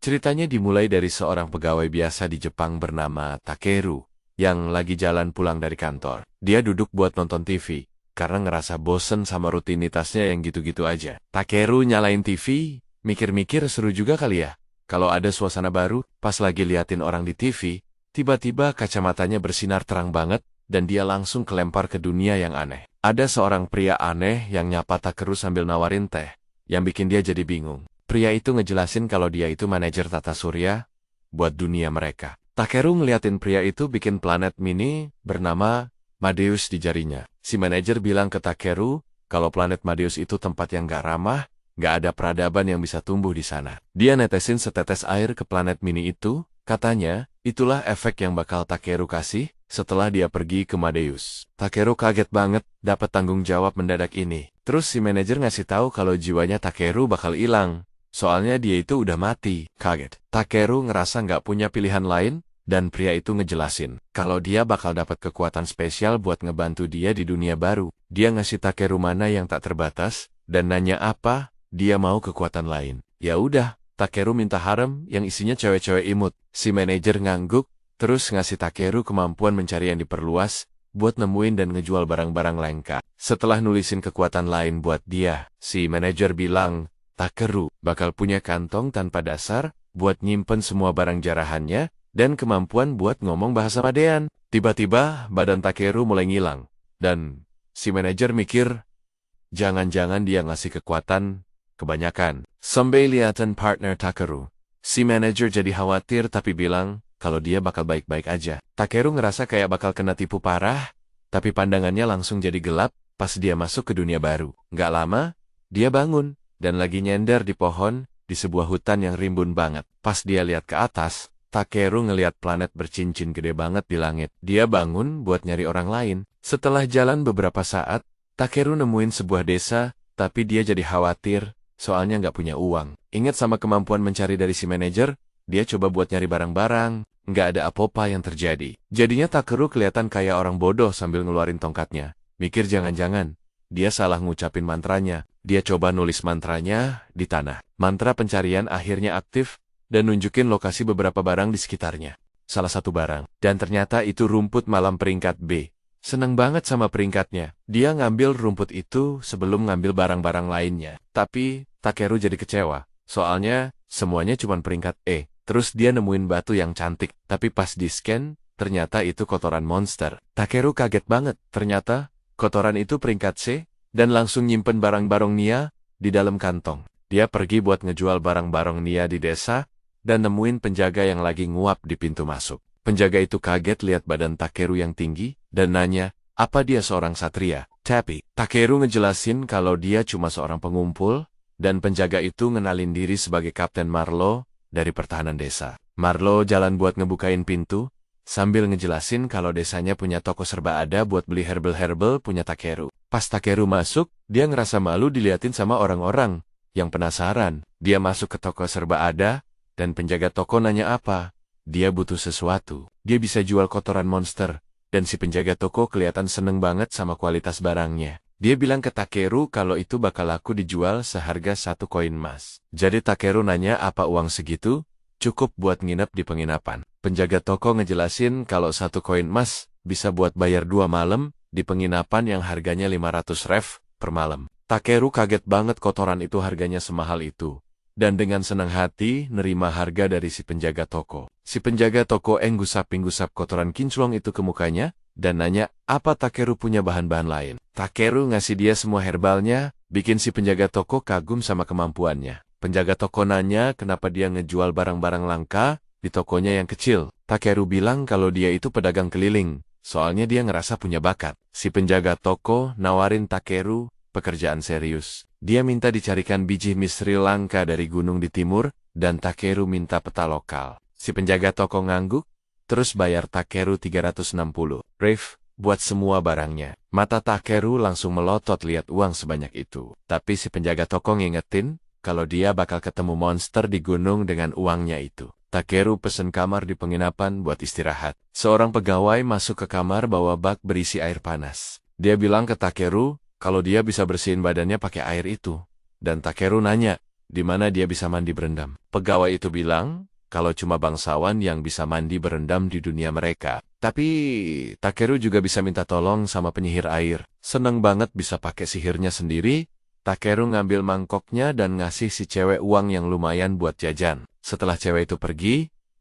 Ceritanya dimulai dari seorang pegawai biasa di Jepang bernama Takeru, yang lagi jalan pulang dari kantor. Dia duduk buat nonton TV, karena ngerasa bosen sama rutinitasnya yang gitu-gitu aja. Takeru nyalain TV, mikir-mikir seru juga kali ya. Kalau ada suasana baru, pas lagi liatin orang di TV, tiba-tiba kacamatanya bersinar terang banget, dan dia langsung kelempar ke dunia yang aneh. Ada seorang pria aneh yang nyapa Takeru sambil nawarin teh, yang bikin dia jadi bingung. Pria itu ngejelasin kalau dia itu manajer tata surya buat dunia mereka. Takeru ngeliatin pria itu bikin planet mini bernama Madeus di jarinya. Si manajer bilang ke Takeru kalau planet Madeus itu tempat yang gak ramah, gak ada peradaban yang bisa tumbuh di sana. Dia netesin setetes air ke planet mini itu, katanya itulah efek yang bakal Takeru kasih setelah dia pergi ke Madeus. Takeru kaget banget dapat tanggung jawab mendadak ini. Terus si manajer ngasih tahu kalau jiwanya Takeru bakal hilang. Soalnya dia itu udah mati. Kaget. Takeru ngerasa nggak punya pilihan lain, dan pria itu ngejelasin kalau dia bakal dapat kekuatan spesial buat ngebantu dia di dunia baru. Dia ngasih Takeru mana yang tak terbatas, dan nanya apa, dia mau kekuatan lain. Ya udah, Takeru minta harem yang isinya cewek-cewek imut. Si manajer ngangguk, terus ngasih Takeru kemampuan mencari yang diperluas, buat nemuin dan ngejual barang-barang langka. Setelah nulisin kekuatan lain buat dia, si manajer bilang, Takeru bakal punya kantong tanpa dasar buat nyimpen semua barang jarahannya dan kemampuan buat ngomong bahasa Madean. Tiba-tiba badan Takeru mulai ngilang dan si manajer mikir jangan-jangan dia ngasih kekuatan kebanyakan. Sampai liatan partner Takeru, si manajer jadi khawatir tapi bilang kalau dia bakal baik-baik aja. Takeru ngerasa kayak bakal kena tipu parah, tapi pandangannya langsung jadi gelap pas dia masuk ke dunia baru. Nggak lama, dia bangun dan lagi nyender di pohon, di sebuah hutan yang rimbun banget. Pas dia lihat ke atas, Takeru ngelihat planet bercincin gede banget di langit. Dia bangun buat nyari orang lain. Setelah jalan beberapa saat, Takeru nemuin sebuah desa, tapi dia jadi khawatir, soalnya nggak punya uang. Ingat sama kemampuan mencari dari si manajer, dia coba buat nyari barang-barang, nggak ada apa-apa yang terjadi. Jadinya Takeru kelihatan kayak orang bodoh sambil ngeluarin tongkatnya. Mikir jangan-jangan dia salah ngucapin mantranya. Dia coba nulis mantranya di tanah. Mantra pencarian akhirnya aktif dan nunjukin lokasi beberapa barang di sekitarnya. Salah satu barang. Dan ternyata itu rumput malam peringkat B. Seneng banget sama peringkatnya. Dia ngambil rumput itu sebelum ngambil barang-barang lainnya. Tapi Takeru jadi kecewa. Soalnya semuanya cuma peringkat E. Terus dia nemuin batu yang cantik. Tapi pas di-scan, ternyata itu kotoran monster. Takeru kaget banget. Ternyata kotoran itu peringkat C, dan langsung nyimpen barang-barang Nia di dalam kantong. Dia pergi buat ngejual barang-barang Nia di desa, dan nemuin penjaga yang lagi nguap di pintu masuk. Penjaga itu kaget lihat badan Takeru yang tinggi, dan nanya, apa dia seorang satria? Tapi Takeru ngejelasin kalau dia cuma seorang pengumpul, dan penjaga itu ngenalin diri sebagai Kapten Marlowe dari pertahanan desa. Marlowe jalan buat ngebukain pintu, sambil ngejelasin kalau desanya punya toko serba ada buat beli herbal-herbal punya Takeru. Pas Takeru masuk, dia ngerasa malu diliatin sama orang-orang yang penasaran. Dia masuk ke toko serba ada, dan penjaga toko nanya apa. Dia butuh sesuatu. Dia bisa jual kotoran monster, dan si penjaga toko kelihatan seneng banget sama kualitas barangnya. Dia bilang ke Takeru kalau itu bakal laku dijual seharga 1 koin emas. Jadi Takeru nanya apa uang segitu cukup buat nginep di penginapan. Penjaga toko ngejelasin kalau 1 koin emas bisa buat bayar 2 malam di penginapan yang harganya 500 rev per malam. Takeru kaget banget kotoran itu harganya semahal itu. Dan dengan senang hati nerima harga dari si penjaga toko. Si penjaga toko enggusap-pinggusap kotoran kinclong itu ke mukanya, dan nanya apa Takeru punya bahan-bahan lain. Takeru ngasih dia semua herbalnya, bikin si penjaga toko kagum sama kemampuannya. Penjaga toko nanya kenapa dia ngejual barang-barang langka di tokonya yang kecil. Takeru bilang kalau dia itu pedagang keliling, soalnya dia ngerasa punya bakat. Si penjaga toko nawarin Takeru pekerjaan serius. Dia minta dicarikan biji mis Sri Lanka dari gunung di timur, dan Takeru minta peta lokal. Si penjaga toko ngangguk, terus bayar Takeru 360 rev buat semua barangnya. Mata Takeru langsung melotot lihat uang sebanyak itu. Tapi si penjaga toko ngingetin kalau dia bakal ketemu monster di gunung dengan uangnya itu. Takeru pesen kamar di penginapan buat istirahat. Seorang pegawai masuk ke kamar bawa bak berisi air panas. Dia bilang ke Takeru kalau dia bisa bersihin badannya pakai air itu. Dan Takeru nanya, di mana dia bisa mandi berendam. Pegawai itu bilang, kalau cuma bangsawan yang bisa mandi berendam di dunia mereka. Tapi Takeru juga bisa minta tolong sama penyihir air. Seneng banget bisa pakai sihirnya sendiri. Takeru ngambil mangkoknya dan ngasih si cewek uang yang lumayan buat jajan. Setelah cewek itu pergi,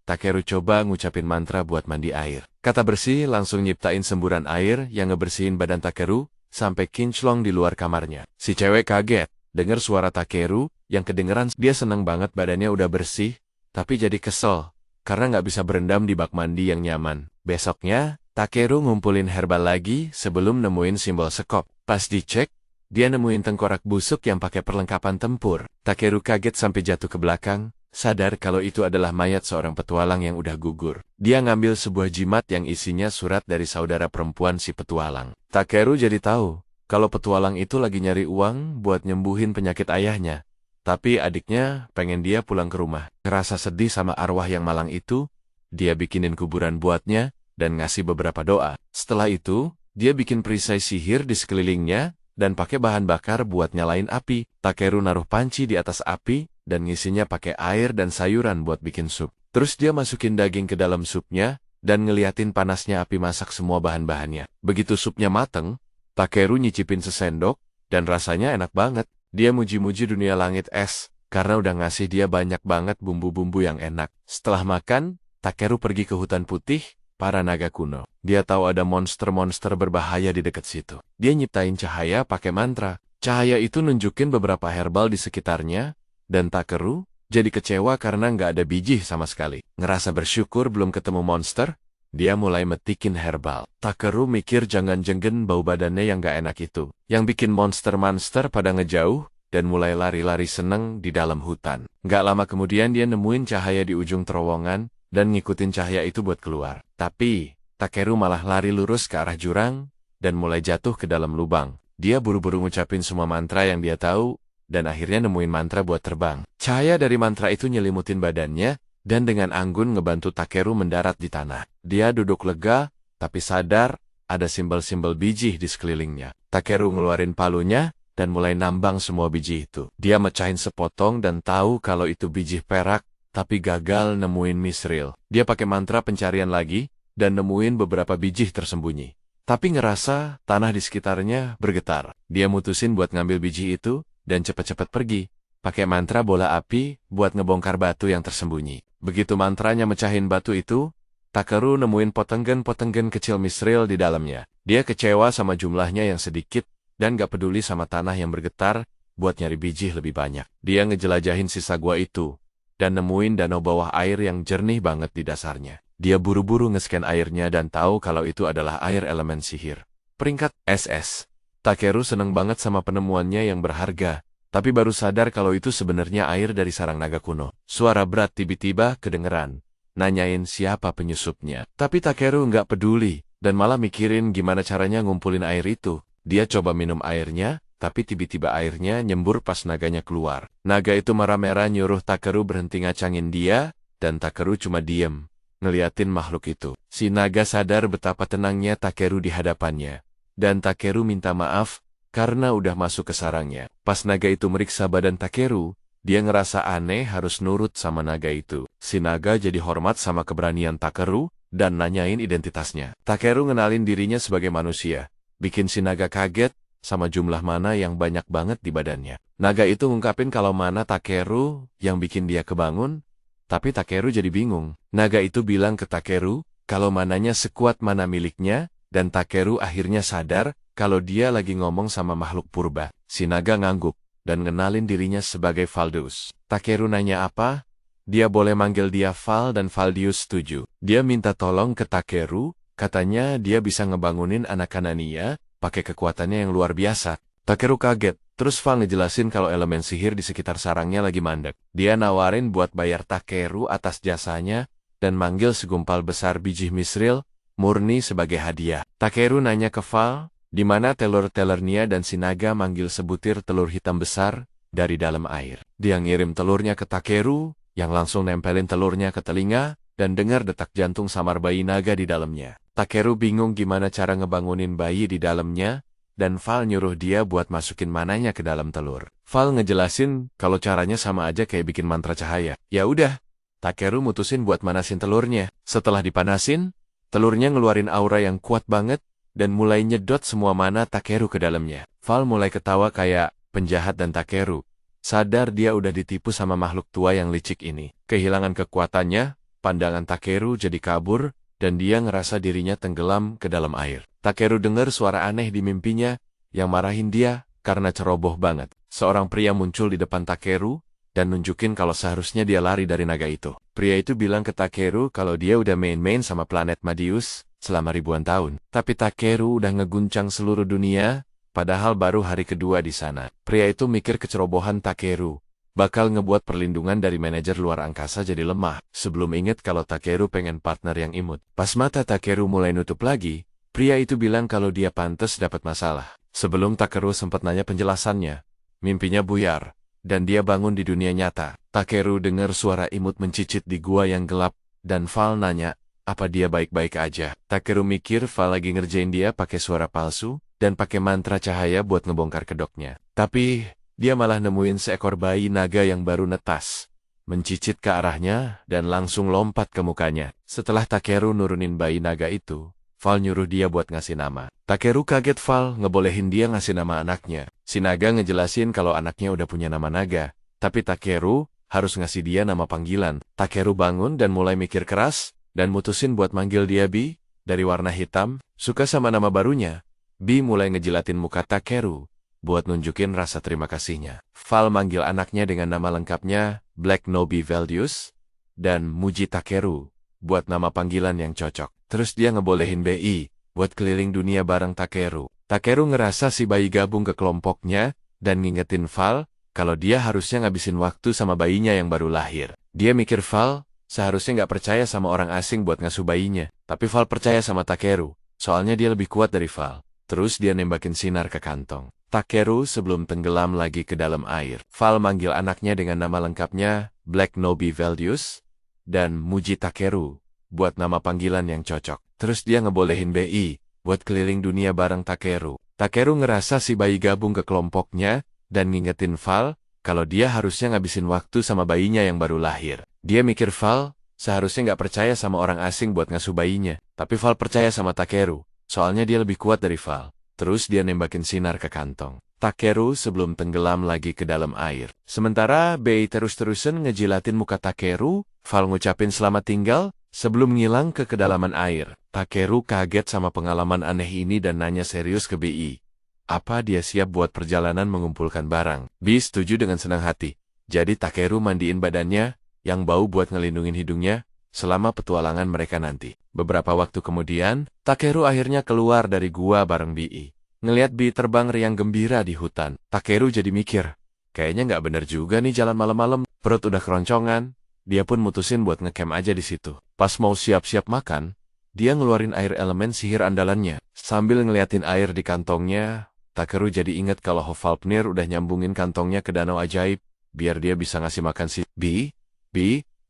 Takeru coba ngucapin mantra buat mandi air. Kata bersih langsung nyiptain semburan air yang ngebersihin badan Takeru sampai kinclong di luar kamarnya. Si cewek kaget dengar suara Takeru yang kedengeran. Dia seneng banget badannya udah bersih, tapi jadi kesel karena nggak bisa berendam di bak mandi yang nyaman. Besoknya, Takeru ngumpulin herbal lagi sebelum nemuin simbol sekop. Pas dicek, dia nemuin tengkorak busuk yang pakai perlengkapan tempur. Takeru kaget sampai jatuh ke belakang, sadar kalau itu adalah mayat seorang petualang yang udah gugur. Dia ngambil sebuah jimat yang isinya surat dari saudara perempuan si petualang. Takeru jadi tahu kalau petualang itu lagi nyari uang buat nyembuhin penyakit ayahnya. Tapi adiknya pengen dia pulang ke rumah. Ngerasa sedih sama arwah yang malang itu, dia bikinin kuburan buatnya dan ngasih beberapa doa. Setelah itu, dia bikin perisai sihir di sekelilingnya dan pakai bahan bakar buat nyalain api. Takeru naruh panci di atas api dan ngisinya pakai air dan sayuran buat bikin sup. Terus dia masukin daging ke dalam supnya dan ngeliatin panasnya api masak semua bahan-bahannya. Begitu supnya mateng, Takeru nyicipin sesendok dan rasanya enak banget. Dia muji-muji dunia langit es, karena udah ngasih dia banyak banget bumbu-bumbu yang enak. Setelah makan, Takeru pergi ke hutan putih, para naga kuno. Dia tahu ada monster-monster berbahaya di dekat situ. Dia nyiptain cahaya pakai mantra. Cahaya itu nunjukin beberapa herbal di sekitarnya, dan Takeru jadi kecewa karena nggak ada biji sama sekali. Ngerasa bersyukur belum ketemu monster, dia mulai metikin herbal. Takeru mikir jangan jenggen bau badannya yang gak enak itu, yang bikin monster-monster pada ngejauh, dan mulai lari-lari seneng di dalam hutan. Gak lama kemudian dia nemuin cahaya di ujung terowongan, dan ngikutin cahaya itu buat keluar. Tapi, Takeru malah lari lurus ke arah jurang, dan mulai jatuh ke dalam lubang. Dia buru-buru ngucapin semua mantra yang dia tahu, dan akhirnya nemuin mantra buat terbang. Cahaya dari mantra itu nyelimutin badannya, dan dengan anggun ngebantu Takeru mendarat di tanah. Dia duduk lega, tapi sadar ada simbol-simbol biji di sekelilingnya. Takeru ngeluarin palunya dan mulai nambang semua biji itu. Dia mecahin sepotong dan tahu kalau itu biji perak, tapi gagal nemuin misril. Dia pakai mantra pencarian lagi dan nemuin beberapa biji tersembunyi. Tapi ngerasa tanah di sekitarnya bergetar. Dia mutusin buat ngambil biji itu dan cepat-cepat pergi. Pakai mantra bola api buat ngebongkar batu yang tersembunyi. Begitu mantranya mecahin batu itu, Takeru nemuin potenggen-potenggen kecil misril di dalamnya. Dia kecewa sama jumlahnya yang sedikit, dan gak peduli sama tanah yang bergetar, buat nyari biji lebih banyak. Dia ngejelajahin sisa gua itu, dan nemuin danau bawah air yang jernih banget di dasarnya. Dia buru-buru nge-scan airnya dan tahu kalau itu adalah air elemen sihir. Peringkat SS. Takeru seneng banget sama penemuannya yang berharga, tapi baru sadar kalau itu sebenarnya air dari sarang naga kuno. Suara berat tiba-tiba kedengeran, nanyain siapa penyusupnya. Tapi Takeru nggak peduli, dan malah mikirin gimana caranya ngumpulin air itu. Dia coba minum airnya, tapi tiba-tiba airnya nyembur pas naganya keluar. Naga itu marah-marah nyuruh Takeru berhenti ngacangin dia, dan Takeru cuma diem, ngeliatin makhluk itu. Si naga sadar betapa tenangnya Takeru di hadapannya, dan Takeru minta maaf, karena udah masuk ke sarangnya. Pas naga itu meriksa badan Takeru, dia ngerasa aneh harus nurut sama naga itu. Si naga jadi hormat sama keberanian Takeru, dan nanyain identitasnya. Takeru ngenalin dirinya sebagai manusia, bikin si naga kaget sama jumlah mana yang banyak banget di badannya. Naga itu ngungkapin kalau mana Takeru yang bikin dia kebangun, tapi Takeru jadi bingung. Naga itu bilang ke Takeru kalau mananya sekuat mana miliknya, dan Takeru akhirnya sadar kalau dia lagi ngomong sama makhluk purba. Si naga ngangguk dan ngenalin dirinya sebagai Valdius. Takeru nanya apa? Dia boleh manggil dia Val, dan Valdius setuju. Dia minta tolong ke Takeru, katanya dia bisa ngebangunin anak Kanania pakai kekuatannya yang luar biasa. Takeru kaget, terus Val ngejelasin kalau elemen sihir di sekitar sarangnya lagi mandek. Dia nawarin buat bayar Takeru atas jasanya dan manggil segumpal besar biji misril murni sebagai hadiah. Takeru nanya ke Val, di mana telur-telurnya, dan si naga manggil sebutir telur hitam besar dari dalam air. Dia ngirim telurnya ke Takeru, yang langsung nempelin telurnya ke telinga, dan dengar detak jantung samar bayi naga di dalamnya. Takeru bingung gimana cara ngebangunin bayi di dalamnya, dan Val nyuruh dia buat masukin mananya ke dalam telur. Val ngejelasin kalau caranya sama aja kayak bikin mantra cahaya. Ya udah, Takeru mutusin buat manasin telurnya. Setelah dipanasin, telurnya ngeluarin aura yang kuat banget, dan mulai nyedot semua mana Takeru ke dalamnya. Val mulai ketawa kayak penjahat dan Takeru sadar dia udah ditipu sama makhluk tua yang licik ini. Kehilangan kekuatannya, pandangan Takeru jadi kabur, dan dia ngerasa dirinya tenggelam ke dalam air. Takeru dengar suara aneh di mimpinya, yang marahin dia karena ceroboh banget. Seorang pria muncul di depan Takeru, dan nunjukin kalau seharusnya dia lari dari naga itu. Pria itu bilang ke Takeru kalau dia udah main-main sama planet Madius selama ribuan tahun. Tapi Takeru udah ngeguncang seluruh dunia, padahal baru hari kedua di sana. Pria itu mikir kecerobohan Takeru bakal ngebuat perlindungan dari manajer luar angkasa jadi lemah, sebelum inget kalau Takeru pengen partner yang imut. Pas mata Takeru mulai nutup lagi, pria itu bilang kalau dia pantas dapat masalah. Sebelum Takeru sempat nanya penjelasannya, mimpinya buyar, dan dia bangun di dunia nyata. Takeru dengar suara imut mencicit di gua yang gelap, dan Val nanya, apa dia baik-baik aja? Takeru mikir Val lagi ngerjain dia pakai suara palsu, dan pakai mantra cahaya buat ngebongkar kedoknya. Tapi, dia malah nemuin seekor bayi naga yang baru netas, mencicit ke arahnya, dan langsung lompat ke mukanya. Setelah Takeru nurunin bayi naga itu, Val nyuruh dia buat ngasih nama. Takeru kaget Val ngebolehin dia ngasih nama anaknya. Si naga ngejelasin kalau anaknya udah punya nama naga, tapi Takeru harus ngasih dia nama panggilan. Takeru bangun dan mulai mikir keras, dan mutusin buat manggil dia Bi, dari warna hitam. Suka sama nama barunya, Bi mulai ngejilatin muka Takeru buat nunjukin rasa terima kasihnya. Val manggil anaknya dengan nama lengkapnya Black Nobi Veldius dan Muji Takeru buat nama panggilan yang cocok. Terus dia ngebolehin Bi buat keliling dunia bareng Takeru. Takeru ngerasa si bayi gabung ke kelompoknya dan ngingetin Val kalau dia harusnya ngabisin waktu sama bayinya yang baru lahir. Dia mikir Val seharusnya nggak percaya sama orang asing buat ngasuh bayinya, tapi Val percaya sama Takeru, soalnya dia lebih kuat dari Val. Terus dia nembakin sinar ke kantong Takeru sebelum tenggelam lagi ke dalam air. Val manggil anaknya dengan nama lengkapnya Black Nobi Veldius dan Muji Takeru buat nama panggilan yang cocok. Terus dia ngebolehin Bi buat keliling dunia bareng Takeru. Takeru ngerasa si bayi gabung ke kelompoknya dan ngingetin Val kalau dia harusnya ngabisin waktu sama bayinya yang baru lahir. Dia mikir Val seharusnya nggak percaya sama orang asing buat ngasuh bayinya, tapi Val percaya sama Takeru, soalnya dia lebih kuat dari Val. Terus dia nembakin sinar ke kantong Takeru sebelum tenggelam lagi ke dalam air. Sementara Bei terus-terusan ngejilatin muka Takeru, Val ngucapin selamat tinggal sebelum ngilang ke kedalaman air. Takeru kaget sama pengalaman aneh ini dan nanya serius ke Bei, apa dia siap buat perjalanan mengumpulkan barang. Bei setuju dengan senang hati. Jadi Takeru mandiin badannya yang bau buat ngelindungin hidungnya selama petualangan mereka nanti. Beberapa waktu kemudian, Takeru akhirnya keluar dari gua bareng Bi. Ngeliat Bi terbang riang gembira di hutan, Takeru jadi mikir, kayaknya nggak bener juga nih jalan malam-malam. Perut udah keroncongan, dia pun mutusin buat ngecamp aja di situ. Pas mau siap-siap makan, dia ngeluarin air elemen sihir andalannya. Sambil ngeliatin air di kantongnya, Takeru jadi inget kalau Hofalpnir udah nyambungin kantongnya ke danau ajaib, biar dia bisa ngasih makan si Bi.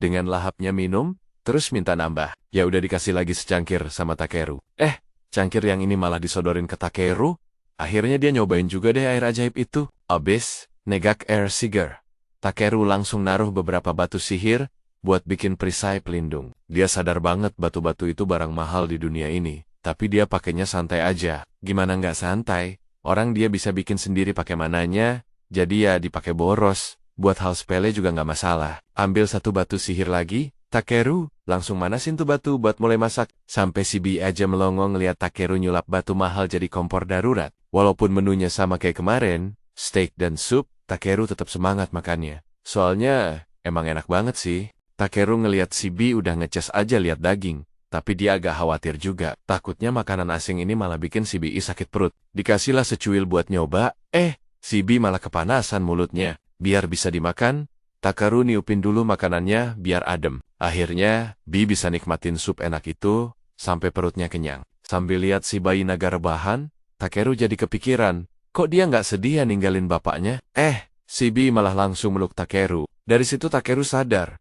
Dengan lahapnya minum, terus minta nambah. Ya udah dikasih lagi secangkir sama Takeru. Cangkir yang ini malah disodorin ke Takeru. Akhirnya dia nyobain juga deh air ajaib itu. Abis, negak air seeger. Takeru langsung naruh beberapa batu sihir buat bikin perisai pelindung. Dia sadar banget batu-batu itu barang mahal di dunia ini, tapi dia pakainya santai aja. Gimana nggak santai? Orang dia bisa bikin sendiri pakai mananya, jadi ya dipakai boros. Buat hal sepele juga nggak masalah. Ambil satu batu sihir lagi, Takeru langsung manasin tuh batu buat mulai masak. Sampai si Bi aja melongo ngeliat Takeru nyulap batu mahal jadi kompor darurat. Walaupun menunya sama kayak kemarin, steak dan sup, Takeru tetap semangat makannya. Soalnya emang enak banget sih. Takeru ngeliat si Bi udah ngeces aja liat daging. Tapi dia agak khawatir juga. Takutnya makanan asing ini malah bikin si Bi sakit perut. Dikasihlah secuil buat nyoba. Si Bi malah kepanasan mulutnya. Biar bisa dimakan, Takeru niupin dulu makanannya biar adem. Akhirnya, Bi bisa nikmatin sup enak itu, sampai perutnya kenyang. Sambil lihat si bayi naga rebahan, Takeru jadi kepikiran, kok dia nggak sedih ya ninggalin bapaknya? Si Bi malah langsung meluk Takeru. Dari situ Takeru sadar.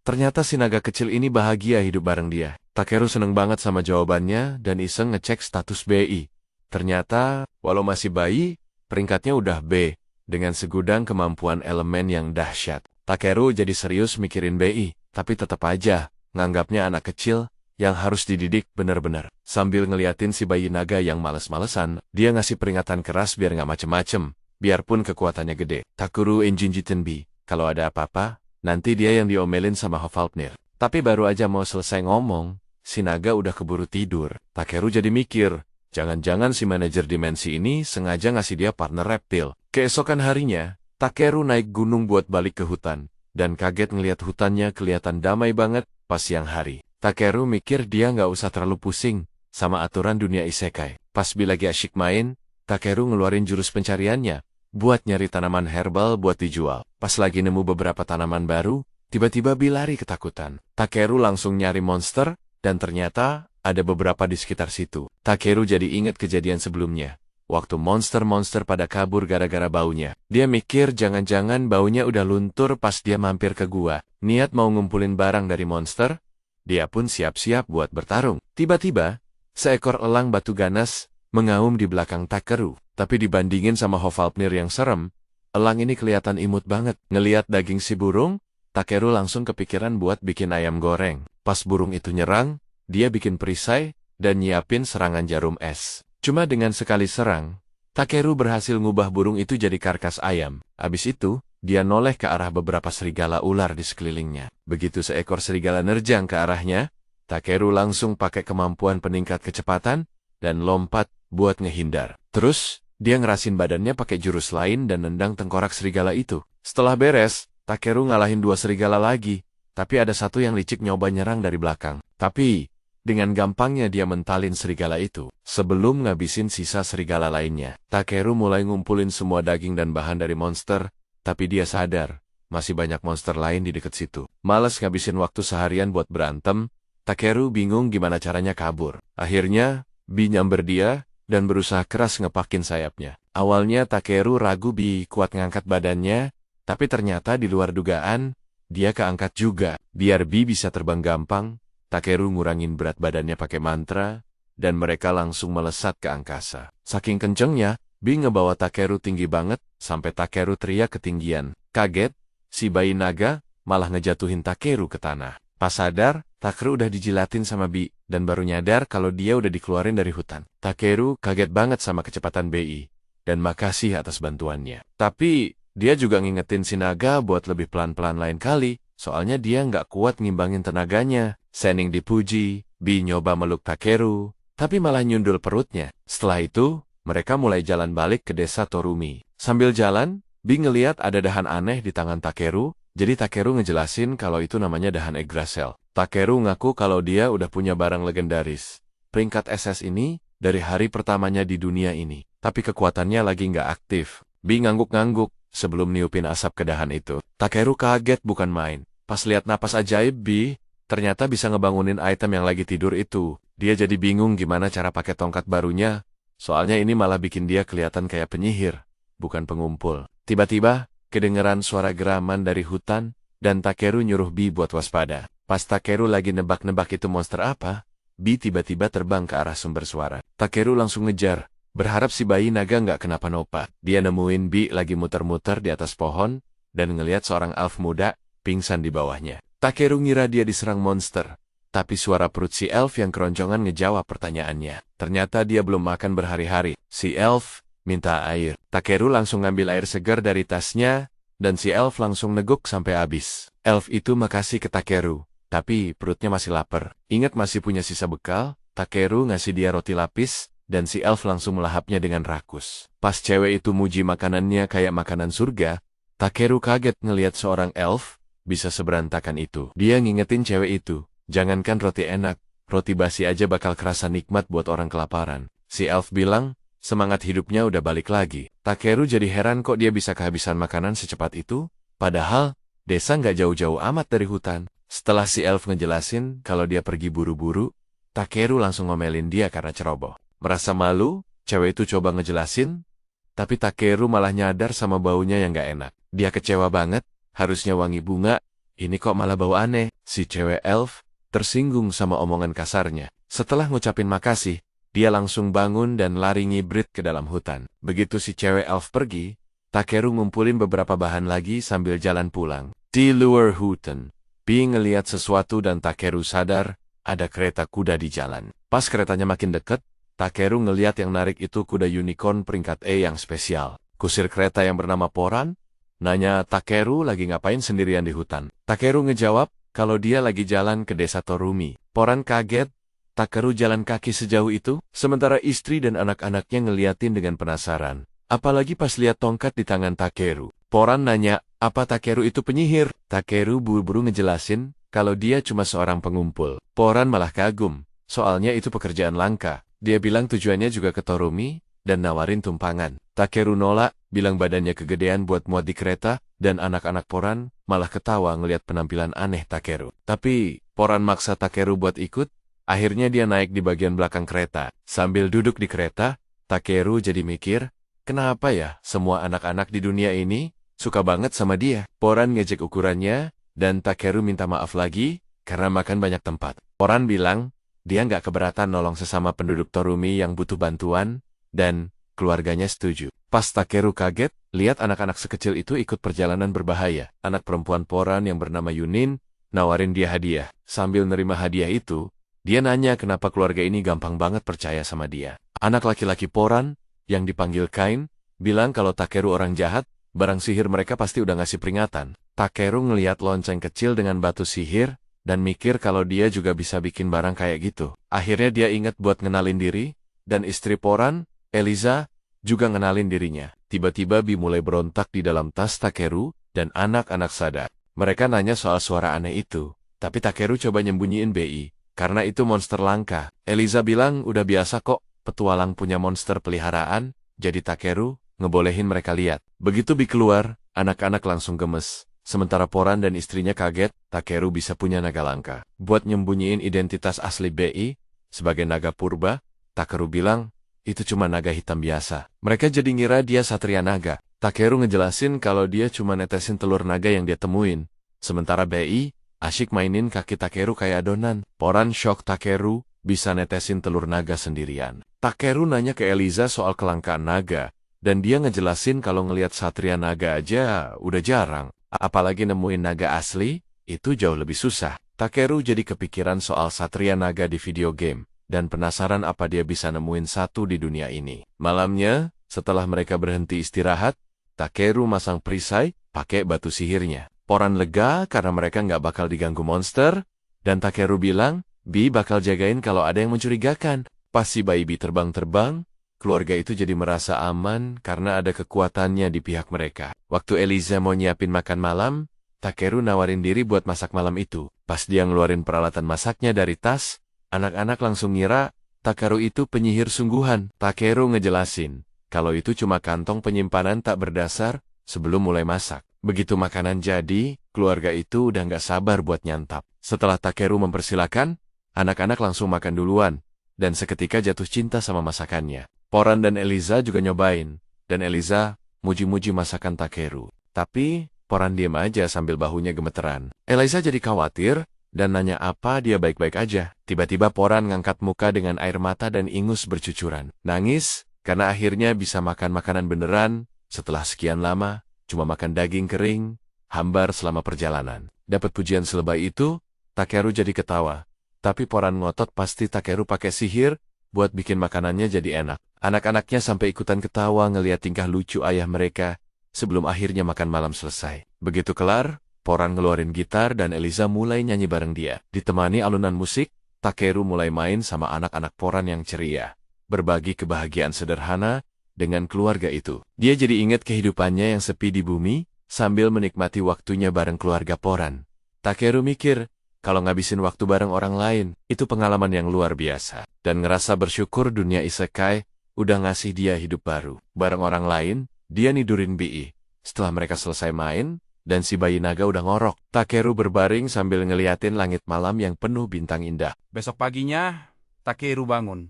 Ternyata si naga kecil ini bahagia hidup bareng dia. Takeru seneng banget sama jawabannya dan iseng ngecek status Bi. Ternyata, walau masih bayi, peringkatnya udah B, dengan segudang kemampuan elemen yang dahsyat. Takeru jadi serius mikirin BI, tapi tetap aja, nganggapnya anak kecil, yang harus dididik bener-bener. Sambil ngeliatin si bayi naga yang males-malesan, dia ngasih peringatan keras biar nggak macem-macem, biarpun kekuatannya gede. Takuru Injinjiten B, kalau ada apa-apa, nanti dia yang diomelin sama Hofalpnir. Tapi baru aja mau selesai ngomong, si naga udah keburu tidur. Takeru jadi mikir, jangan-jangan si manajer dimensi ini sengaja ngasih dia partner reptil. Keesokan harinya, Takeru naik gunung buat balik ke hutan, dan kaget ngeliat hutannya kelihatan damai banget pas siang hari. Takeru mikir dia nggak usah terlalu pusing sama aturan dunia isekai. Pas Bi lagi asyik main, Takeru ngeluarin jurus pencariannya buat nyari tanaman herbal buat dijual. Pas lagi nemu beberapa tanaman baru, tiba-tiba Bi lari ketakutan. Takeru langsung nyari monster, dan ternyata ada beberapa di sekitar situ. Takeru jadi inget kejadian sebelumnya. Waktu monster-monster pada kabur gara-gara baunya. Dia mikir jangan-jangan baunya udah luntur pas dia mampir ke gua. Niat mau ngumpulin barang dari monster, dia pun siap-siap buat bertarung. Tiba-tiba, seekor elang batu ganas mengaum di belakang Takeru. Tapi dibandingin sama Hofalpnir yang serem, elang ini kelihatan imut banget. Ngeliat daging si burung, Takeru langsung kepikiran buat bikin ayam goreng. Pas burung itu nyerang, dia bikin perisai dan nyiapin serangan jarum es. Cuma dengan sekali serang, Takeru berhasil ngubah burung itu jadi karkas ayam. Abis itu, dia noleh ke arah beberapa serigala ular di sekelilingnya. Begitu seekor serigala nerjang ke arahnya, Takeru langsung pakai kemampuan peningkat kecepatan dan lompat buat ngehindar. Terus, dia ngerasin badannya pakai jurus lain dan nendang tengkorak serigala itu. Setelah beres, Takeru ngalahin 2 serigala lagi, tapi ada satu yang licik nyoba nyerang dari belakang. Tapi, dengan gampangnya dia mentalin serigala itu. Sebelum ngabisin sisa serigala lainnya, Takeru mulai ngumpulin semua daging dan bahan dari monster, tapi dia sadar, masih banyak monster lain di dekat situ. Males ngabisin waktu seharian buat berantem, Takeru bingung gimana caranya kabur. Akhirnya, Bi nyamber dia, dan berusaha keras ngepakin sayapnya. Awalnya Takeru ragu Bi kuat ngangkat badannya, tapi ternyata di luar dugaan, dia keangkat juga. Biar Bi bisa terbang gampang, Takeru ngurangin berat badannya pakai mantra, dan mereka langsung melesat ke angkasa. Saking kencengnya, Bi ngebawa Takeru tinggi banget, sampai Takeru teriak ketinggian. Kaget, si bayi naga malah ngejatuhin Takeru ke tanah. Pas sadar, Takeru udah dijilatin sama Bi, dan baru nyadar kalau dia udah dikeluarin dari hutan. Takeru kaget banget sama kecepatan BI, dan makasih atas bantuannya. Tapi, dia juga ngingetin si naga buat lebih pelan-pelan lain kali, soalnya dia nggak kuat ngimbangin tenaganya. Senning dipuji, Bi nyoba meluk Takeru, tapi malah nyundul perutnya. Setelah itu, mereka mulai jalan balik ke desa Torumi. Sambil jalan, Bi ngeliat ada dahan aneh di tangan Takeru, jadi Takeru ngejelasin kalau itu namanya dahan Yggdrasil. Takeru ngaku kalau dia udah punya barang legendaris. Peringkat SS ini, dari hari pertamanya di dunia ini, tapi kekuatannya lagi nggak aktif. Bi ngangguk-ngangguk sebelum niupin asap ke dahan itu. Takeru kaget bukan main. Pas lihat napas ajaib Bi, ternyata bisa ngebangunin item yang lagi tidur itu. Dia jadi bingung gimana cara pakai tongkat barunya, soalnya ini malah bikin dia kelihatan kayak penyihir, bukan pengumpul. Tiba-tiba, kedengeran suara geraman dari hutan, dan Takeru nyuruh Bi buat waspada. Pas Takeru lagi nebak-nebak itu monster apa, Bi tiba-tiba terbang ke arah sumber suara. Takeru langsung ngejar, berharap si bayi naga nggak kenapa-napa. Dia nemuin Bi lagi muter-muter di atas pohon, dan ngelihat seorang elf muda pingsan di bawahnya. Takeru ngira dia diserang monster, tapi suara perut si elf yang keroncongan ngejawab pertanyaannya. Ternyata dia belum makan berhari-hari. Si elf minta air. Takeru langsung ngambil air segar dari tasnya, dan si elf langsung neguk sampai habis. Elf itu makasih ke Takeru, tapi perutnya masih lapar. Ingat masih punya sisa bekal, Takeru ngasih dia roti lapis, dan si elf langsung melahapnya dengan rakus. Pas cewek itu muji makanannya kayak makanan surga, Takeru kaget ngelihat seorang elf bisa seberantakan itu. Dia ngingetin cewek itu, jangankan roti enak, roti basi aja bakal kerasa nikmat buat orang kelaparan. Si elf bilang, semangat hidupnya udah balik lagi. Takeru jadi heran kok dia bisa kehabisan makanan secepat itu, padahal desa nggak jauh-jauh amat dari hutan. Setelah si elf ngejelasin kalau dia pergi buru-buru, Takeru langsung ngomelin dia karena ceroboh. Merasa malu, cewek itu coba ngejelasin, tapi Takeru malah nyadar sama baunya yang nggak enak. Dia kecewa banget. Harusnya wangi bunga, ini kok malah bau aneh. Si cewek elf tersinggung sama omongan kasarnya. Setelah ngucapin makasih, Dia langsung bangun dan lari ngibrit ke dalam hutan. Begitu si cewek elf pergi, Takeru ngumpulin beberapa bahan lagi sambil jalan pulang. Di luar hutan, Bee ngeliat sesuatu dan Takeru sadar ada kereta kuda di jalan. Pas keretanya makin deket, Takeru ngeliat yang narik itu kuda unicorn peringkat E yang spesial. Kusir kereta yang bernama Poran nanya Takeru lagi ngapain sendirian di hutan. Takeru ngejawab kalau dia lagi jalan ke desa Torumi. Poran kaget, Takeru jalan kaki sejauh itu, sementara istri dan anak-anaknya ngeliatin dengan penasaran. Apalagi pas lihat tongkat di tangan Takeru. Poran nanya, apa Takeru itu penyihir? Takeru buru-buru ngejelasin kalau dia cuma seorang pengumpul. Poran malah kagum, soalnya itu pekerjaan langka. Dia bilang tujuannya juga ke Torumi dan nawarin tumpangan. Takeru nolak, bilang badannya kegedean buat muat di kereta, dan anak-anak Poran malah ketawa ngeliat penampilan aneh Takeru. Tapi, Poran maksa Takeru buat ikut, akhirnya dia naik di bagian belakang kereta. Sambil duduk di kereta, Takeru jadi mikir, kenapa ya semua anak-anak di dunia ini suka banget sama dia? Poran ngejek ukurannya, dan Takeru minta maaf lagi karena makan banyak tempat. Poran bilang, dia nggak keberatan nolong sesama penduduk Torumi yang butuh bantuan, dan keluarganya setuju. Pas Takeru kaget, lihat anak-anak sekecil itu ikut perjalanan berbahaya. Anak perempuan Poran yang bernama Yunin nawarin dia hadiah. Sambil nerima hadiah itu, dia nanya kenapa keluarga ini gampang banget percaya sama dia. Anak laki-laki Poran, yang dipanggil Kain, bilang kalau Takeru orang jahat, barang sihir mereka pasti udah ngasih peringatan. Takeru ngeliat lonceng kecil dengan batu sihir, dan mikir kalau dia juga bisa bikin barang kayak gitu. Akhirnya dia ingat buat ngenalin diri, dan istri Poran, Eliza, juga ngenalin dirinya. Tiba-tiba Bee mulai berontak di dalam tas Takeru, dan anak-anak sadar. Mereka nanya soal suara aneh itu, tapi Takeru coba nyembunyiin Bee, karena itu monster langka. Eliza bilang udah biasa kok, petualang punya monster peliharaan, jadi Takeru ngebolehin mereka lihat. Begitu Bee keluar, anak-anak langsung gemes. Sementara Poran dan istrinya kaget, Takeru bisa punya naga langka. Buat nyembunyiin identitas asli Bee, sebagai naga purba, Takeru bilang, itu cuma naga hitam biasa. Mereka jadi ngira dia satria naga. Takeru ngejelasin kalau dia cuma netesin telur naga yang dia temuin. Sementara Bee, asyik mainin kaki Takeru kayak adonan. Poran shock Takeru bisa netesin telur naga sendirian. Takeru nanya ke Eliza soal kelangkaan naga, dan dia ngejelasin kalau ngelihat satria naga aja udah jarang. Apalagi nemuin naga asli, itu jauh lebih susah. Takeru jadi kepikiran soal satria naga di video game, dan penasaran apa dia bisa nemuin satu di dunia ini. Malamnya, setelah mereka berhenti istirahat, Takeru masang perisai, pakai batu sihirnya. Poran lega karena mereka nggak bakal diganggu monster, dan Takeru bilang, Bee bakal jagain kalau ada yang mencurigakan. Pas si bayi Bee terbang-terbang, keluarga itu jadi merasa aman karena ada kekuatannya di pihak mereka. Waktu Eliza mau nyiapin makan malam, Takeru nawarin diri buat masak malam itu. Pas dia ngeluarin peralatan masaknya dari tas, anak-anak langsung ngira Takeru itu penyihir sungguhan. Takeru ngejelasin kalau itu cuma kantong penyimpanan tak berdasar sebelum mulai masak. Begitu makanan jadi, keluarga itu udah nggak sabar buat nyantap. Setelah Takeru mempersilakan, anak-anak langsung makan duluan, dan seketika jatuh cinta sama masakannya. Poran dan Eliza juga nyobain, dan Eliza muji-muji masakan Takeru. Tapi, Poran diem aja sambil bahunya gemeteran. Eliza jadi khawatir, dan nanya apa dia baik-baik aja. Tiba-tiba Poran ngangkat muka dengan air mata dan ingus bercucuran. Nangis, karena akhirnya bisa makan makanan beneran, setelah sekian lama, cuma makan daging kering, hambar selama perjalanan. Dapat pujian selebay itu, Takeru jadi ketawa. Tapi Poran ngotot pasti Takeru pakai sihir, buat bikin makanannya jadi enak. Anak-anaknya sampai ikutan ketawa ngeliat tingkah lucu ayah mereka, sebelum akhirnya makan malam selesai. Begitu kelar, Poran ngeluarin gitar dan Eliza mulai nyanyi bareng dia. Ditemani alunan musik, Takeru mulai main sama anak-anak Poran yang ceria. Berbagi kebahagiaan sederhana dengan keluarga itu. Dia jadi ingat kehidupannya yang sepi di bumi, sambil menikmati waktunya bareng keluarga Poran. Takeru mikir, kalau ngabisin waktu bareng orang lain, itu pengalaman yang luar biasa. Dan ngerasa bersyukur dunia isekai udah ngasih dia hidup baru. Bareng orang lain, dia nidurin Bee. Setelah mereka selesai main, dan si bayi naga udah ngorok, Takeru berbaring sambil ngeliatin langit malam yang penuh bintang indah. Besok paginya, Takeru bangun,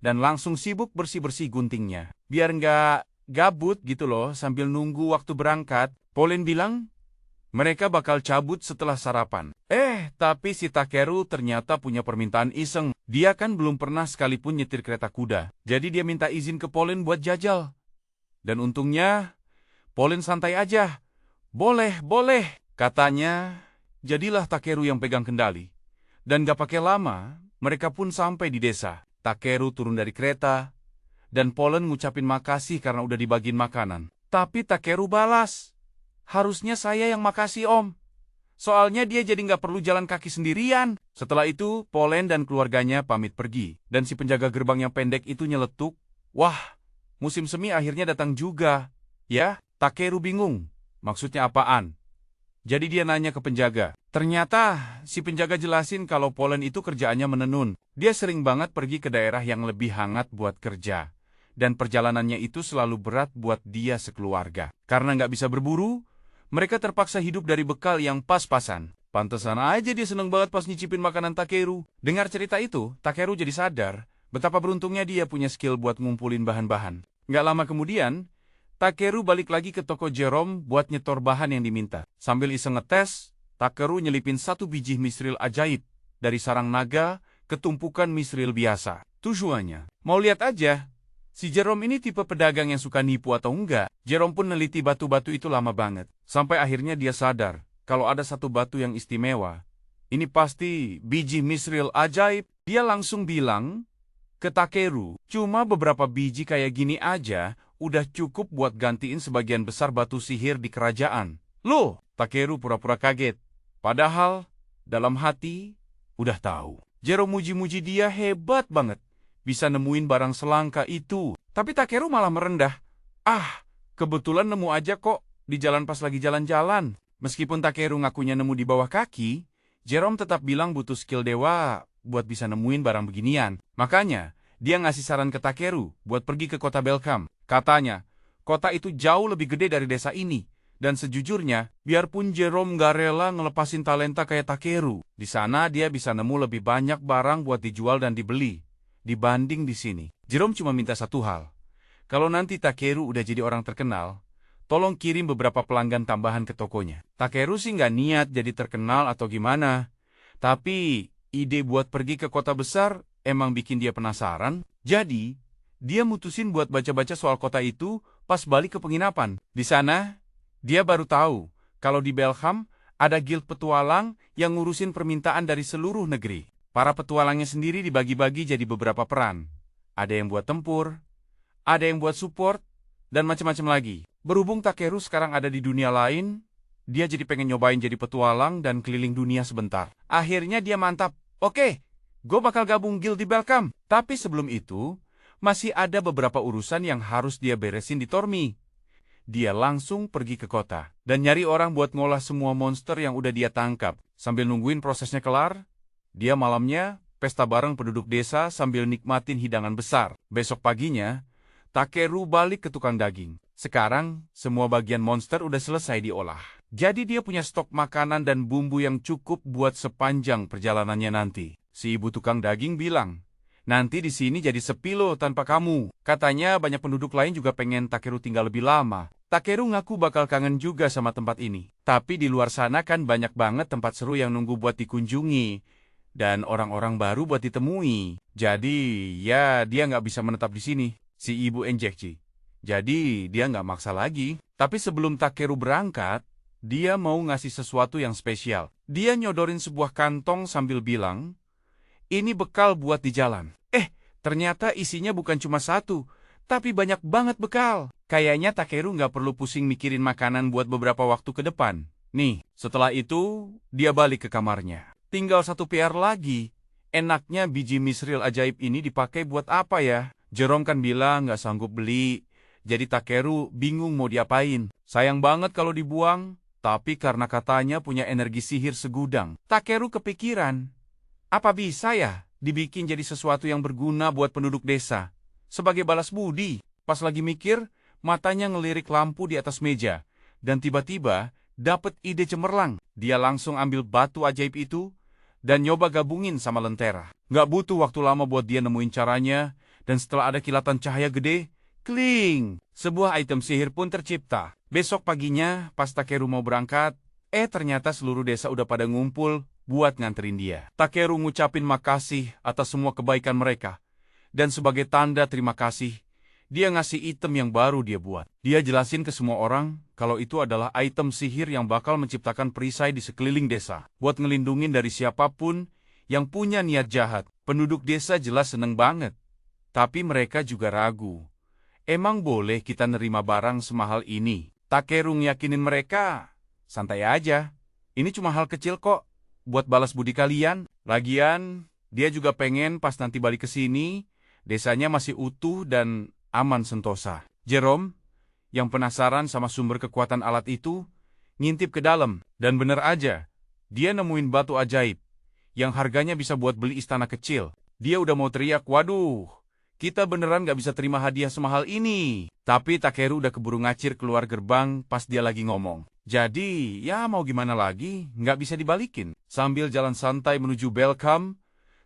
dan langsung sibuk bersih-bersih guntingnya. Biar nggak gabut gitu loh sambil nunggu waktu berangkat. Pauline bilang, Mereka bakal cabut setelah sarapan. Tapi si Takeru ternyata punya permintaan iseng. Dia kan belum pernah sekalipun nyetir kereta kuda. Jadi dia minta izin ke Pauline buat jajal. Dan untungnya, Pauline santai aja. Boleh, katanya. Jadilah Takeru yang pegang kendali. Dan gak pakai lama, mereka pun sampai di desa. Takeru turun dari kereta, dan Pauline ngucapin makasih karena udah dibagiin makanan. Tapi Takeru balas, harusnya saya yang makasih om. Soalnya dia jadi nggak perlu jalan kaki sendirian. Setelah itu, Pauline dan keluarganya pamit pergi. Dan si penjaga gerbang yang pendek itu nyeletuk, wah, musim semi akhirnya datang juga. Ya, Takeru bingung. Maksudnya apaan? Jadi dia nanya ke penjaga. Ternyata, si penjaga jelasin kalau Pauline itu kerjaannya menenun. Dia sering banget pergi ke daerah yang lebih hangat buat kerja. Dan perjalanannya itu selalu berat buat dia sekeluarga. Karena nggak bisa berburu, mereka terpaksa hidup dari bekal yang pas-pasan. Pantesan aja dia seneng banget pas nyicipin makanan Takeru. Dengar cerita itu, Takeru jadi sadar betapa beruntungnya dia punya skill buat ngumpulin bahan-bahan. Nggak lama kemudian, Takeru balik lagi ke toko Jerome buat nyetor bahan yang diminta. Sambil iseng ngetes, Takeru nyelipin 1 biji misril ajaib dari sarang naga ke tumpukan misril biasa. Tujuannya, mau lihat aja si Jerome ini tipe pedagang yang suka nipu atau enggak. Jerome pun neliti batu-batu itu lama banget. Sampai akhirnya dia sadar, kalau ada satu batu yang istimewa, ini pasti biji misril ajaib. Dia langsung bilang ke Takeru, cuma beberapa biji kayak gini aja, udah cukup buat gantiin sebagian besar batu sihir di kerajaan. Loh, Takeru pura-pura kaget. Padahal, dalam hati, udah tahu. Jerome muji-muji dia hebat banget. Bisa nemuin barang selangka itu. Tapi Takeru malah merendah. Kebetulan nemu aja kok di jalan pas lagi jalan-jalan. Meskipun Takeru ngakunya nemu di bawah kaki, Jerome tetap bilang butuh skill dewa buat bisa nemuin barang beginian. Makanya, dia ngasih saran ke Takeru buat pergi ke kota Belkham. Katanya, kota itu jauh lebih gede dari desa ini. Dan sejujurnya, biarpun Jerome gak rela ngelepasin talenta kayak Takeru, di sana dia bisa nemu lebih banyak barang buat dijual dan dibeli dibanding di sini. Jerome cuma minta satu hal. Kalau nanti Takeru udah jadi orang terkenal, tolong kirim beberapa pelanggan tambahan ke tokonya. Takeru sih nggak niat jadi terkenal atau gimana. Tapi, ide buat pergi ke kota besar emang bikin dia penasaran. Jadi, dia mutusin buat baca-baca soal kota itu pas balik ke penginapan. Di sana, dia baru tahu kalau di Belkham ada guild petualang yang ngurusin permintaan dari seluruh negeri. Para petualangnya sendiri dibagi-bagi jadi beberapa peran. Ada yang buat tempur, ada yang buat support, dan macam-macam lagi. Berhubung Takeru sekarang ada di dunia lain, dia jadi pengen nyobain jadi petualang dan keliling dunia sebentar. Akhirnya dia mantap. Oke, gue bakal gabung guild di Belkham. Tapi sebelum itu, masih ada beberapa urusan yang harus dia beresin di Tormi. Dia langsung pergi ke kota dan nyari orang buat ngolah semua monster yang udah dia tangkap. Sambil nungguin prosesnya kelar, dia malamnya pesta bareng penduduk desa sambil nikmatin hidangan besar. Besok paginya, Takeru balik ke tukang daging. Sekarang, semua bagian monster udah selesai diolah. Jadi dia punya stok makanan dan bumbu yang cukup buat sepanjang perjalanannya nanti. Si ibu tukang daging bilang, nanti di sini jadi sepi loh tanpa kamu. Katanya banyak penduduk lain juga pengen Takeru tinggal lebih lama. Takeru ngaku bakal kangen juga sama tempat ini. Tapi di luar sana kan banyak banget tempat seru yang nunggu buat dikunjungi. Dan orang-orang baru buat ditemui. Jadi, ya dia nggak bisa menetap di sini, si ibu Enjekji. Jadi, dia nggak maksa lagi. Tapi sebelum Takeru berangkat, dia mau ngasih sesuatu yang spesial. Dia nyodorin sebuah kantong sambil bilang, ini bekal buat di jalan. Ternyata isinya bukan cuma satu, tapi banyak banget bekal. Kayaknya Takeru nggak perlu pusing mikirin makanan buat beberapa waktu ke depan. Nih, setelah itu, dia balik ke kamarnya. Tinggal satu PR lagi. Enaknya biji misril ajaib ini dipakai buat apa ya? Jerome kan bilang nggak sanggup beli. Jadi Takeru bingung mau diapain. Sayang banget kalau dibuang. Tapi karena katanya punya energi sihir segudang, Takeru kepikiran. Apa bisa ya dibikin jadi sesuatu yang berguna buat penduduk desa? Sebagai balas budi. Pas lagi mikir, matanya ngelirik lampu di atas meja. Dan tiba-tiba dapet ide cemerlang. Dia langsung ambil batu ajaib itu dan nyoba gabungin sama lentera. Nggak butuh waktu lama buat dia nemuin caranya, dan setelah ada kilatan cahaya gede, kling! Sebuah item sihir pun tercipta. Besok paginya, pas Takeru mau berangkat, Ternyata seluruh desa udah pada ngumpul buat nganterin dia. Takeru ngucapin makasih atas semua kebaikan mereka. Dan sebagai tanda terima kasih, dia ngasih item yang baru dia buat. Dia jelasin ke semua orang kalau itu adalah item sihir yang bakal menciptakan perisai di sekeliling desa. Buat ngelindungin dari siapapun yang punya niat jahat. Penduduk desa jelas seneng banget. Tapi mereka juga ragu. Emang boleh kita nerima barang semahal ini? Takeru yakinin mereka, santai aja. Ini cuma hal kecil kok, buat balas budi kalian. Lagian, dia juga pengen pas nanti balik ke sini, desanya masih utuh dan aman sentosa. Jerome, yang penasaran sama sumber kekuatan alat itu, ngintip ke dalam. Dan bener aja, dia nemuin batu ajaib, yang harganya bisa buat beli istana kecil. Dia udah mau teriak, waduh, kita beneran gak bisa terima hadiah semahal ini. Tapi Takeru udah keburu ngacir keluar gerbang pas dia lagi ngomong. Jadi, ya mau gimana lagi, gak bisa dibalikin. Sambil jalan santai menuju Belcam,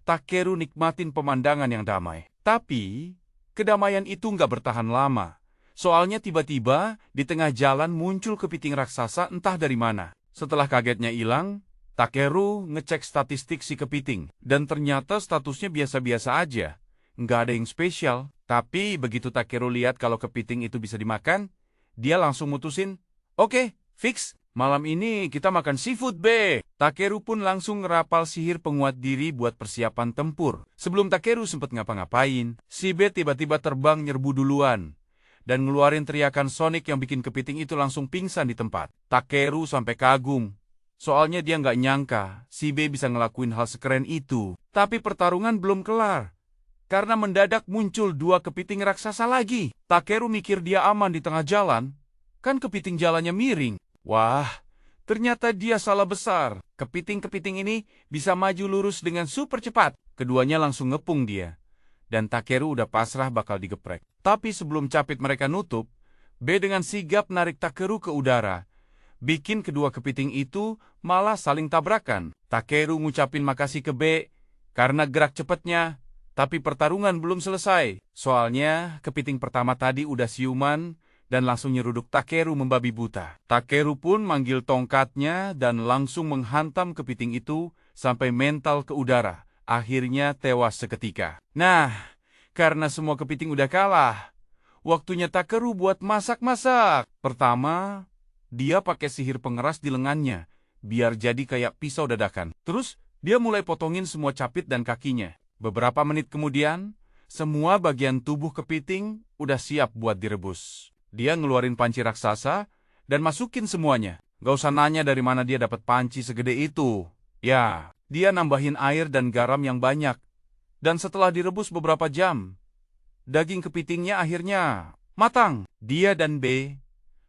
Takeru nikmatin pemandangan yang damai. Tapi, kedamaian itu gak bertahan lama. Soalnya tiba-tiba, di tengah jalan muncul kepiting raksasa entah dari mana. Setelah kagetnya hilang, Takeru ngecek statistik si kepiting. Dan ternyata statusnya biasa-biasa aja. Nggak ada yang spesial. Tapi begitu Takeru lihat kalau kepiting itu bisa dimakan, dia langsung mutusin, oke, fix. Malam ini kita makan seafood, be. Takeru pun langsung ngerapal sihir penguat diri buat persiapan tempur. Sebelum Takeru sempet ngapa-ngapain, si B tiba-tiba terbang nyerbu duluan. Dan ngeluarin teriakan Sonic yang bikin kepiting itu langsung pingsan di tempat. Takeru sampai kagum. Soalnya dia nggak nyangka si B bisa ngelakuin hal sekeren itu. Tapi pertarungan belum kelar. Karena mendadak muncul dua kepiting raksasa lagi. Takeru mikir dia aman di tengah jalan. Kan kepiting jalannya miring. Wah, ternyata dia salah besar. Kepiting-kepiting ini bisa maju lurus dengan super cepat. Keduanya langsung ngepung dia. Dan Takeru udah pasrah bakal digeprek. Tapi sebelum capit mereka nutup, B dengan sigap narik Takeru ke udara. Bikin kedua kepiting itu malah saling tabrakan. Takeru ngucapin makasih ke B karena gerak cepatnya. Tapi pertarungan belum selesai. Soalnya kepiting pertama tadi udah siuman dan langsung nyeruduk Takeru membabi buta. Takeru pun manggil tongkatnya dan langsung menghantam kepiting itu sampai mental ke udara. Akhirnya tewas seketika. Nah, karena semua kepiting udah kalah, waktunya Takeru buat masak-masak. Pertama, dia pakai sihir pengeras di lengannya, biar jadi kayak pisau dadakan. Terus, dia mulai potongin semua capit dan kakinya. Beberapa menit kemudian, semua bagian tubuh kepiting udah siap buat direbus. Dia ngeluarin panci raksasa dan masukin semuanya. Gak usah nanya dari mana dia dapat panci segede itu. Ya, dia nambahin air dan garam yang banyak. Dan setelah direbus beberapa jam, daging kepitingnya akhirnya matang. Dia dan B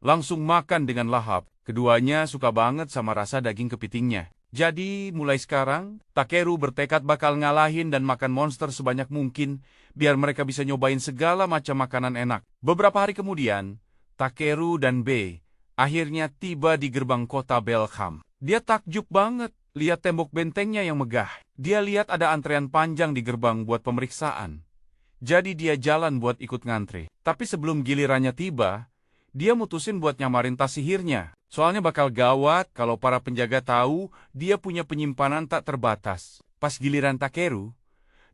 langsung makan dengan lahap. Keduanya suka banget sama rasa daging kepitingnya. Jadi, mulai sekarang, Takeru bertekad bakal ngalahin dan makan monster sebanyak mungkin, biar mereka bisa nyobain segala macam makanan enak. Beberapa hari kemudian, Takeru dan B akhirnya tiba di gerbang kota Belcam. Dia takjub banget lihat tembok bentengnya yang megah. Dia lihat ada antrean panjang di gerbang buat pemeriksaan. Jadi dia jalan buat ikut ngantri. Tapi sebelum gilirannya tiba, dia mutusin buat nyamarin tas sihirnya. Soalnya bakal gawat kalau para penjaga tahu dia punya penyimpanan tak terbatas. Pas giliran Takeru,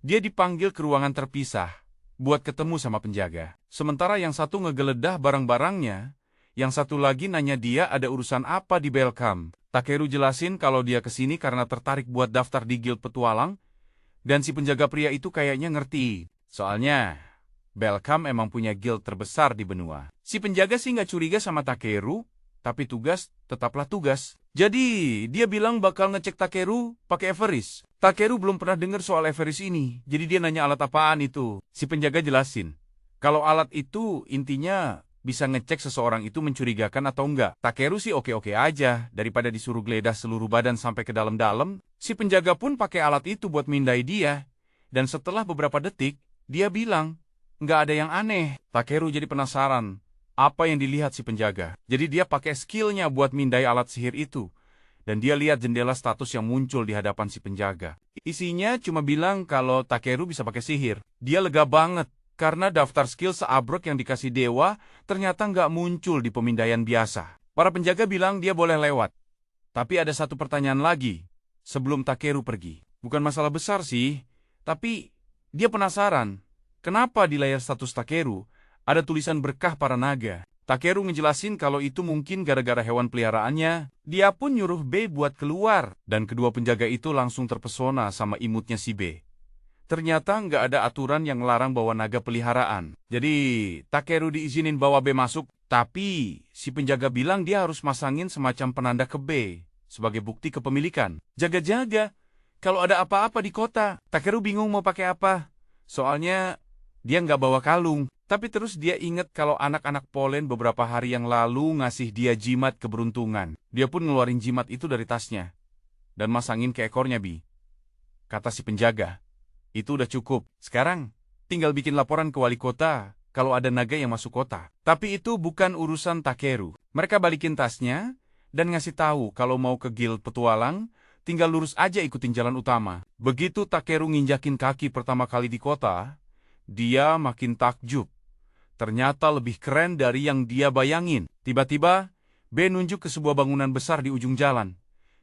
dia dipanggil ke ruangan terpisah buat ketemu sama penjaga. Sementara yang satu ngegeledah barang-barangnya, yang satu lagi nanya dia ada urusan apa di Belcam. Takeru jelasin kalau dia kesini karena tertarik buat daftar di guild petualang, dan si penjaga pria itu kayaknya ngerti. Soalnya, Belcam emang punya guild terbesar di benua. Si penjaga sih nggak curiga sama Takeru, tapi tugas tetaplah tugas. Jadi, dia bilang bakal ngecek Takeru pakai Everest. Takeru belum pernah dengar soal Everest ini, jadi dia nanya alat apaan itu. Si penjaga jelasin, kalau alat itu intinya bisa ngecek seseorang itu mencurigakan atau enggak. Takeru sih oke-oke aja, daripada disuruh geledah seluruh badan sampai ke dalam-dalam. Si penjaga pun pakai alat itu buat mindai dia. Dan setelah beberapa detik, dia bilang, nggak ada yang aneh. Takeru jadi penasaran apa yang dilihat si penjaga. Jadi dia pakai skillnya buat mindai alat sihir itu. Dan dia lihat jendela status yang muncul di hadapan si penjaga. Isinya cuma bilang kalau Takeru bisa pakai sihir. Dia lega banget, karena daftar skill seabrek yang dikasih dewa ternyata nggak muncul di pemindaian biasa. Para penjaga bilang dia boleh lewat. Tapi ada satu pertanyaan lagi sebelum Takeru pergi. Bukan masalah besar sih, tapi dia penasaran kenapa di layar status Takeru ada tulisan berkah para naga. Takeru ngejelasin kalau itu mungkin gara-gara hewan peliharaannya. Dia pun nyuruh B buat keluar, dan kedua penjaga itu langsung terpesona sama imutnya si B. Ternyata nggak ada aturan yang melarang bawa naga peliharaan. Jadi, Takeru diizinin bawa B masuk, tapi si penjaga bilang dia harus masangin semacam penanda ke B sebagai bukti kepemilikan. Jaga-jaga, kalau ada apa-apa di kota, Takeru bingung mau pakai apa. Soalnya, dia nggak bawa kalung. Tapi terus dia ingat kalau anak-anak Polen beberapa hari yang lalu ngasih dia jimat keberuntungan. Dia pun ngeluarin jimat itu dari tasnya dan masangin ke ekornya, Bi. Kata si penjaga, itu udah cukup. Sekarang, tinggal bikin laporan ke wali kota kalau ada naga yang masuk kota. Tapi itu bukan urusan Takeru. Mereka balikin tasnya dan ngasih tahu kalau mau ke guild petualang, tinggal lurus aja ikutin jalan utama. Begitu Takeru nginjakin kaki pertama kali di kota, dia makin takjub. Ternyata lebih keren dari yang dia bayangin. Tiba-tiba, B nunjuk ke sebuah bangunan besar di ujung jalan.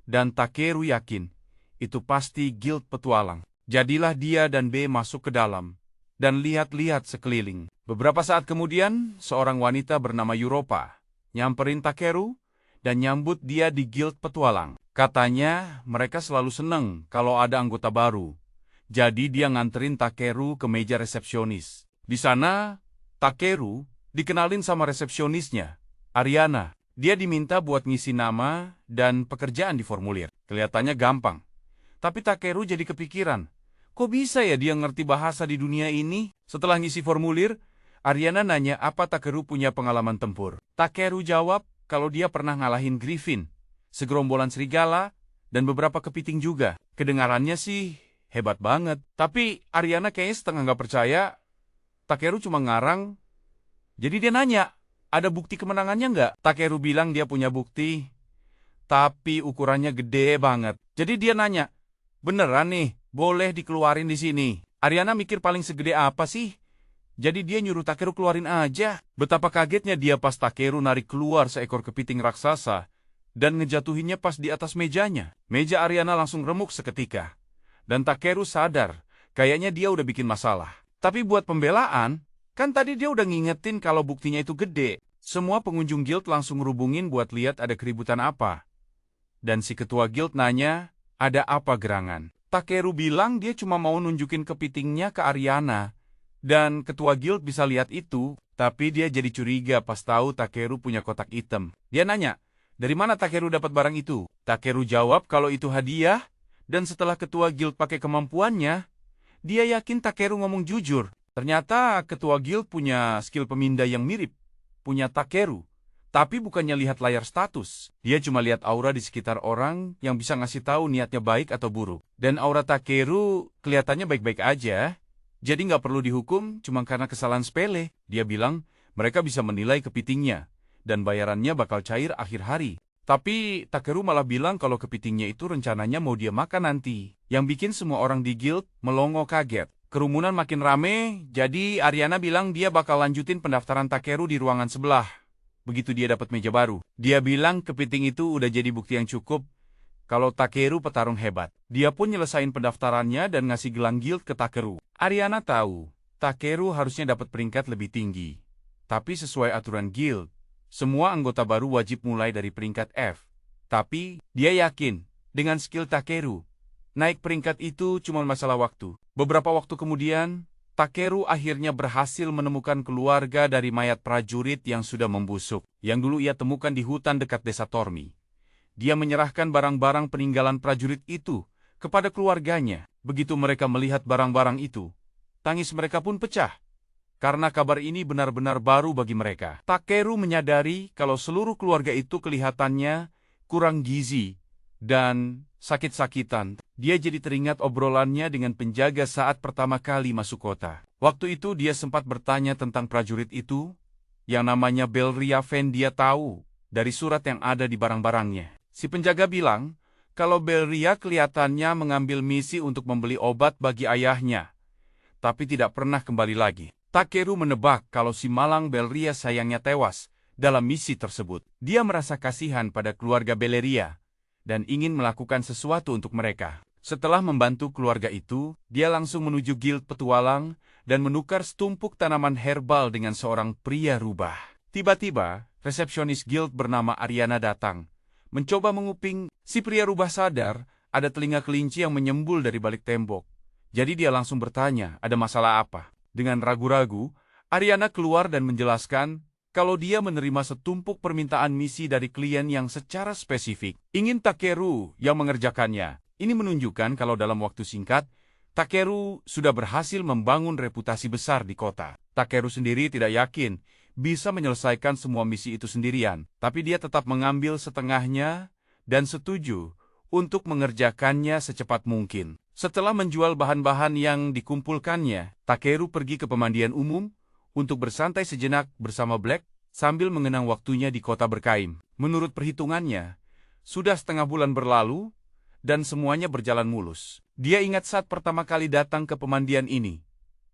Dan Takeru yakin, itu pasti guild petualang. Jadilah dia dan B masuk ke dalam, dan lihat-lihat sekeliling. Beberapa saat kemudian, seorang wanita bernama Europa nyamperin Takeru, dan nyambut dia di guild petualang. Katanya, mereka selalu seneng kalau ada anggota baru. Jadi dia nganterin Takeru ke meja resepsionis. Di sana, Takeru dikenalin sama resepsionisnya, Ariana. Dia diminta buat ngisi nama dan pekerjaan di formulir. Kelihatannya gampang. Tapi Takeru jadi kepikiran, kok bisa ya dia ngerti bahasa di dunia ini? Setelah ngisi formulir, Ariana nanya apa Takeru punya pengalaman tempur. Takeru jawab kalau dia pernah ngalahin Griffin, segerombolan serigala, dan beberapa kepiting juga. Kedengarannya sih hebat banget. Tapi Ariana kayaknya setengah nggak percaya. Takeru cuma ngarang. Jadi dia nanya, ada bukti kemenangannya nggak? Takeru bilang dia punya bukti, tapi ukurannya gede banget. Jadi dia nanya, beneran nih, boleh dikeluarin di sini? Ariana mikir paling segede apa sih? Jadi dia nyuruh Takeru keluarin aja. Betapa kagetnya dia pas Takeru narik keluar seekor kepiting raksasa dan ngejatuhinnya pas di atas mejanya. Meja Ariana langsung remuk seketika. Dan Takeru sadar, kayaknya dia udah bikin masalah. Tapi buat pembelaan, kan tadi dia udah ngingetin kalau buktinya itu gede. Semua pengunjung guild langsung rubungin buat lihat ada keributan apa. Dan si ketua guild nanya, ada apa gerangan? Takeru bilang dia cuma mau nunjukin kepitingnya ke Ariana. Dan ketua guild bisa lihat itu, tapi dia jadi curiga pas tahu Takeru punya kotak hitam. Dia nanya, dari mana Takeru dapat barang itu? Takeru jawab kalau itu hadiah, dan setelah ketua guild pakai kemampuannya, dia yakin Takeru ngomong jujur. Ternyata ketua guild punya skill pemindai yang mirip punya Takeru. Tapi bukannya lihat layar status. Dia cuma lihat aura di sekitar orang yang bisa ngasih tahu niatnya baik atau buruk. Dan aura Takeru kelihatannya baik-baik aja. Jadi nggak perlu dihukum cuma karena kesalahan sepele. Dia bilang mereka bisa menilai kepitingnya. Dan bayarannya bakal cair akhir hari. Tapi Takeru malah bilang kalau kepitingnya itu rencananya mau dia makan nanti. Yang bikin semua orang di guild melongo kaget. Kerumunan makin rame, jadi Ariana bilang dia bakal lanjutin pendaftaran Takeru di ruangan sebelah. Begitu dia dapat meja baru. Dia bilang kepiting itu udah jadi bukti yang cukup kalau Takeru petarung hebat. Dia pun nyelesain pendaftarannya dan ngasih gelang guild ke Takeru. Ariana tahu, Takeru harusnya dapat peringkat lebih tinggi. Tapi sesuai aturan guild, semua anggota baru wajib mulai dari peringkat F. Tapi, dia yakin, dengan skill Takeru, naik peringkat itu cuma masalah waktu. Beberapa waktu kemudian, Takeru akhirnya berhasil menemukan keluarga dari mayat prajurit yang sudah membusuk, yang dulu ia temukan di hutan dekat desa Tormi. Dia menyerahkan barang-barang peninggalan prajurit itu kepada keluarganya. Begitu mereka melihat barang-barang itu, tangis mereka pun pecah. Karena kabar ini benar-benar baru bagi mereka. Takeru menyadari kalau seluruh keluarga itu kelihatannya kurang gizi dan sakit-sakitan. Dia jadi teringat obrolannya dengan penjaga saat pertama kali masuk kota. Waktu itu dia sempat bertanya tentang prajurit itu, yang namanya Belria Fen dia tahu dari surat yang ada di barang-barangnya. Si penjaga bilang kalau Belria kelihatannya mengambil misi untuk membeli obat bagi ayahnya, tapi tidak pernah kembali lagi. Takeru menebak kalau si malang Belria sayangnya tewas dalam misi tersebut. Dia merasa kasihan pada keluarga Belria, dan ingin melakukan sesuatu untuk mereka. Setelah membantu keluarga itu, dia langsung menuju Guild Petualang dan menukar setumpuk tanaman herbal dengan seorang pria rubah. Tiba-tiba, resepsionis Guild bernama Ariana datang. Mencoba menguping, si pria rubah sadar ada telinga kelinci yang menyembul dari balik tembok. Jadi dia langsung bertanya, ada masalah apa? Dengan ragu-ragu, Ariana keluar dan menjelaskan kalau dia menerima setumpuk permintaan misi dari klien yang secara spesifik. Ingin Takeru yang mengerjakannya. Ini menunjukkan kalau dalam waktu singkat, Takeru sudah berhasil membangun reputasi besar di kota. Takeru sendiri tidak yakin bisa menyelesaikan semua misi itu sendirian, tapi dia tetap mengambil setengahnya dan setuju untuk mengerjakannya secepat mungkin. Setelah menjual bahan-bahan yang dikumpulkannya, Takeru pergi ke pemandian umum untuk bersantai sejenak bersama Black sambil mengenang waktunya di kota berkaim. Menurut perhitungannya, sudah setengah bulan berlalu dan semuanya berjalan mulus. Dia ingat saat pertama kali datang ke pemandian ini.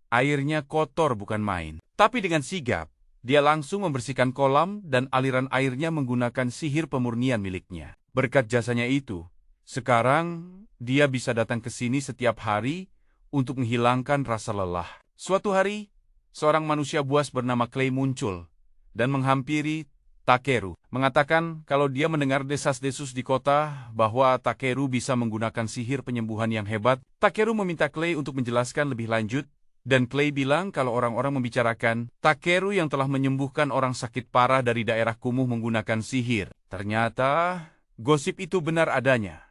Airnya kotor bukan main. Tapi dengan sigap, dia langsung membersihkan kolam dan aliran airnya menggunakan sihir pemurnian miliknya. Berkat jasanya itu, sekarang dia bisa datang ke sini setiap hari untuk menghilangkan rasa lelah. Suatu hari, seorang manusia buas bernama Clay muncul dan menghampiri Takeru, mengatakan kalau dia mendengar desas-desus di kota bahwa Takeru bisa menggunakan sihir penyembuhan yang hebat. Takeru meminta Clay untuk menjelaskan lebih lanjut, dan Clay bilang kalau orang-orang membicarakan Takeru yang telah menyembuhkan orang sakit parah dari daerah kumuh menggunakan sihir. Ternyata, gosip itu benar adanya,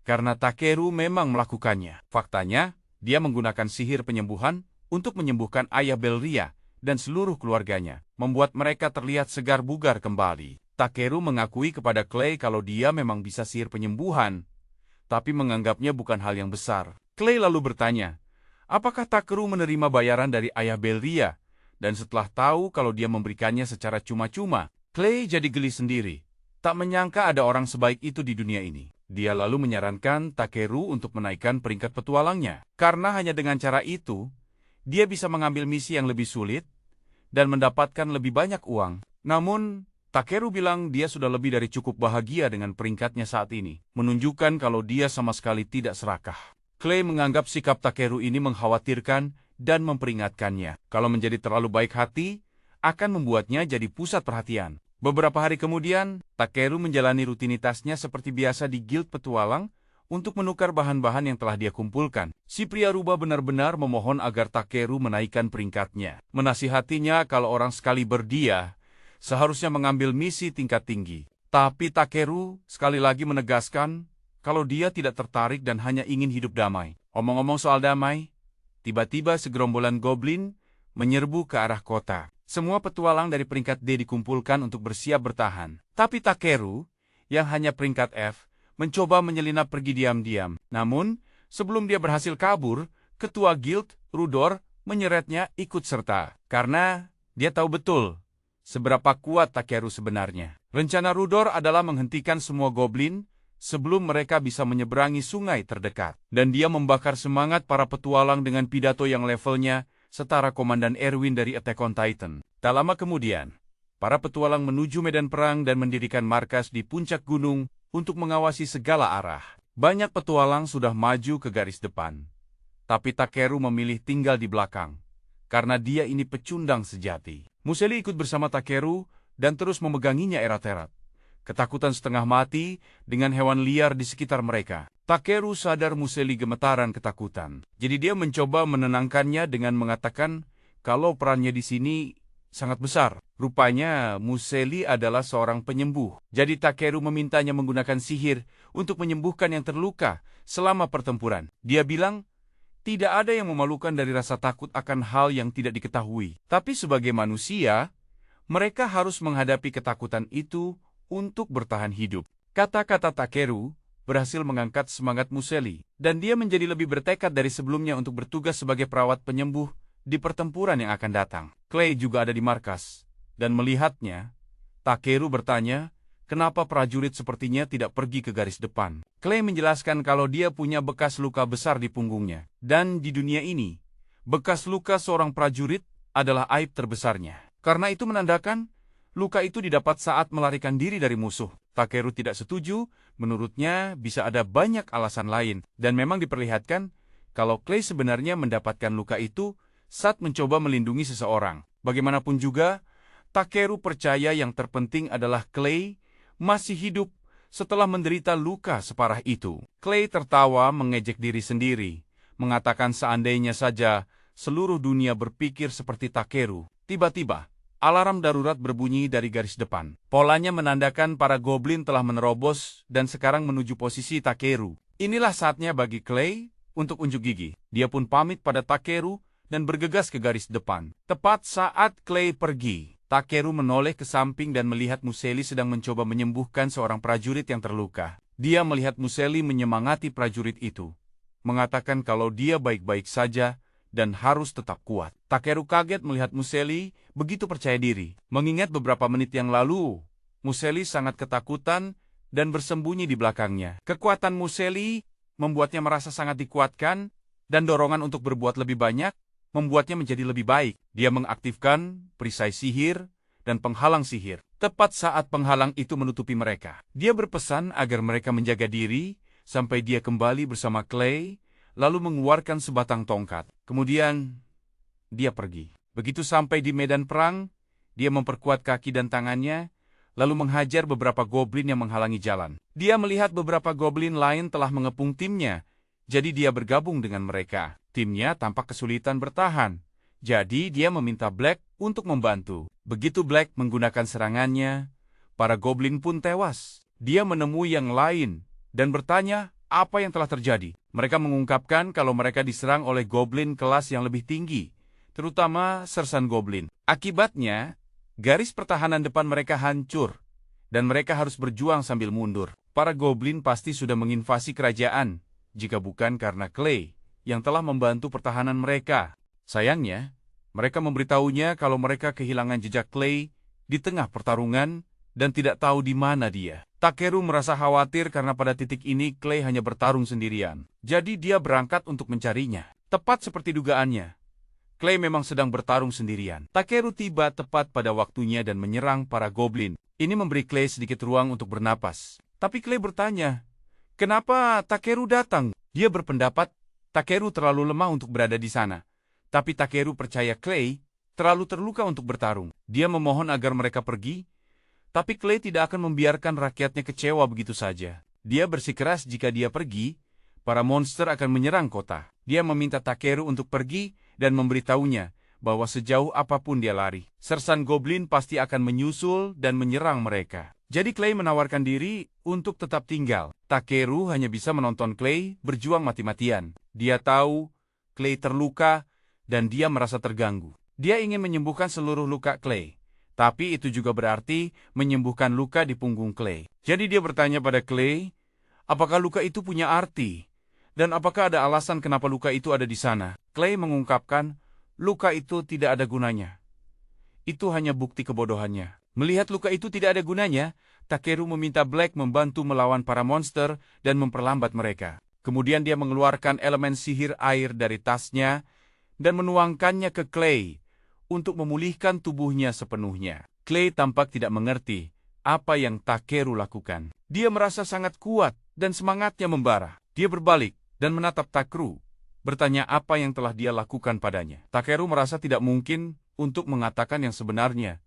karena Takeru memang melakukannya. Faktanya, dia menggunakan sihir penyembuhan untuk menyembuhkan ayah Belria dan seluruh keluarganya, membuat mereka terlihat segar bugar kembali. Takeru mengakui kepada Clay kalau dia memang bisa sihir penyembuhan, tapi menganggapnya bukan hal yang besar. Clay lalu bertanya, apakah Takeru menerima bayaran dari ayah Belria? Dan setelah tahu kalau dia memberikannya secara cuma-cuma, Clay jadi geli sendiri. Tak menyangka ada orang sebaik itu di dunia ini. Dia lalu menyarankan Takeru untuk menaikkan peringkat petualangnya. Karena hanya dengan cara itu, dia bisa mengambil misi yang lebih sulit dan mendapatkan lebih banyak uang. Namun, Takeru bilang dia sudah lebih dari cukup bahagia dengan peringkatnya saat ini, menunjukkan kalau dia sama sekali tidak serakah. Clay menganggap sikap Takeru ini mengkhawatirkan dan memperingatkannya. Kalau menjadi terlalu baik hati, akan membuatnya jadi pusat perhatian. Beberapa hari kemudian, Takeru menjalani rutinitasnya seperti biasa di Guild Petualang untuk menukar bahan-bahan yang telah dia kumpulkan. Si pria rubah benar-benar memohon agar Takeru menaikkan peringkatnya. Menasihatinya kalau orang sekali berdia, seharusnya mengambil misi tingkat tinggi. Tapi Takeru sekali lagi menegaskan kalau dia tidak tertarik dan hanya ingin hidup damai. Omong-omong soal damai, tiba-tiba segerombolan goblin menyerbu ke arah kota. Semua petualang dari peringkat D dikumpulkan untuk bersiap bertahan. Tapi Takeru, yang hanya peringkat F, mencoba menyelinap pergi diam-diam. Namun, sebelum dia berhasil kabur, ketua guild, Rudor, menyeretnya ikut serta. Karena dia tahu betul seberapa kuat Takeru sebenarnya. Rencana Rudor adalah menghentikan semua goblin sebelum mereka bisa menyeberangi sungai terdekat. Dan dia membakar semangat para petualang dengan pidato yang levelnya setara Komandan Erwin dari Attack on Titan. Tak lama kemudian, para petualang menuju medan perang dan mendirikan markas di puncak gunung untuk mengawasi segala arah. Banyak petualang sudah maju ke garis depan. Tapi Takeru memilih tinggal di belakang, karena dia ini pecundang sejati. Museli ikut bersama Takeru dan terus memeganginya erat-erat. Ketakutan setengah mati dengan hewan liar di sekitar mereka. Takeru sadar Museli gemetaran ketakutan. Jadi dia mencoba menenangkannya dengan mengatakan kalau perannya di sini sangat besar. Rupanya Museli adalah seorang penyembuh. Jadi Takeru memintanya menggunakan sihir untuk menyembuhkan yang terluka selama pertempuran. Dia bilang, tidak ada yang memalukan dari rasa takut akan hal yang tidak diketahui. Tapi sebagai manusia, mereka harus menghadapi ketakutan itu untuk bertahan hidup. Kata-kata Takeru berhasil mengangkat semangat Museli, dan dia menjadi lebih bertekad dari sebelumnya untuk bertugas sebagai perawat penyembuh di pertempuran yang akan datang. Clay juga ada di markas, dan melihatnya, Takeru bertanya, kenapa prajurit sepertinya tidak pergi ke garis depan. Clay menjelaskan kalau dia punya bekas luka besar di punggungnya, dan di dunia ini, bekas luka seorang prajurit adalah aib terbesarnya. Karena itu menandakan, luka itu didapat saat melarikan diri dari musuh. Takeru tidak setuju, menurutnya bisa ada banyak alasan lain, dan memang diperlihatkan kalau Clay sebenarnya mendapatkan luka itu saat mencoba melindungi seseorang. Bagaimanapun juga, Takeru percaya yang terpenting adalah Clay masih hidup setelah menderita luka separah itu. Clay tertawa mengejek diri sendiri, mengatakan seandainya saja seluruh dunia berpikir seperti Takeru. Tiba-tiba, alarm darurat berbunyi dari garis depan. Polanya menandakan para goblin telah menerobos dan sekarang menuju posisi Takeru. Inilah saatnya bagi Clay untuk unjuk gigi. Dia pun pamit pada Takeru dan bergegas ke garis depan. Tepat saat Clay pergi, Takeru menoleh ke samping dan melihat Museli sedang mencoba menyembuhkan seorang prajurit yang terluka. Dia melihat Museli menyemangati prajurit itu, mengatakan kalau dia baik-baik saja dan harus tetap kuat. Takeru kaget melihat Museli begitu percaya diri. Mengingat beberapa menit yang lalu, Museli sangat ketakutan dan bersembunyi di belakangnya. Kekuatan Museli membuatnya merasa sangat dikuatkan dan dorongan untuk berbuat lebih banyak membuatnya menjadi lebih baik. Dia mengaktifkan perisai sihir dan penghalang sihir. Tepat saat penghalang itu menutupi mereka, dia berpesan agar mereka menjaga diri sampai dia kembali bersama Clay, lalu mengeluarkan sebatang tongkat. Kemudian, dia pergi. Begitu sampai di medan perang, dia memperkuat kaki dan tangannya, lalu menghajar beberapa goblin yang menghalangi jalan. Dia melihat beberapa goblin lain telah mengepung timnya, jadi dia bergabung dengan mereka. Timnya tampak kesulitan bertahan, jadi dia meminta Black untuk membantu. Begitu Black menggunakan serangannya, para goblin pun tewas. Dia menemui yang lain dan bertanya apa yang telah terjadi. Mereka mengungkapkan kalau mereka diserang oleh goblin kelas yang lebih tinggi, terutama sersan goblin. Akibatnya, garis pertahanan depan mereka hancur, dan mereka harus berjuang sambil mundur. Para goblin pasti sudah menginvasi kerajaan, jika bukan karena Clay yang telah membantu pertahanan mereka. Sayangnya, mereka memberitahunya kalau mereka kehilangan jejak Clay di tengah pertarungan dan tidak tahu di mana dia. Takeru merasa khawatir karena pada titik ini Clay hanya bertarung sendirian. Jadi dia berangkat untuk mencarinya. Tepat seperti dugaannya, Clay memang sedang bertarung sendirian. Takeru tiba tepat pada waktunya dan menyerang para goblin. Ini memberi Clay sedikit ruang untuk bernapas. Tapi Clay bertanya, kenapa Takeru datang? Dia berpendapat Takeru terlalu lemah untuk berada di sana. Tapi Takeru percaya Clay terlalu terluka untuk bertarung. Dia memohon agar mereka pergi, tapi Clay tidak akan membiarkan rakyatnya kecewa begitu saja. Dia bersikeras jika dia pergi, para monster akan menyerang kota. Dia meminta Takeru untuk pergi dan memberitahunya bahwa sejauh apapun dia lari, sersan goblin pasti akan menyusul dan menyerang mereka. Jadi Clay menawarkan diri untuk tetap tinggal. Takeru hanya bisa menonton Clay berjuang mati-matian. Dia tahu Clay terluka dan dia merasa terganggu. Dia ingin menyembuhkan seluruh luka Clay. Tapi itu juga berarti menyembuhkan luka di punggung Clay. Jadi dia bertanya pada Clay, apakah luka itu punya arti? Dan apakah ada alasan kenapa luka itu ada di sana? Clay mengungkapkan, luka itu tidak ada gunanya. Itu hanya bukti kebodohannya. Melihat luka itu tidak ada gunanya, Takeru meminta Black membantu melawan para monster dan memperlambat mereka. Kemudian dia mengeluarkan elemen sihir air dari tasnya dan menuangkannya ke Clay untuk memulihkan tubuhnya sepenuhnya. Clay tampak tidak mengerti apa yang Takeru lakukan. Dia merasa sangat kuat dan semangatnya membara. Dia berbalik dan menatap Takeru, bertanya apa yang telah dia lakukan padanya. Takeru merasa tidak mungkin untuk mengatakan yang sebenarnya.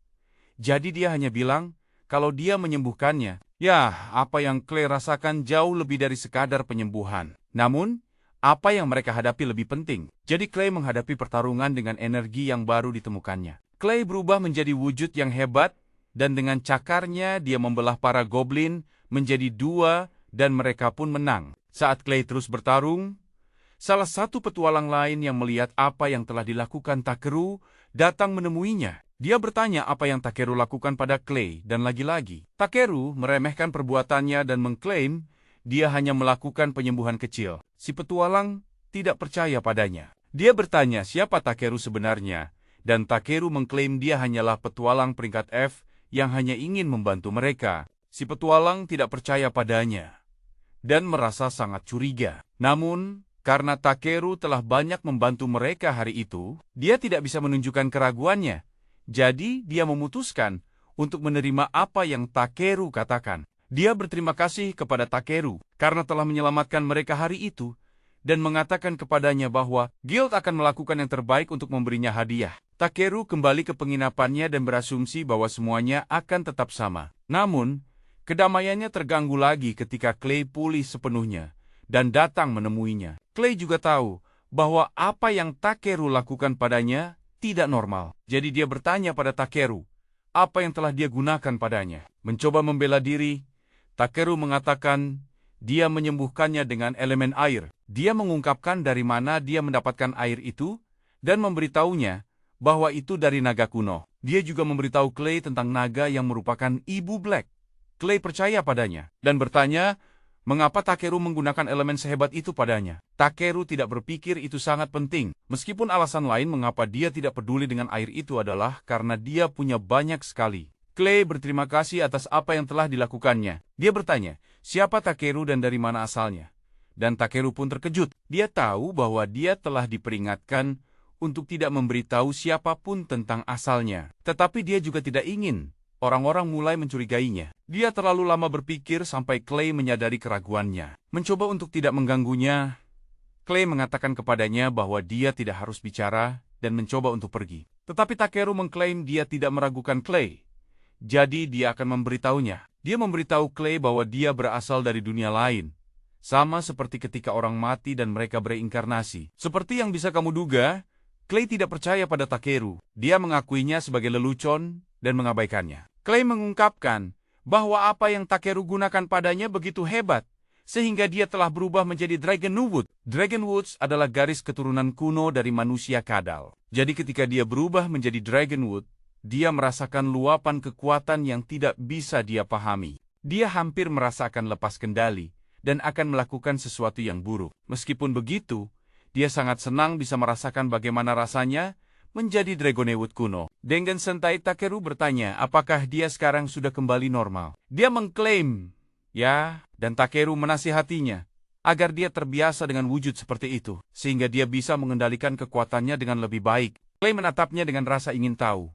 Jadi dia hanya bilang kalau dia menyembuhkannya. Ya, apa yang Clay rasakan jauh lebih dari sekadar penyembuhan. Namun, apa yang mereka hadapi lebih penting. Jadi Clay menghadapi pertarungan dengan energi yang baru ditemukannya. Clay berubah menjadi wujud yang hebat, dan dengan cakarnya dia membelah para goblin menjadi dua dan mereka pun menang. Saat Clay terus bertarung, salah satu petualang lain yang melihat apa yang telah dilakukan Takeru datang menemuinya. Dia bertanya apa yang Takeru lakukan pada Clay dan lagi-lagi. Takeru meremehkan perbuatannya dan mengklaim dia hanya melakukan penyembuhan kecil. Si petualang tidak percaya padanya. Dia bertanya siapa Takeru sebenarnya, dan Takeru mengklaim dia hanyalah petualang peringkat F yang hanya ingin membantu mereka. Si petualang tidak percaya padanya dan merasa sangat curiga. Namun, karena Takeru telah banyak membantu mereka hari itu, dia tidak bisa menunjukkan keraguannya. Jadi, dia memutuskan untuk menerima apa yang Takeru katakan. Dia berterima kasih kepada Takeru karena telah menyelamatkan mereka hari itu dan mengatakan kepadanya bahwa Guild akan melakukan yang terbaik untuk memberinya hadiah. Takeru kembali ke penginapannya dan berasumsi bahwa semuanya akan tetap sama. Namun, kedamaiannya terganggu lagi ketika Clay pulih sepenuhnya dan datang menemuinya. Clay juga tahu bahwa apa yang Takeru lakukan padanya tidak normal. Jadi dia bertanya pada Takeru, apa yang telah dia gunakan padanya. Mencoba membela diri, Takeru mengatakan dia menyembuhkannya dengan elemen air. Dia mengungkapkan dari mana dia mendapatkan air itu dan memberitahunya bahwa itu dari naga kuno. Dia juga memberitahu Clay tentang naga yang merupakan ibu Black. Clay percaya padanya dan bertanya mengapa Takeru menggunakan elemen sehebat itu padanya. Takeru tidak berpikir itu sangat penting, meskipun alasan lain mengapa dia tidak peduli dengan air itu adalah karena dia punya banyak sekali. Clay berterima kasih atas apa yang telah dilakukannya. Dia bertanya, siapa Takeru dan dari mana asalnya? Dan Takeru pun terkejut. Dia tahu bahwa dia telah diperingatkan untuk tidak memberitahu siapapun tentang asalnya. Tetapi dia juga tidak ingin orang-orang mulai mencurigainya. Dia terlalu lama berpikir sampai Clay menyadari keraguannya. Mencoba untuk tidak mengganggunya, Clay mengatakan kepadanya bahwa dia tidak harus bicara dan mencoba untuk pergi. Tetapi Takeru mengklaim dia tidak meragukan Clay. Jadi dia akan memberitahunya. Dia memberitahu Clay bahwa dia berasal dari dunia lain. Sama seperti ketika orang mati dan mereka bereinkarnasi. Seperti yang bisa kamu duga, Clay tidak percaya pada Takeru. Dia mengakuinya sebagai lelucon dan mengabaikannya. Clay mengungkapkan bahwa apa yang Takeru gunakan padanya begitu hebat, sehingga dia telah berubah menjadi Dragonwood. Dragonwoods adalah garis keturunan kuno dari manusia kadal. Jadi ketika dia berubah menjadi Dragonwood, dia merasakan luapan kekuatan yang tidak bisa dia pahami. Dia hampir merasakan lepas kendali dan akan melakukan sesuatu yang buruk. Meskipun begitu, dia sangat senang bisa merasakan bagaimana rasanya menjadi Dragonwood kuno. Dengan santai Takeru bertanya apakah dia sekarang sudah kembali normal. Dia mengklaim, ya, dan Takeru menasihatinya agar dia terbiasa dengan wujud seperti itu, sehingga dia bisa mengendalikan kekuatannya dengan lebih baik. Clay menatapnya dengan rasa ingin tahu.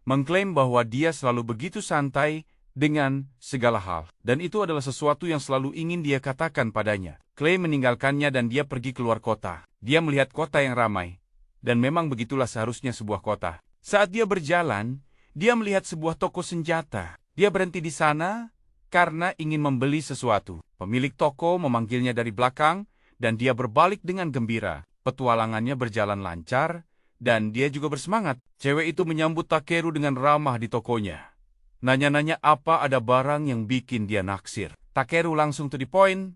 Mengklaim bahwa dia selalu begitu santai dengan segala hal. Dan itu adalah sesuatu yang selalu ingin dia katakan padanya. Clay meninggalkannya dan dia pergi keluar kota. Dia melihat kota yang ramai. Dan memang begitulah seharusnya sebuah kota. Saat dia berjalan, dia melihat sebuah toko senjata. Dia berhenti di sana karena ingin membeli sesuatu. Pemilik toko memanggilnya dari belakang dan dia berbalik dengan gembira. Petualangannya berjalan lancar dan dia juga bersemangat. Cewek itu menyambut Takeru dengan ramah di tokonya. Nanya-nanya apa ada barang yang bikin dia naksir. Takeru langsung to the point.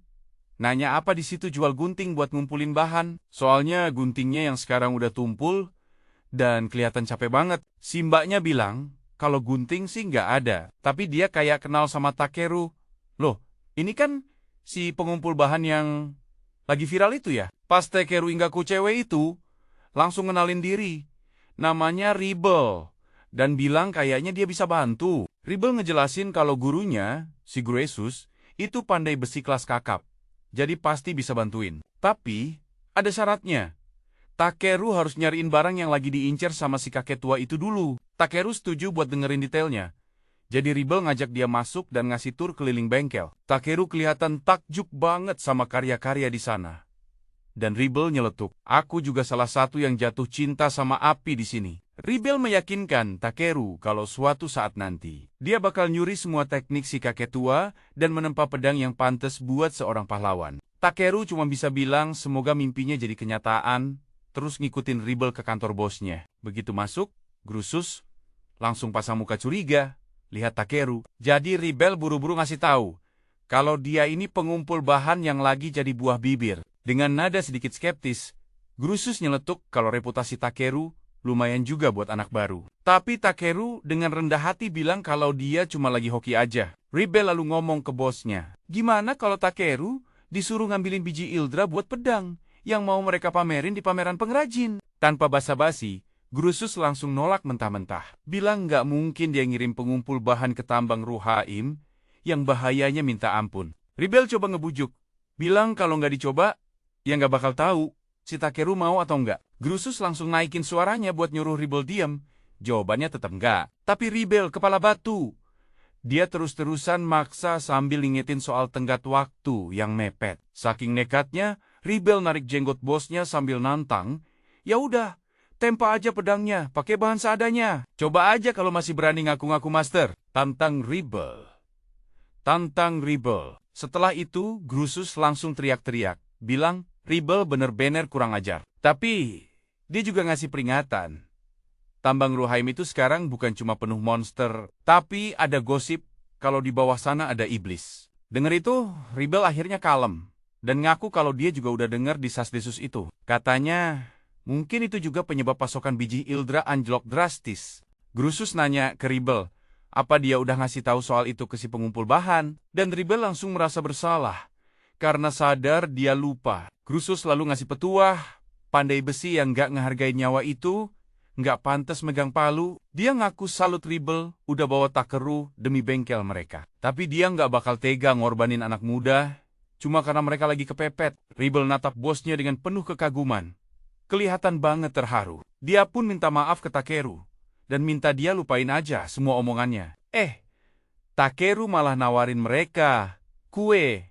Nanya apa di situ jual gunting buat ngumpulin bahan. Soalnya guntingnya yang sekarang udah tumpul dan kelihatan capek banget. Si mbaknya bilang kalau gunting sih nggak ada. Tapi dia kayak kenal sama Takeru. Loh, ini kan si pengumpul bahan yang lagi viral itu ya? Pas Takeru Ingaku cewek itu langsung kenalin diri. Namanya Rebel. Dan bilang kayaknya dia bisa bantu. Rebel ngejelasin kalau gurunya, si Guresus, itu pandai besi kelas kakap. Jadi pasti bisa bantuin. Tapi, ada syaratnya. Takeru harus nyariin barang yang lagi diincar sama si kakek tua itu dulu. Takeru setuju buat dengerin detailnya. Jadi Rebel ngajak dia masuk dan ngasih tur keliling bengkel. Takeru kelihatan takjub banget sama karya-karya di sana. Dan Rebel nyeletuk, aku juga salah satu yang jatuh cinta sama api di sini. Rebel meyakinkan Takeru kalau suatu saat nanti, dia bakal nyuri semua teknik si kakek tua dan menempa pedang yang pantas buat seorang pahlawan. Takeru cuma bisa bilang semoga mimpinya jadi kenyataan, terus ngikutin Rebel ke kantor bosnya. Begitu masuk, Guresus langsung pasang muka curiga, lihat Takeru. Jadi Rebel buru-buru ngasih tahu kalau dia ini pengumpul bahan yang lagi jadi buah bibir. Dengan nada sedikit skeptis, Guresus nyeletuk kalau reputasi Takeru lumayan juga buat anak baru. Tapi Takeru dengan rendah hati bilang kalau dia cuma lagi hoki aja. Rebel lalu ngomong ke bosnya, gimana kalau Takeru disuruh ngambilin biji Ildra buat pedang yang mau mereka pamerin di pameran pengrajin? Tanpa basa-basi, Guresus langsung nolak mentah-mentah. Bilang nggak mungkin dia ngirim pengumpul bahan ke tambang Ruhaim yang bahayanya minta ampun. Rebel coba ngebujuk. Bilang kalau nggak dicoba, ya nggak bakal tahu si Takeru mau atau nggak. Guresus langsung naikin suaranya buat nyuruh Rebel diam. Jawabannya tetap nggak. Tapi Rebel kepala batu. Dia terus-terusan maksa sambil ngingetin soal tenggat waktu yang mepet. Saking nekatnya, Rebel narik jenggot bosnya sambil nantang, "Ya udah, tempa aja pedangnya, pakai bahan seadanya. Coba aja kalau masih berani ngaku-ngaku master." Tantang Rebel. Tantang Rebel. Setelah itu, Grusus langsung teriak-teriak, bilang Rebel bener-bener kurang ajar. Tapi, dia juga ngasih peringatan. Tambang Ruhaim itu sekarang bukan cuma penuh monster, tapi ada gosip kalau di bawah sana ada iblis. Dengar itu, Rebel akhirnya kalem, dan ngaku kalau dia juga udah dengar desas-desus itu. Katanya, mungkin itu juga penyebab pasokan biji Ildra anjlok drastis. Grusus nanya ke Rebel, apa dia udah ngasih tahu soal itu ke si pengumpul bahan, dan Rebel langsung merasa bersalah. Karena sadar dia lupa. Grusus lalu ngasih petuah, pandai besi yang gak ngehargai nyawa itu, nggak pantas megang palu. Dia ngaku salut Rebel udah bawa Takeru demi bengkel mereka. Tapi dia nggak bakal tega ngorbanin anak muda, cuma karena mereka lagi kepepet. Rebel natap bosnya dengan penuh kekaguman. Kelihatan banget terharu. Dia pun minta maaf ke Takeru, dan minta dia lupain aja semua omongannya. Takeru malah nawarin mereka kue,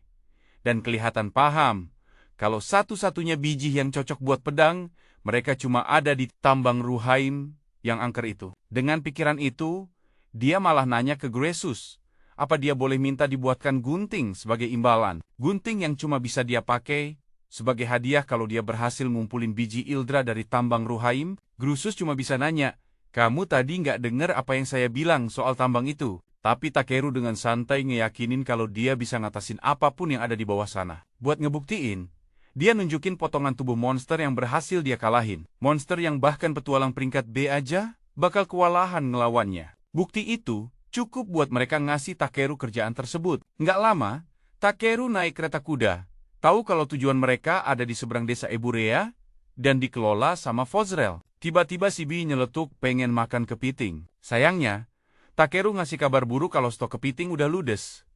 dan kelihatan paham kalau satu-satunya biji yang cocok buat pedang, mereka cuma ada di tambang Ruhaim yang angker itu. Dengan pikiran itu, dia malah nanya ke Grusus, apa dia boleh minta dibuatkan gunting sebagai imbalan. Gunting yang cuma bisa dia pakai sebagai hadiah kalau dia berhasil ngumpulin biji Ildra dari tambang Ruhaim. Grusus cuma bisa nanya, kamu tadi nggak dengar apa yang saya bilang soal tambang itu? Tapi Takeru dengan santai ngeyakinin kalau dia bisa ngatasin apapun yang ada di bawah sana. Buat ngebuktiin, dia nunjukin potongan tubuh monster yang berhasil dia kalahin. Monster yang bahkan petualang peringkat B aja bakal kewalahan ngelawannya. Bukti itu cukup buat mereka ngasih Takeru kerjaan tersebut. Nggak lama, Takeru naik kereta kuda. Tahu kalau tujuan mereka ada di seberang desa Eburea dan dikelola sama Fozrel. Tiba-tiba si Bi nyeletuk pengen makan kepiting. Sayangnya, Takeru ngasih kabar buruk kalau stok kepiting udah ludes.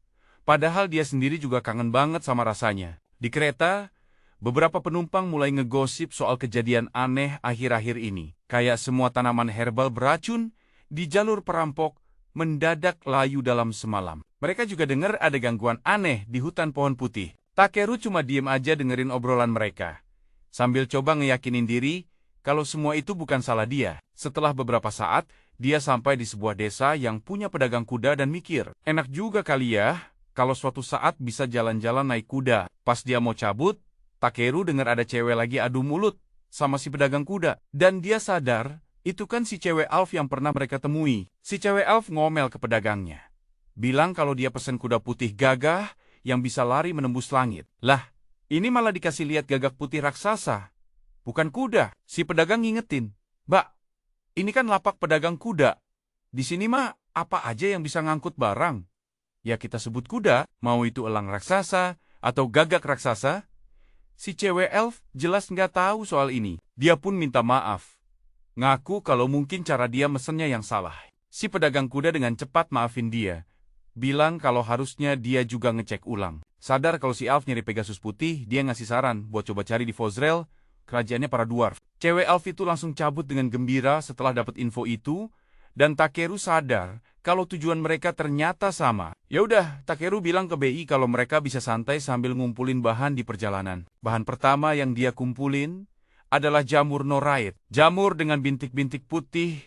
Padahal dia sendiri juga kangen banget sama rasanya. Di kereta, beberapa penumpang mulai ngegosip soal kejadian aneh akhir-akhir ini. Kayak semua tanaman herbal beracun di jalur perampok mendadak layu dalam semalam. Mereka juga dengar ada gangguan aneh di hutan pohon putih. Takeru cuma diem aja dengerin obrolan mereka, sambil coba ngeyakinin diri kalau semua itu bukan salah dia. Setelah beberapa saat, dia sampai di sebuah desa yang punya pedagang kuda dan mikir, enak juga kali ya kalau suatu saat bisa jalan-jalan naik kuda. Pas dia mau cabut, Takeru dengar ada cewek lagi adu mulut sama si pedagang kuda. Dan dia sadar, itu kan si cewek elf yang pernah mereka temui. Si cewek elf ngomel ke pedagangnya, bilang kalau dia pesen kuda putih gagah yang bisa lari menembus langit. Lah, ini malah dikasih lihat gagak putih raksasa, bukan kuda. Si pedagang ngingetin, Mbak, ini kan lapak pedagang kuda. Di sini mah apa aja yang bisa ngangkut barang. Ya kita sebut kuda, mau itu elang raksasa atau gagak raksasa. Si cewek elf jelas nggak tahu soal ini. Dia pun minta maaf. Ngaku kalau mungkin cara dia mesennya yang salah. Si pedagang kuda dengan cepat maafin dia. Bilang kalau harusnya dia juga ngecek ulang. Sadar kalau si elf nyari Pegasus putih, dia ngasih saran buat coba cari di Fozrel, kerajaannya para dwarf. Cewek elf itu langsung cabut dengan gembira setelah dapat info itu, dan Takeru sadar kalau tujuan mereka ternyata sama. Ya udah, Takeru bilang ke BI kalau mereka bisa santai sambil ngumpulin bahan di perjalanan. Bahan pertama yang dia kumpulin adalah jamur Norait. Jamur dengan bintik-bintik putih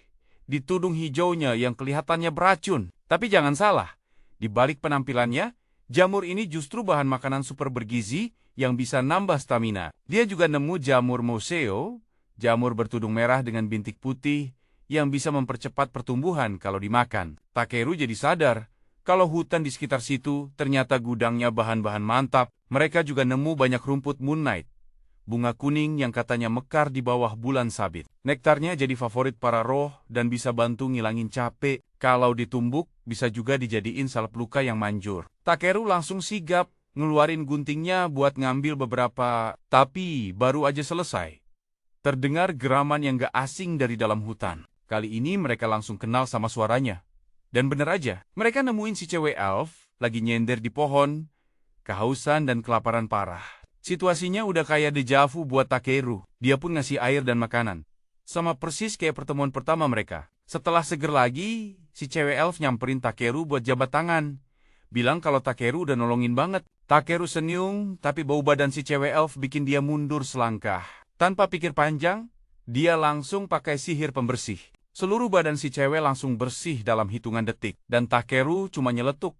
di tudung hijaunya yang kelihatannya beracun. Tapi jangan salah, di balik penampilannya, jamur ini justru bahan makanan super bergizi yang bisa nambah stamina. Dia juga nemu jamur Moseo, jamur bertudung merah dengan bintik putih yang bisa mempercepat pertumbuhan kalau dimakan. Takeru jadi sadar kalau hutan di sekitar situ ternyata gudangnya bahan-bahan mantap. Mereka juga nemu banyak rumput Moon Knight, bunga kuning yang katanya mekar di bawah bulan sabit. Nektarnya jadi favorit para roh dan bisa bantu ngilangin capek. Kalau ditumbuk, bisa juga dijadiin salep luka yang manjur. Takeru langsung sigap ngeluarin guntingnya buat ngambil beberapa, tapi baru aja selesai. Terdengar geraman yang gak asing dari dalam hutan. Kali ini mereka langsung kenal sama suaranya. Dan bener aja, mereka nemuin si cewek elf lagi nyender di pohon, kehausan dan kelaparan parah. Situasinya udah kayak deja vu buat Takeru. Dia pun ngasih air dan makanan. Sama persis kayak pertemuan pertama mereka. Setelah seger lagi, si cewek elf nyamperin Takeru buat jabat tangan. Bilang kalau Takeru udah nolongin banget. Takeru senyum, tapi bau badan si cewek elf bikin dia mundur selangkah. Tanpa pikir panjang, dia langsung pakai sihir pembersih. Seluruh badan si cewek langsung bersih dalam hitungan detik. Dan Takeru cuma nyeletuk.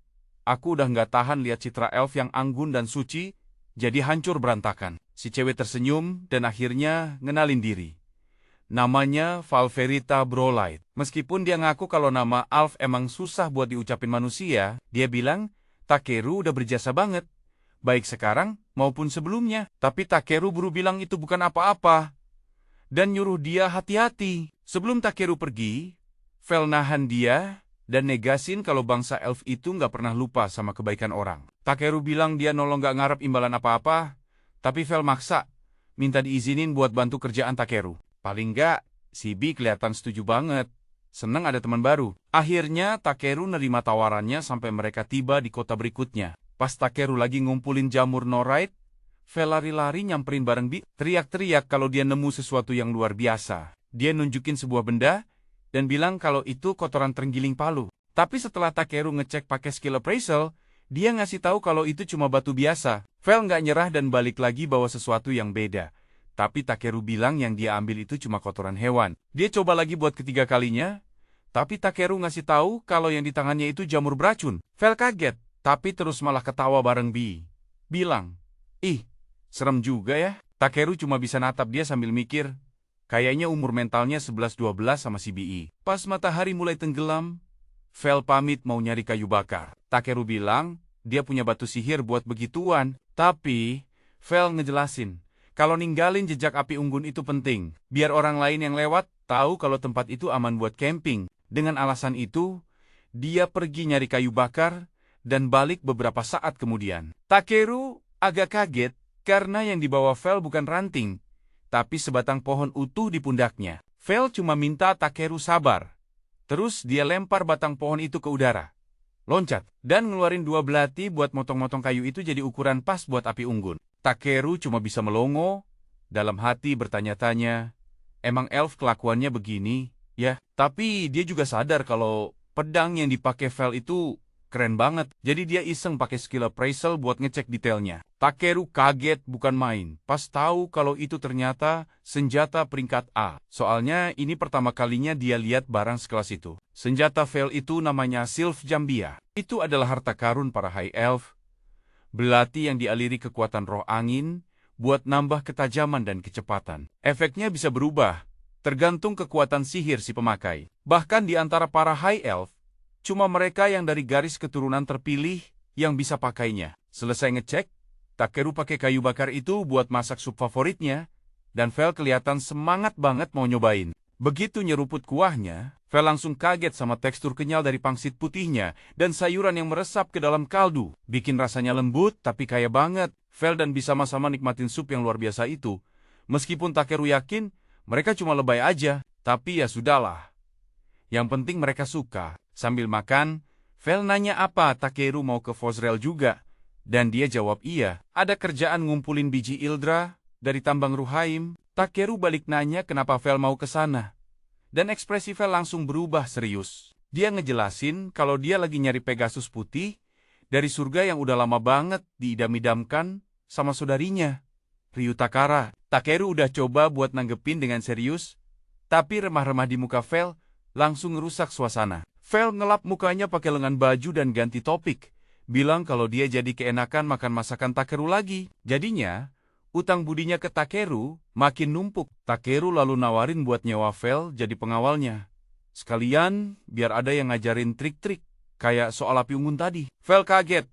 Aku udah nggak tahan lihat citra elf yang anggun dan suci, jadi hancur berantakan. Si cewek tersenyum dan akhirnya ngenalin diri. Namanya Valverita Brolight. Meskipun dia ngaku kalau nama Alf emang susah buat diucapin manusia, dia bilang, Takeru udah berjasa banget. Baik sekarang maupun sebelumnya. Tapi Takeru buru bilang itu bukan apa-apa. Dan nyuruh dia hati-hati. Sebelum Takeru pergi, Vel nahan dia dan negasin kalau bangsa elf itu nggak pernah lupa sama kebaikan orang. Takeru bilang dia nolong nggak ngarep imbalan apa-apa, tapi Vel maksa, minta diizinin buat bantu kerjaan Takeru. Paling nggak, si B kelihatan setuju banget. Seneng ada teman baru. Akhirnya Takeru nerima tawarannya sampai mereka tiba di kota berikutnya. Pas Takeru lagi ngumpulin jamur Norite, Vel lari-lari nyamperin bareng B, teriak-teriak kalau dia nemu sesuatu yang luar biasa. Dia nunjukin sebuah benda, dan bilang kalau itu kotoran terenggiling palu. Tapi setelah Takeru ngecek pakai skill appraisal, dia ngasih tahu kalau itu cuma batu biasa. Vel nggak nyerah dan balik lagi bawa sesuatu yang beda. Tapi Takeru bilang yang dia ambil itu cuma kotoran hewan. Dia coba lagi buat ketiga kalinya, tapi Takeru ngasih tahu kalau yang di tangannya itu jamur beracun. Vel kaget, tapi terus malah ketawa bareng B. Bilang, ih, serem juga ya. Takeru cuma bisa natap dia sambil mikir, kayaknya umur mentalnya 11-12 sama si BI. Pas matahari mulai tenggelam, Vel pamit mau nyari kayu bakar. Takeru bilang, dia punya batu sihir buat begituan. Tapi, Vel ngejelasin, kalau ninggalin jejak api unggun itu penting, biar orang lain yang lewat tahu kalau tempat itu aman buat camping. Dengan alasan itu, dia pergi nyari kayu bakar dan balik beberapa saat kemudian. Takeru agak kaget karena yang dibawa Vel bukan ranting, tapi sebatang pohon utuh di pundaknya. Vel cuma minta Takeru sabar. Terus dia lempar batang pohon itu ke udara, loncat, dan ngeluarin 2 belati buat motong-motong kayu itu jadi ukuran pas buat api unggun. Takeru cuma bisa melongo, dalam hati bertanya-tanya, emang elf kelakuannya begini, ya? Tapi dia juga sadar kalau pedang yang dipakai Vel itu keren banget, jadi dia iseng pakai skill appraisal buat ngecek detailnya. Takeru kaget bukan main, pas tahu kalau itu ternyata senjata peringkat A. Soalnya ini pertama kalinya dia lihat barang sekelas itu. Senjata Vel itu namanya Sylph Jambia. Itu adalah harta karun para High Elf. Belati yang dialiri kekuatan roh angin, buat nambah ketajaman dan kecepatan. Efeknya bisa berubah, tergantung kekuatan sihir si pemakai. Bahkan di antara para High Elf, cuma mereka yang dari garis keturunan terpilih yang bisa pakainya. Selesai ngecek, Takeru pakai kayu bakar itu buat masak sup favoritnya, dan Vel kelihatan semangat banget mau nyobain. Begitu nyeruput kuahnya, Vel langsung kaget sama tekstur kenyal dari pangsit putihnya dan sayuran yang meresap ke dalam kaldu. Bikin rasanya lembut tapi kaya banget. Vel dan bisa sama-sama nikmatin sup yang luar biasa itu. Meskipun Takeru yakin, mereka cuma lebay aja, tapi ya sudahlah. Yang penting mereka suka. Sambil makan, Vel nanya apa Takeru mau ke Fosrel juga. Dan dia jawab iya, ada kerjaan ngumpulin biji Ildra dari tambang Ruhaim. Takeru balik nanya kenapa Vel mau ke sana. Dan ekspresi Vel langsung berubah serius. Dia ngejelasin kalau dia lagi nyari Pegasus putih dari surga yang udah lama banget diidam-idamkan sama saudarinya, Ryu Takara. Takeru udah coba buat nanggepin dengan serius, tapi remah-remah di muka Vel langsung ngerusak suasana. Vel ngelap mukanya pakai lengan baju dan ganti topik. Bilang kalau dia jadi keenakan makan masakan Takeru lagi. Jadinya, utang budinya ke Takeru makin numpuk. Takeru lalu nawarin buat nyewa Vel jadi pengawalnya. Sekalian, biar ada yang ngajarin trik-trik, kayak soal api unggun tadi. Vel kaget.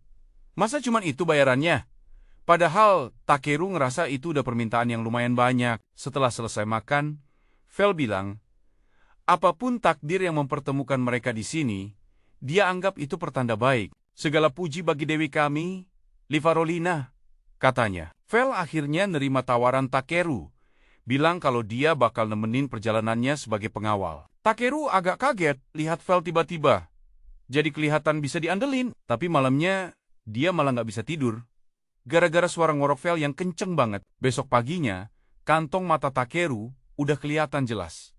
Masa cuman itu bayarannya? Padahal, Takeru ngerasa itu udah permintaan yang lumayan banyak. Setelah selesai makan, Vel bilang, apapun takdir yang mempertemukan mereka di sini, dia anggap itu pertanda baik. Segala puji bagi Dewi kami, Livarolina, katanya. Vel akhirnya nerima tawaran Takeru, bilang kalau dia bakal nemenin perjalanannya sebagai pengawal. Takeru agak kaget lihat Vel tiba-tiba. Jadi kelihatan bisa diandelin, tapi malamnya dia malah nggak bisa tidur. Gara-gara suara ngorok Vel yang kenceng banget. Besok paginya, kantong mata Takeru udah kelihatan jelas.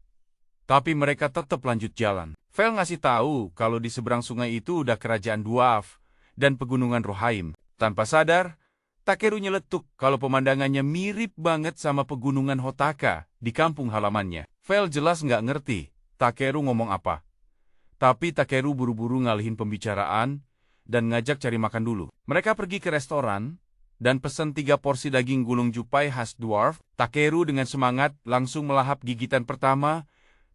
Tapi mereka tetap lanjut jalan. Vel ngasih tahu kalau di seberang sungai itu udah kerajaan Dwarf dan pegunungan Rohirrim. Tanpa sadar, Takeru nyeletuk kalau pemandangannya mirip banget sama pegunungan Hotaka di kampung halamannya. Vel jelas nggak ngerti Takeru ngomong apa. Tapi Takeru buru-buru ngalihin pembicaraan dan ngajak cari makan dulu. Mereka pergi ke restoran dan pesen 3 porsi daging gulung jupai khas Dwarf. Takeru dengan semangat langsung melahap gigitan pertama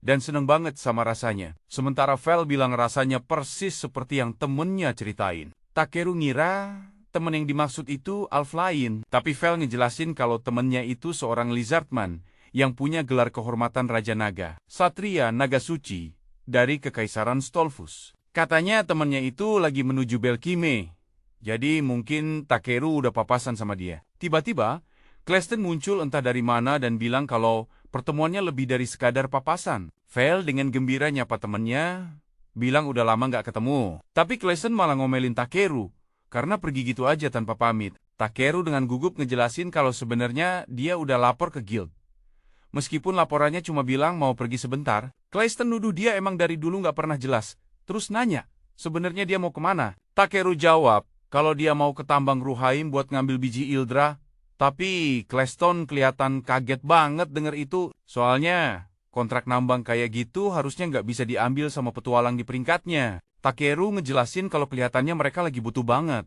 dan seneng banget sama rasanya. Sementara Vel bilang rasanya persis seperti yang temennya ceritain. Takeru ngira temen yang dimaksud itu Alf lain, tapi Vel ngejelasin kalau temennya itu seorang lizardman yang punya gelar kehormatan Raja Naga, Satria Naga Suci dari Kekaisaran Stolfus. Katanya temennya itu lagi menuju Belkime. Jadi mungkin Takeru udah papasan sama dia. Tiba-tiba, Clesten muncul entah dari mana dan bilang kalau pertemuannya lebih dari sekadar papasan. Vel dengan gembira nyapa temennya, bilang udah lama nggak ketemu. Tapi Clesten malah ngomelin Takeru, karena pergi gitu aja tanpa pamit. Takeru dengan gugup ngejelasin kalau sebenarnya dia udah lapor ke guild. Meskipun laporannya cuma bilang mau pergi sebentar, Clesten nuduh dia emang dari dulu nggak pernah jelas. Terus nanya, sebenarnya dia mau kemana? Takeru jawab, kalau dia mau ke tambang Rohirrim buat ngambil biji Ildra. Tapi Clesten kelihatan kaget banget denger itu. Soalnya, kontrak nambang kayak gitu harusnya nggak bisa diambil sama petualang di peringkatnya. Takeru ngejelasin kalau kelihatannya mereka lagi butuh banget.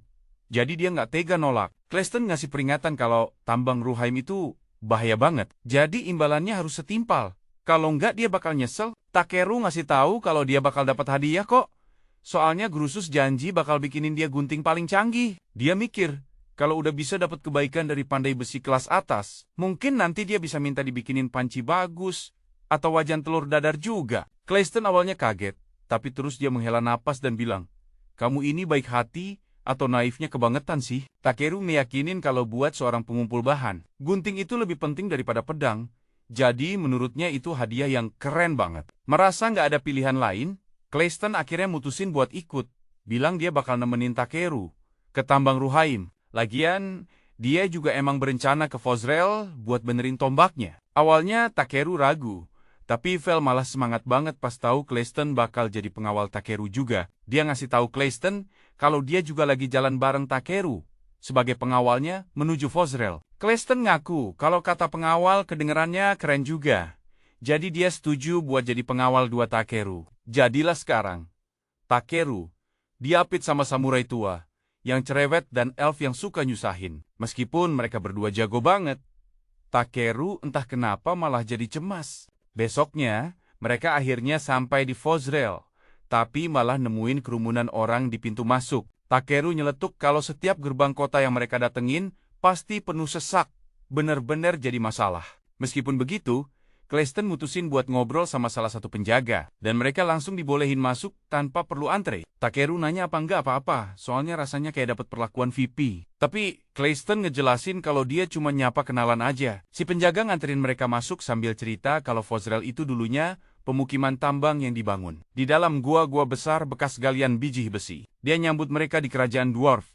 Jadi dia nggak tega nolak. Clesten ngasih peringatan kalau tambang Rohirrim itu bahaya banget. Jadi imbalannya harus setimpal. Kalau nggak dia bakal nyesel. Takeru ngasih tahu kalau dia bakal dapat hadiah kok. Soalnya Grusus janji bakal bikinin dia gunting paling canggih. Dia mikir, kalau udah bisa dapat kebaikan dari pandai besi kelas atas, mungkin nanti dia bisa minta dibikinin panci bagus, atau wajan telur dadar juga. Clesten awalnya kaget, tapi terus dia menghela napas dan bilang, kamu ini baik hati atau naifnya kebangetan sih? Takeru meyakinin kalau buat seorang pengumpul bahan, gunting itu lebih penting daripada pedang. Jadi menurutnya itu hadiah yang keren banget. Merasa nggak ada pilihan lain, Clesten akhirnya mutusin buat ikut. Bilang dia bakal nemenin Takeru ke tambang Rohirrim. Lagian, dia juga emang berencana ke Fosrel buat benerin tombaknya. Awalnya Takeru ragu, tapi Vel malah semangat banget pas tahu Clesten bakal jadi pengawal Takeru juga. Dia ngasih tahu Clesten kalau dia juga lagi jalan bareng Takeru sebagai pengawalnya menuju Fosrel. Clesten ngaku kalau kata pengawal kedengerannya keren juga. Jadi dia setuju buat jadi pengawal 2 Takeru. Jadilah sekarang, Takeru diapit sama samurai tua yang cerewet dan elf yang suka nyusahin. Meskipun mereka berdua jago banget, Takeru entah kenapa malah jadi cemas. Besoknya, mereka akhirnya sampai di Fosrel, tapi malah nemuin kerumunan orang di pintu masuk. Takeru nyeletuk kalau setiap gerbang kota yang mereka datengin pasti penuh sesak, bener-bener jadi masalah. Meskipun begitu, Clesten mutusin buat ngobrol sama salah satu penjaga, dan mereka langsung dibolehin masuk tanpa perlu antre. Takeru nanya apa enggak apa-apa, soalnya rasanya kayak dapat perlakuan VIP. Tapi Clesten ngejelasin kalau dia cuma nyapa kenalan aja. Si penjaga nganterin mereka masuk sambil cerita kalau Fosrel itu dulunya pemukiman tambang yang dibangun di dalam gua-gua besar bekas galian biji besi. Dia nyambut mereka di kerajaan Dwarf.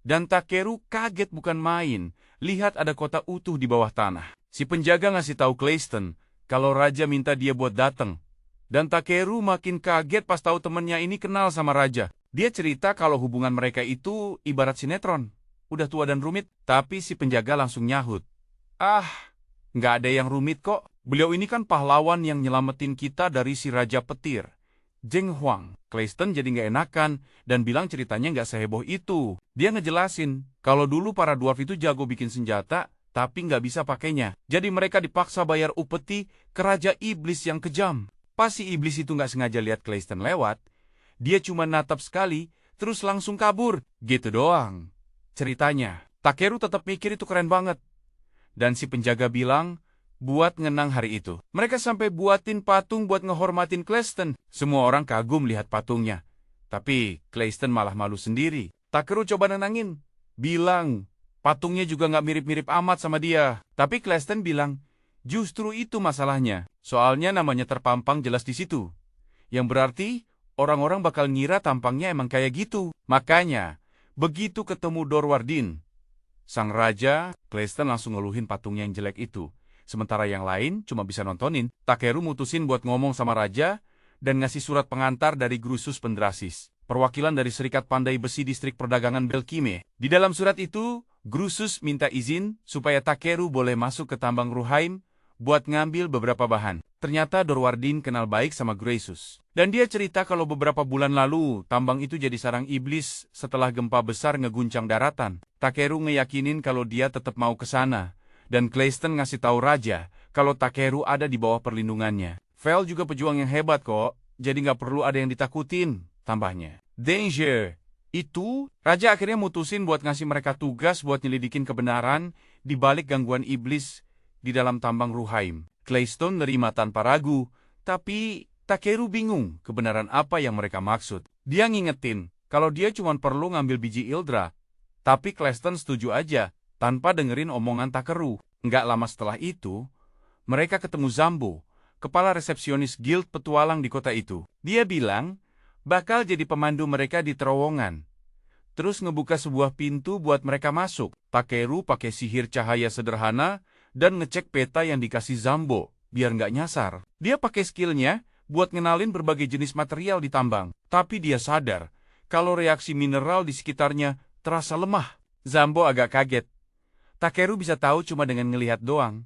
Dan Takeru kaget bukan main, lihat ada kota utuh di bawah tanah. Si penjaga ngasih tahu Clesten kalau raja minta dia buat dateng. Dan Takeru makin kaget pas tahu temennya ini kenal sama raja. Dia cerita kalau hubungan mereka itu ibarat sinetron. Udah tua dan rumit, tapi si penjaga langsung nyahut. Ah, nggak ada yang rumit kok. Beliau ini kan pahlawan yang nyelamatin kita dari si Raja Petir, Zheng Huang. Clesten jadi nggak enakan dan bilang ceritanya nggak seheboh itu. Dia ngejelasin kalau dulu para dwarf itu jago bikin senjata, tapi nggak bisa pakainya. Jadi mereka dipaksa bayar upeti ke Raja Iblis yang kejam. Pas si Iblis itu nggak sengaja lihat Clesten lewat, dia cuma natap sekali, terus langsung kabur. Gitu doang ceritanya. Takeru tetap mikir itu keren banget. Dan si penjaga bilang, buat ngenang hari itu. Mereka sampai buatin patung buat ngehormatin Clesten. Semua orang kagum lihat patungnya. Tapi Clesten malah malu sendiri. Takeru coba nenangin. Bilang, patungnya juga nggak mirip-mirip amat sama dia. Tapi Clesten bilang, justru itu masalahnya. Soalnya namanya terpampang jelas di situ. Yang berarti, orang-orang bakal ngira tampangnya emang kayak gitu. Makanya, begitu ketemu Dorwardin, sang raja, Clesten langsung ngeluhin patungnya yang jelek itu. sementara yang lain cuma bisa nontonin. Takeru mutusin buat ngomong sama raja dan ngasih surat pengantar dari Grusus Pendrasis, perwakilan dari Serikat Pandai Besi Distrik Perdagangan Belkime. Di dalam surat itu, Grusus minta izin supaya Takeru boleh masuk ke tambang Ruhaim buat ngambil beberapa bahan. Ternyata Dorwardin kenal baik sama Grusus. Dan dia cerita kalau beberapa bulan lalu, tambang itu jadi sarang iblis setelah gempa besar ngeguncang daratan. Takeru ngeyakinin kalau dia tetap mau ke sana. Dan Cleiston ngasih tahu raja kalau Takeru ada di bawah perlindungannya. Vel juga pejuang yang hebat kok, jadi nggak perlu ada yang ditakutin, tambahnya. Danger. Itu, raja akhirnya mutusin buat ngasih mereka tugas buat nyelidikin kebenaran di balik gangguan iblis di dalam tambang Ruhaim. Cleiston nerima tanpa ragu, tapi Takeru bingung kebenaran apa yang mereka maksud. Dia ngingetin kalau dia cuma perlu ngambil biji Ildra, tapi Cleiston setuju aja tanpa dengerin omongan Takeru. Nggak lama setelah itu, mereka ketemu Zambo, kepala resepsionis guild petualang di kota itu. Dia bilang bakal jadi pemandu mereka di terowongan. Terus ngebuka sebuah pintu buat mereka masuk. Takeru pakai sihir cahaya sederhana dan ngecek peta yang dikasih Zambo, biar nggak nyasar. Dia pakai skillnya buat ngenalin berbagai jenis material di tambang. Tapi dia sadar kalau reaksi mineral di sekitarnya terasa lemah. Zambo agak kaget. Takeru bisa tahu cuma dengan ngelihat doang.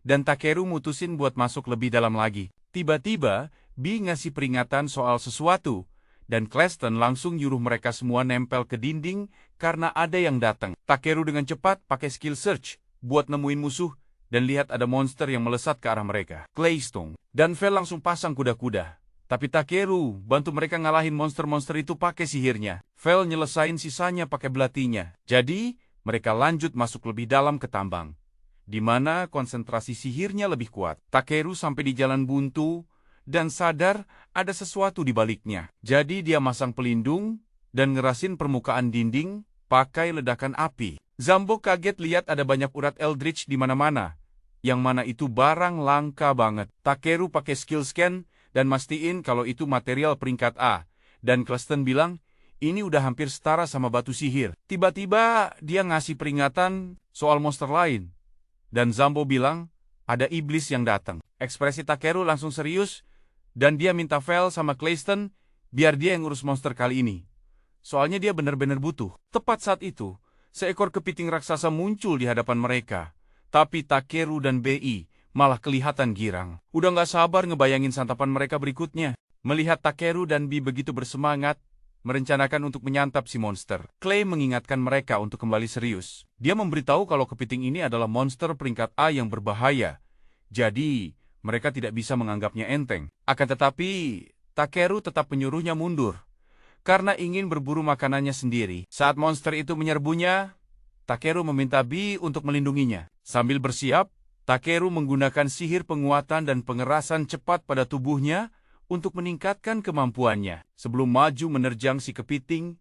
Dan Takeru mutusin buat masuk lebih dalam lagi. Tiba-tiba, Bi ngasih peringatan soal sesuatu. Dan Cleiston langsung nyuruh mereka semua nempel ke dinding karena ada yang datang. Takeru dengan cepat pakai skill search buat nemuin musuh dan lihat ada monster yang melesat ke arah mereka. Cleiston dan Vel langsung pasang kuda-kuda. Tapi Takeru bantu mereka ngalahin monster-monster itu pakai sihirnya. Vel nyelesain sisanya pakai belatinya. Jadi, mereka lanjut masuk lebih dalam ke tambang, di mana konsentrasi sihirnya lebih kuat. Takeru sampai di jalan buntu dan sadar ada sesuatu di baliknya. Jadi dia masang pelindung dan ngerasin permukaan dinding pakai ledakan api. Zambo kaget lihat ada banyak urat Eldritch di mana-mana. Yang mana itu barang langka banget. Takeru pakai skill scan dan mastiin kalau itu material peringkat A. Dan Cleiston bilang, ini udah hampir setara sama batu sihir. Tiba-tiba dia ngasih peringatan soal monster lain. Dan Zambo bilang, ada iblis yang datang. Ekspresi Takeru langsung serius, dan dia minta Vel sama Cleiston biar dia yang ngurus monster kali ini. Soalnya dia benar-benar butuh. Tepat saat itu, seekor kepiting raksasa muncul di hadapan mereka. Tapi Takeru dan BI malah kelihatan girang. Udah nggak sabar ngebayangin santapan mereka berikutnya. Melihat Takeru dan Bi begitu bersemangat, merencanakan untuk menyantap si monster. Clay mengingatkan mereka untuk kembali serius. Dia memberitahu kalau kepiting ini adalah monster peringkat A yang berbahaya. Jadi, mereka tidak bisa menganggapnya enteng. Akan tetapi, Takeru tetap menyuruhnya mundur, karena ingin berburu makanannya sendiri. Saat monster itu menyerbunya, Takeru meminta Bi untuk melindunginya. Sambil bersiap, Takeru menggunakan sihir penguatan dan pengerasan cepat pada tubuhnya untuk meningkatkan kemampuannya. Sebelum maju menerjang si kepiting,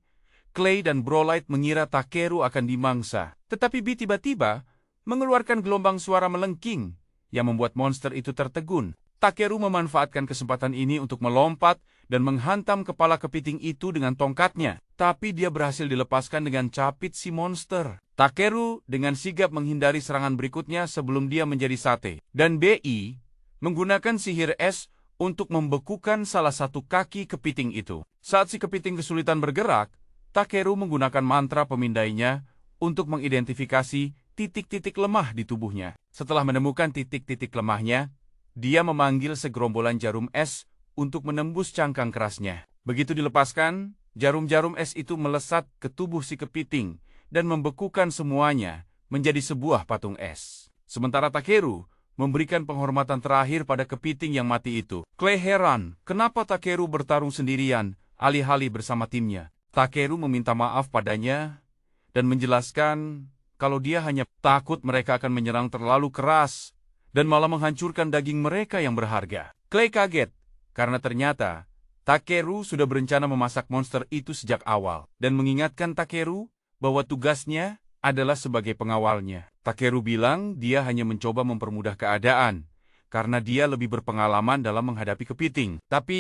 Clay dan Brolite mengira Takeru akan dimangsa. Tetapi Bi tiba-tiba mengeluarkan gelombang suara melengking yang membuat monster itu tertegun. Takeru memanfaatkan kesempatan ini untuk melompat dan menghantam kepala kepiting itu dengan tongkatnya. Tapi dia berhasil dilepaskan dengan capit si monster. Takeru dengan sigap menghindari serangan berikutnya sebelum dia menjadi sate. Dan BI menggunakan sihir es untuk membekukan salah satu kaki kepiting itu. Saat si kepiting kesulitan bergerak, Takeru menggunakan mantra pemindainya untuk mengidentifikasi titik-titik lemah di tubuhnya. Setelah menemukan titik-titik lemahnya, dia memanggil segerombolan jarum es untuk menembus cangkang kerasnya. Begitu dilepaskan, jarum-jarum es itu melesat ke tubuh si kepiting dan membekukan semuanya menjadi sebuah patung es. Sementara Takeru memberikan penghormatan terakhir pada kepiting yang mati itu. Clay heran, kenapa Takeru bertarung sendirian, alih-alih bersama timnya. Takeru meminta maaf padanya dan menjelaskan kalau dia hanya takut mereka akan menyerang terlalu keras dan malah menghancurkan daging mereka yang berharga. Clay kaget, karena ternyata Takeru sudah berencana memasak monster itu sejak awal, dan mengingatkan Takeru bahwa tugasnya adalah sebagai pengawalnya. Takeru bilang dia hanya mencoba mempermudah keadaan, karena dia lebih berpengalaman dalam menghadapi kepiting. Tapi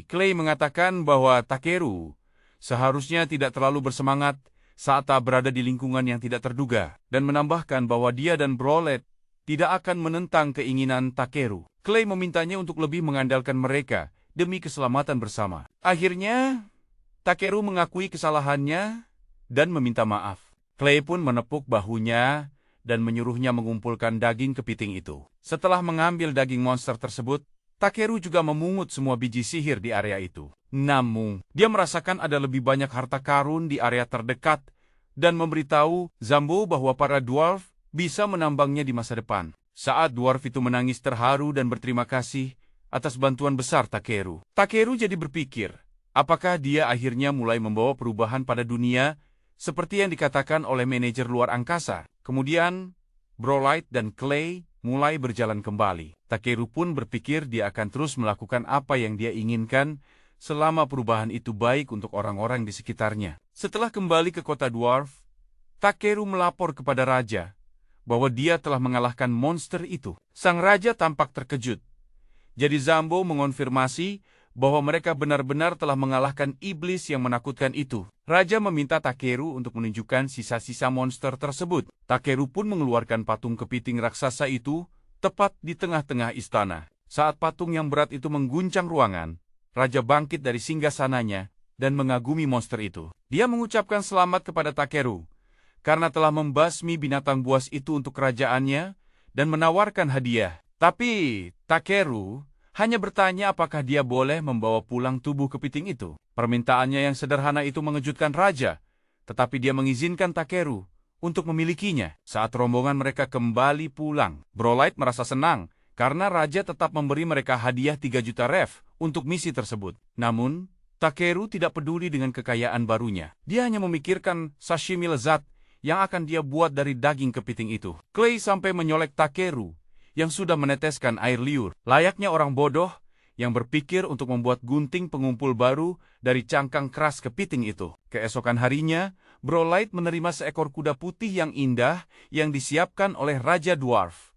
Clay mengatakan bahwa Takeru seharusnya tidak terlalu bersemangat saat tak berada di lingkungan yang tidak terduga, dan menambahkan bahwa dia dan Brolette tidak akan menentang keinginan Takeru. Clay memintanya untuk lebih mengandalkan mereka demi keselamatan bersama. Akhirnya, Takeru mengakui kesalahannya dan meminta maaf. Clay pun menepuk bahunya dan menyuruhnya mengumpulkan daging kepiting itu. Setelah mengambil daging monster tersebut, Takeru juga memungut semua biji sihir di area itu. Namun, dia merasakan ada lebih banyak harta karun di area terdekat dan memberitahu Zambo bahwa para dwarf bisa menambangnya di masa depan. Saat dwarf itu menangis terharu dan berterima kasih atas bantuan besar Takeru. Takeru jadi berpikir, apakah dia akhirnya mulai membawa perubahan pada dunia seperti yang dikatakan oleh manajer luar angkasa. Kemudian, Brolight dan Clay mulai berjalan kembali. Takeru pun berpikir dia akan terus melakukan apa yang dia inginkan selama perubahan itu baik untuk orang-orang di sekitarnya. Setelah kembali ke kota dwarf, Takeru melapor kepada raja bahwa dia telah mengalahkan monster itu. Sang raja tampak terkejut. Jadi Zambo mengonfirmasi bahwa mereka benar-benar telah mengalahkan iblis yang menakutkan itu. Raja meminta Takeru untuk menunjukkan sisa-sisa monster tersebut. Takeru pun mengeluarkan patung kepiting raksasa itu tepat di tengah-tengah istana. Saat patung yang berat itu mengguncang ruangan, Raja bangkit dari singgasananya dan mengagumi monster itu. Dia mengucapkan selamat kepada Takeru karena telah membasmi binatang buas itu untuk kerajaannya dan menawarkan hadiah. Tapi Takeru hanya bertanya apakah dia boleh membawa pulang tubuh kepiting itu. Permintaannya yang sederhana itu mengejutkan raja, tetapi dia mengizinkan Takeru untuk memilikinya. Saat rombongan mereka kembali pulang, Brolight merasa senang karena raja tetap memberi mereka hadiah 3 juta rev untuk misi tersebut. Namun, Takeru tidak peduli dengan kekayaan barunya. Dia hanya memikirkan sashimi lezat yang akan dia buat dari daging kepiting itu. Clay sampai menyolek Takeru yang sudah meneteskan air liur. Layaknya orang bodoh yang berpikir untuk membuat gunting pengumpul baru dari cangkang keras kepiting itu. Keesokan harinya, Brolight menerima seekor kuda putih yang indah yang disiapkan oleh Raja Dwarf.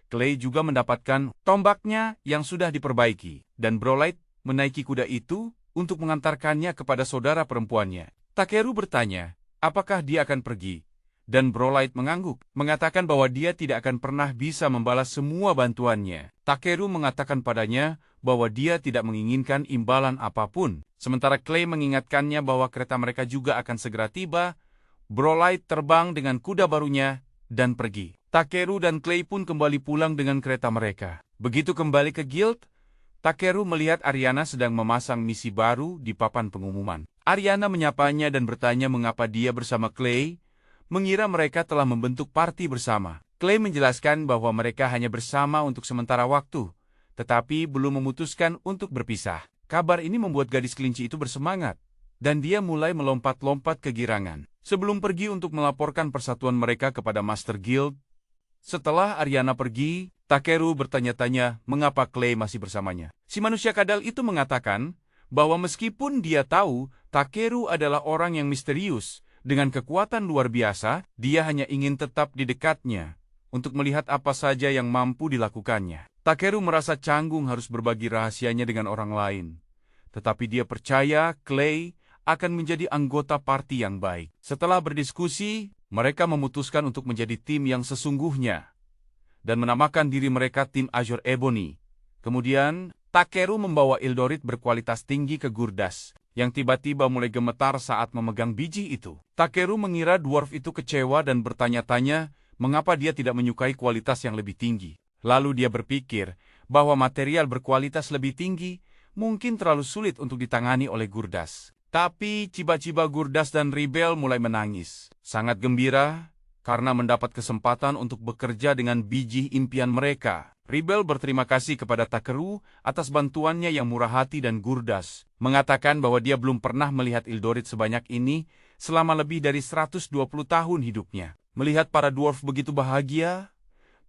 Clay juga mendapatkan tombaknya yang sudah diperbaiki, dan Brolight menaiki kuda itu untuk mengantarkannya kepada saudara perempuannya. Takeru bertanya, apakah dia akan pergi? Dan Brolight mengangguk, mengatakan bahwa dia tidak akan pernah bisa membalas semua bantuannya. Takeru mengatakan padanya bahwa dia tidak menginginkan imbalan apapun. Sementara Clay mengingatkannya bahwa kereta mereka juga akan segera tiba. Brolight terbang dengan kuda barunya dan pergi. Takeru dan Clay pun kembali pulang dengan kereta mereka. Begitu kembali ke guild, Takeru melihat Ariana sedang memasang misi baru di papan pengumuman. Ariana menyapanya dan bertanya mengapa dia bersama Clay mengira mereka telah membentuk parti bersama. Clay menjelaskan bahwa mereka hanya bersama untuk sementara waktu, tetapi belum memutuskan untuk berpisah. Kabar ini membuat gadis kelinci itu bersemangat, dan dia mulai melompat-lompat kegirangan. Sebelum pergi untuk melaporkan persatuan mereka kepada Master Guild, setelah Ariana pergi, Takeru bertanya-tanya mengapa Clay masih bersamanya. Si manusia kadal itu mengatakan bahwa meskipun dia tahu Takeru adalah orang yang misterius, dengan kekuatan luar biasa, dia hanya ingin tetap di dekatnya untuk melihat apa saja yang mampu dilakukannya. Takeru merasa canggung harus berbagi rahasianya dengan orang lain. Tetapi dia percaya Clay akan menjadi anggota parti yang baik. Setelah berdiskusi, mereka memutuskan untuk menjadi tim yang sesungguhnya dan menamakan diri mereka tim Azure Ebony. Kemudian, Takeru membawa Ildorit berkualitas tinggi ke Gurdas, yang tiba-tiba mulai gemetar saat memegang biji itu. Takeru mengira dwarf itu kecewa dan bertanya-tanya mengapa dia tidak menyukai kualitas yang lebih tinggi. Lalu dia berpikir bahwa material berkualitas lebih tinggi mungkin terlalu sulit untuk ditangani oleh Gurdas. Tapi ciba-ciba Gurdas dan Rebel mulai menangis. Sangat gembira karena mendapat kesempatan untuk bekerja dengan biji impian mereka. Rebel berterima kasih kepada Takeru atas bantuannya yang murah hati dan Gurdas, mengatakan bahwa dia belum pernah melihat Ildorit sebanyak ini selama lebih dari 120 tahun hidupnya. Melihat para dwarf begitu bahagia,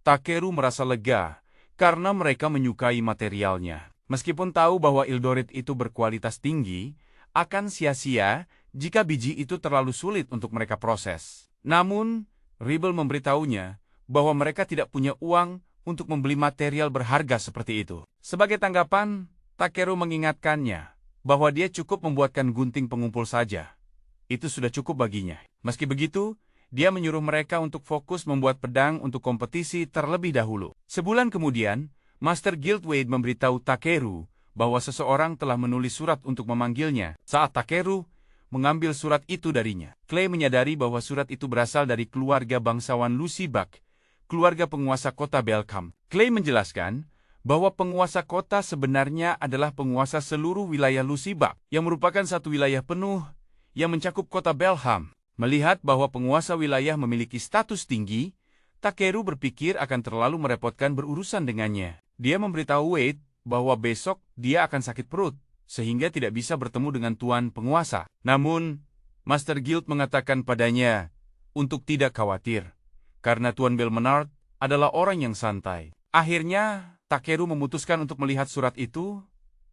Takeru merasa lega karena mereka menyukai materialnya. Meskipun tahu bahwa Ildorit itu berkualitas tinggi, akan sia-sia jika biji itu terlalu sulit untuk mereka proses. Namun, Rebel memberitahunya bahwa mereka tidak punya uang untuk membeli material berharga seperti itu. Sebagai tanggapan, Takeru mengingatkannya bahwa dia cukup membuatkan gunting pengumpul saja. Itu sudah cukup baginya. Meski begitu, Dia menyuruh mereka untuk fokus membuat pedang untuk kompetisi terlebih dahulu. Sebulan kemudian, Master Guild Wade memberitahu Takeru bahwa seseorang telah menulis surat untuk memanggilnya. Saat Takeru mengambil surat itu darinya, Clay menyadari bahwa surat itu berasal dari keluarga bangsawan Lucibak, keluarga penguasa kota Belcam. Clay menjelaskan bahwa penguasa kota sebenarnya adalah penguasa seluruh wilayah Lucibak, yang merupakan satu wilayah penuh yang mencakup kota Belham. Melihat bahwa penguasa wilayah memiliki status tinggi, Takeru berpikir akan terlalu merepotkan berurusan dengannya. Dia memberitahu Wade bahwa besok dia akan sakit perut, sehingga tidak bisa bertemu dengan tuan penguasa. Namun, Master Guild mengatakan padanya untuk tidak khawatir, karena Tuan Belmanard adalah orang yang santai. Akhirnya, Takeru memutuskan untuk melihat surat itu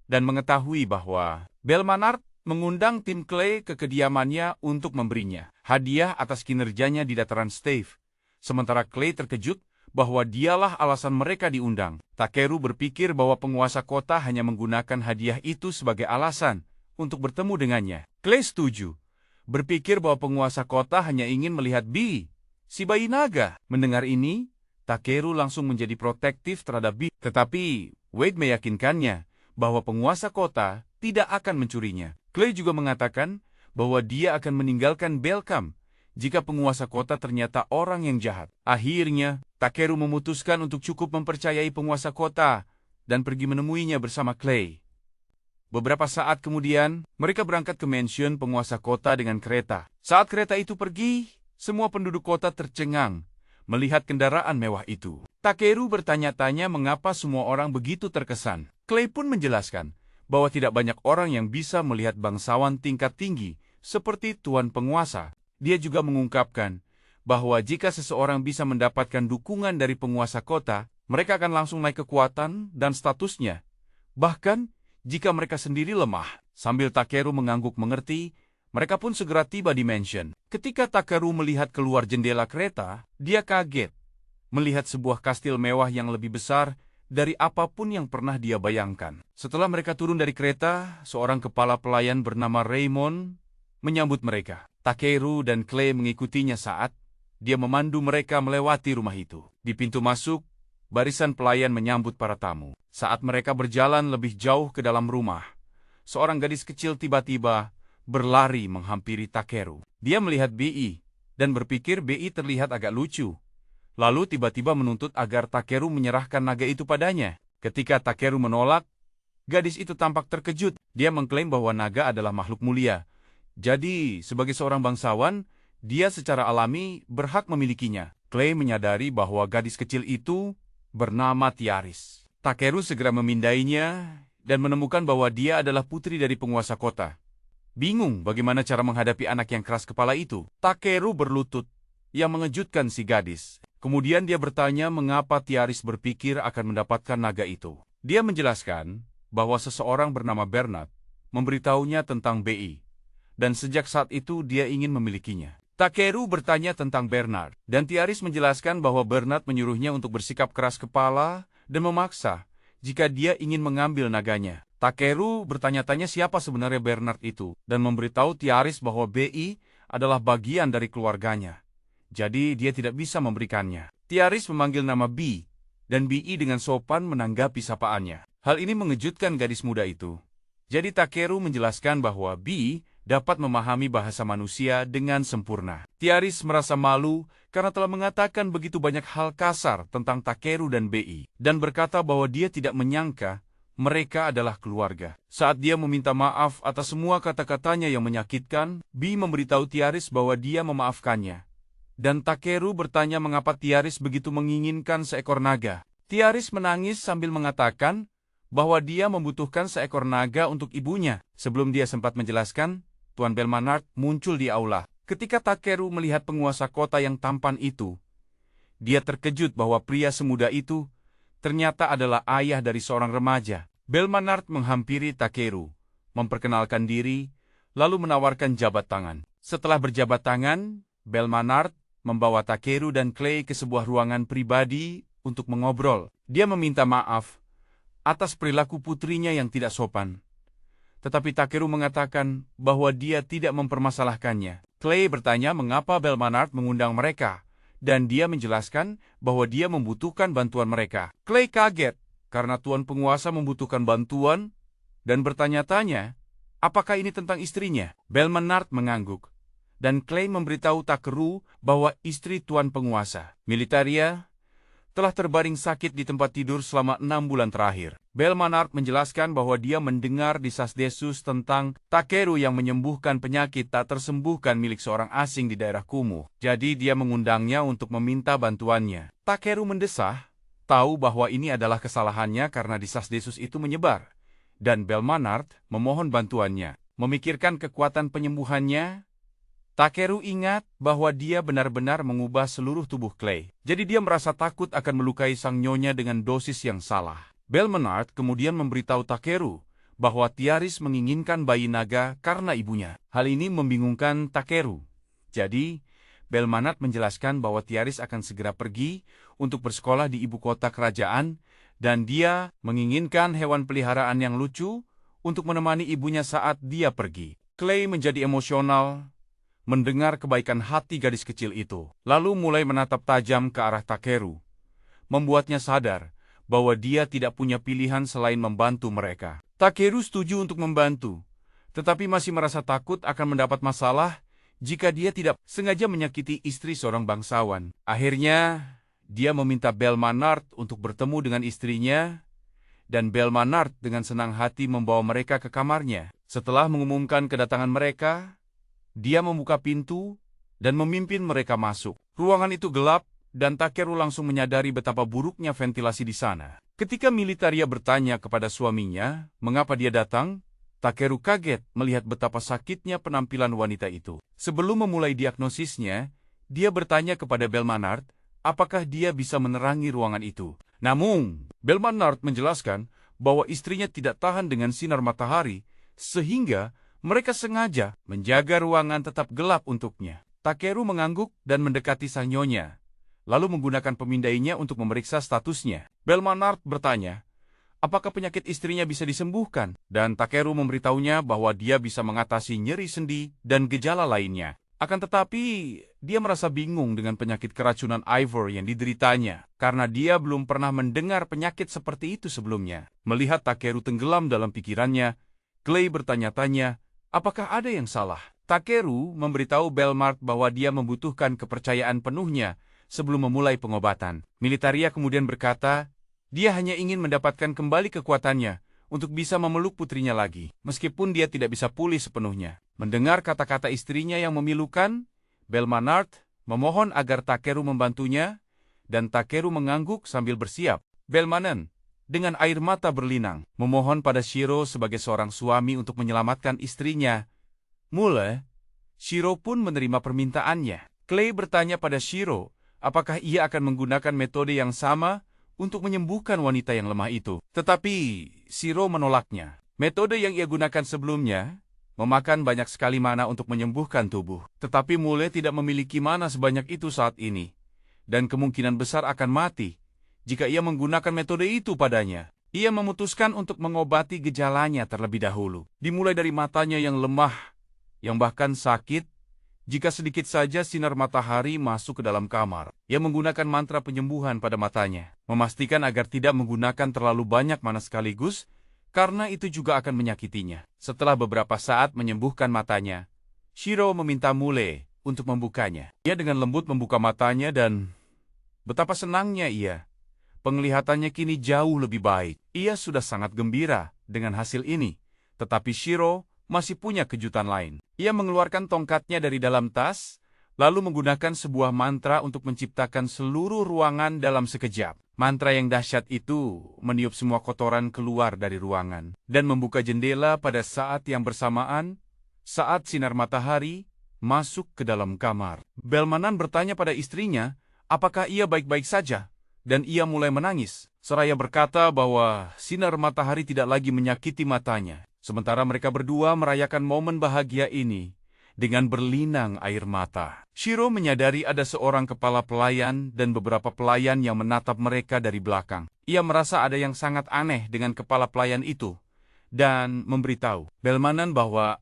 dan mengetahui bahwa Belmanard mengundang tim Clay ke kediamannya untuk memberinya hadiah atas kinerjanya di dataran Stave. Sementara Clay terkejut bahwa dialah alasan mereka diundang. Takeru berpikir bahwa penguasa kota hanya menggunakan hadiah itu sebagai alasan untuk bertemu dengannya. Clay setuju, berpikir bahwa penguasa kota hanya ingin melihat Bee, si bayi naga. Mendengar ini, Takeru langsung menjadi protektif terhadap Bee. Tetapi Wade meyakinkannya bahwa penguasa kota tidak akan mencurinya. Clay juga mengatakan bahwa dia akan meninggalkan Belcam jika penguasa kota ternyata orang yang jahat. Akhirnya, Takeru memutuskan untuk cukup mempercayai penguasa kota dan pergi menemuinya bersama Clay. Beberapa saat kemudian, mereka berangkat ke mansion penguasa kota dengan kereta. Saat kereta itu pergi, semua penduduk kota tercengang melihat kendaraan mewah itu. Takeru bertanya-tanya mengapa semua orang begitu terkesan. Clay pun menjelaskan bahwa tidak banyak orang yang bisa melihat bangsawan tingkat tinggi seperti tuan penguasa. Dia juga mengungkapkan bahwa jika seseorang bisa mendapatkan dukungan dari penguasa kota, mereka akan langsung naik kekuatan dan statusnya. Bahkan jika mereka sendiri lemah. Sambil Takeru mengangguk mengerti, mereka pun segera tiba di mansion. Ketika Takeru melihat keluar jendela kereta, dia kaget melihat sebuah kastil mewah yang lebih besar dari apapun yang pernah dia bayangkan. Setelah mereka turun dari kereta, seorang kepala pelayan bernama Raymond menyambut mereka. Takeru dan Clay mengikutinya saat dia memandu mereka melewati rumah itu. Di pintu masuk, barisan pelayan menyambut para tamu. Saat mereka berjalan lebih jauh ke dalam rumah, seorang gadis kecil tiba-tiba berlari menghampiri Takeru. Dia melihat Bi dan berpikir Bi terlihat agak lucu. Lalu tiba-tiba menuntut agar Takeru menyerahkan naga itu padanya. Ketika Takeru menolak, gadis itu tampak terkejut. Dia mengklaim bahwa naga adalah makhluk mulia. Jadi, sebagai seorang bangsawan, dia secara alami berhak memilikinya. Clay menyadari bahwa gadis kecil itu bernama Tiaris. Takeru segera memindainya dan menemukan bahwa dia adalah putri dari penguasa kota. Bingung bagaimana cara menghadapi anak yang keras kepala itu, Takeru berlutut yang mengejutkan si gadis. Kemudian dia bertanya mengapa Tiaris berpikir akan mendapatkan naga itu. Dia menjelaskan bahwa seseorang bernama Bernard memberitahunya tentang Bi, dan sejak saat itu dia ingin memilikinya. Takeru bertanya tentang Bernard, dan Tiaris menjelaskan bahwa Bernard menyuruhnya untuk bersikap keras kepala dan memaksa jika dia ingin mengambil naganya. Takeru bertanya-tanya siapa sebenarnya Bernard itu, dan memberitahu Tiaris bahwa Bi adalah bagian dari keluarganya. Jadi dia tidak bisa memberikannya. Tiaris memanggil nama Bi, dan Bi dengan sopan menanggapi sapaannya. Hal ini mengejutkan gadis muda itu. Jadi Takeru menjelaskan bahwa Bi dapat memahami bahasa manusia dengan sempurna. Tiaris merasa malu karena telah mengatakan begitu banyak hal kasar tentang Takeru dan Bi, dan berkata bahwa dia tidak menyangka mereka adalah keluarga. Saat dia meminta maaf atas semua kata-katanya yang menyakitkan, Bi memberitahu Tiaris bahwa dia memaafkannya. Dan Takeru bertanya mengapa Tiaris begitu menginginkan seekor naga. Tiaris menangis sambil mengatakan bahwa dia membutuhkan seekor naga untuk ibunya. Sebelum dia sempat menjelaskan, Tuan Belmanard muncul di aula. Ketika Takeru melihat penguasa kota yang tampan itu, dia terkejut bahwa pria semuda itu ternyata adalah ayah dari seorang remaja. Belmanard menghampiri Takeru, memperkenalkan diri, lalu menawarkan jabat tangan. Setelah berjabat tangan, Belmanard membawa Takeru dan Clay ke sebuah ruangan pribadi untuk mengobrol. Dia meminta maaf atas perilaku putrinya yang tidak sopan. Tetapi Takeru mengatakan bahwa dia tidak mempermasalahkannya. Clay bertanya mengapa Belmanard mengundang mereka, dan dia menjelaskan bahwa dia membutuhkan bantuan mereka. Clay kaget karena tuan penguasa membutuhkan bantuan dan bertanya-tanya, apakah ini tentang istrinya? Belmanard mengangguk, dan Clay memberitahu Takeru bahwa istri tuan penguasa, Militaria, telah terbaring sakit di tempat tidur selama 6 bulan terakhir. Belmanard menjelaskan bahwa dia mendengar desas-desus tentang Takeru yang menyembuhkan penyakit tak tersembuhkan milik seorang asing di daerah kumuh. Jadi dia mengundangnya untuk meminta bantuannya. Takeru mendesah, tahu bahwa ini adalah kesalahannya karena desas-desus itu menyebar. Dan Belmanard memohon bantuannya. Memikirkan kekuatan penyembuhannya, Takeru ingat bahwa dia benar-benar mengubah seluruh tubuh Clay. Jadi dia merasa takut akan melukai sang nyonya dengan dosis yang salah. Belmanard kemudian memberitahu Takeru bahwa Tiaris menginginkan bayi naga karena ibunya. Hal ini membingungkan Takeru. Jadi, Belmanard menjelaskan bahwa Tiaris akan segera pergi untuk bersekolah di ibu kota kerajaan, dan dia menginginkan hewan peliharaan yang lucu untuk menemani ibunya saat dia pergi. Clay menjadi emosional mendengar kebaikan hati gadis kecil itu, lalu mulai menatap tajam ke arah Takeru, membuatnya sadar bahwa dia tidak punya pilihan selain membantu mereka. Takeru setuju untuk membantu, tetapi masih merasa takut akan mendapat masalah jika dia tidak sengaja menyakiti istri seorang bangsawan. Akhirnya, dia meminta Belmanard untuk bertemu dengan istrinya, dan Belmanard dengan senang hati membawa mereka ke kamarnya. Setelah mengumumkan kedatangan mereka, dia membuka pintu dan memimpin mereka masuk. Ruangan itu gelap, dan Takeru langsung menyadari betapa buruknya ventilasi di sana. Ketika Militaria bertanya kepada suaminya mengapa dia datang, Takeru kaget melihat betapa sakitnya penampilan wanita itu. Sebelum memulai diagnosisnya, dia bertanya kepada Belmanard apakah dia bisa menerangi ruangan itu. Namun, Belmanard menjelaskan bahwa istrinya tidak tahan dengan sinar matahari, sehingga mereka sengaja menjaga ruangan tetap gelap untuknya. Takeru mengangguk dan mendekati sang nyonya, lalu menggunakan pemindainya untuk memeriksa statusnya. Belmanard bertanya, apakah penyakit istrinya bisa disembuhkan? Dan Takeru memberitahunya bahwa dia bisa mengatasi nyeri sendi dan gejala lainnya. Akan tetapi, dia merasa bingung dengan penyakit keracunan Ivor yang dideritanya, karena dia belum pernah mendengar penyakit seperti itu sebelumnya. Melihat Takeru tenggelam dalam pikirannya, Clay bertanya-tanya, apakah ada yang salah? Takeru memberitahu Belmanard bahwa dia membutuhkan kepercayaan penuhnya sebelum memulai pengobatan. Militaria kemudian berkata, dia hanya ingin mendapatkan kembali kekuatannya untuk bisa memeluk putrinya lagi, meskipun dia tidak bisa pulih sepenuhnya. Mendengar kata-kata istrinya yang memilukan, Belmanard memohon agar Takeru membantunya, dan Takeru mengangguk sambil bersiap. Belmanard, dengan air mata berlinang, memohon pada Shiro sebagai seorang suami untuk menyelamatkan istrinya. Mula, Shiro pun menerima permintaannya. Clay bertanya pada Shiro, apakah ia akan menggunakan metode yang sama untuk menyembuhkan wanita yang lemah itu. Tetapi, Shiro menolaknya. Metode yang ia gunakan sebelumnya memakan banyak sekali mana untuk menyembuhkan tubuh. Tetapi Mule tidak memiliki mana sebanyak itu saat ini, dan kemungkinan besar akan mati jika ia menggunakan metode itu padanya. Ia memutuskan untuk mengobati gejalanya terlebih dahulu. Dimulai dari matanya yang lemah, yang bahkan sakit, jika sedikit saja sinar matahari masuk ke dalam kamar. Ia menggunakan mantra penyembuhan pada matanya, memastikan agar tidak menggunakan terlalu banyak mana sekaligus, karena itu juga akan menyakitinya. Setelah beberapa saat menyembuhkan matanya, Shiro meminta Mule untuk membukanya. Ia dengan lembut membuka matanya dan betapa senangnya ia. Penglihatannya kini jauh lebih baik. Ia sudah sangat gembira dengan hasil ini, tetapi Shiro masih punya kejutan lain. Ia mengeluarkan tongkatnya dari dalam tas, lalu menggunakan sebuah mantra untuk menciptakan seluruh ruangan dalam sekejap. Mantra yang dahsyat itu meniup semua kotoran keluar dari ruangan dan membuka jendela pada saat yang bersamaan saat sinar matahari masuk ke dalam kamar. Belmanard bertanya pada istrinya apakah ia baik-baik saja, dan ia mulai menangis. Seraya berkata bahwa sinar matahari tidak lagi menyakiti matanya. Sementara mereka berdua merayakan momen bahagia ini dengan berlinang air mata. Shiro menyadari ada seorang kepala pelayan dan beberapa pelayan yang menatap mereka dari belakang. Ia merasa ada yang sangat aneh dengan kepala pelayan itu, dan memberitahu Belmanard bahwa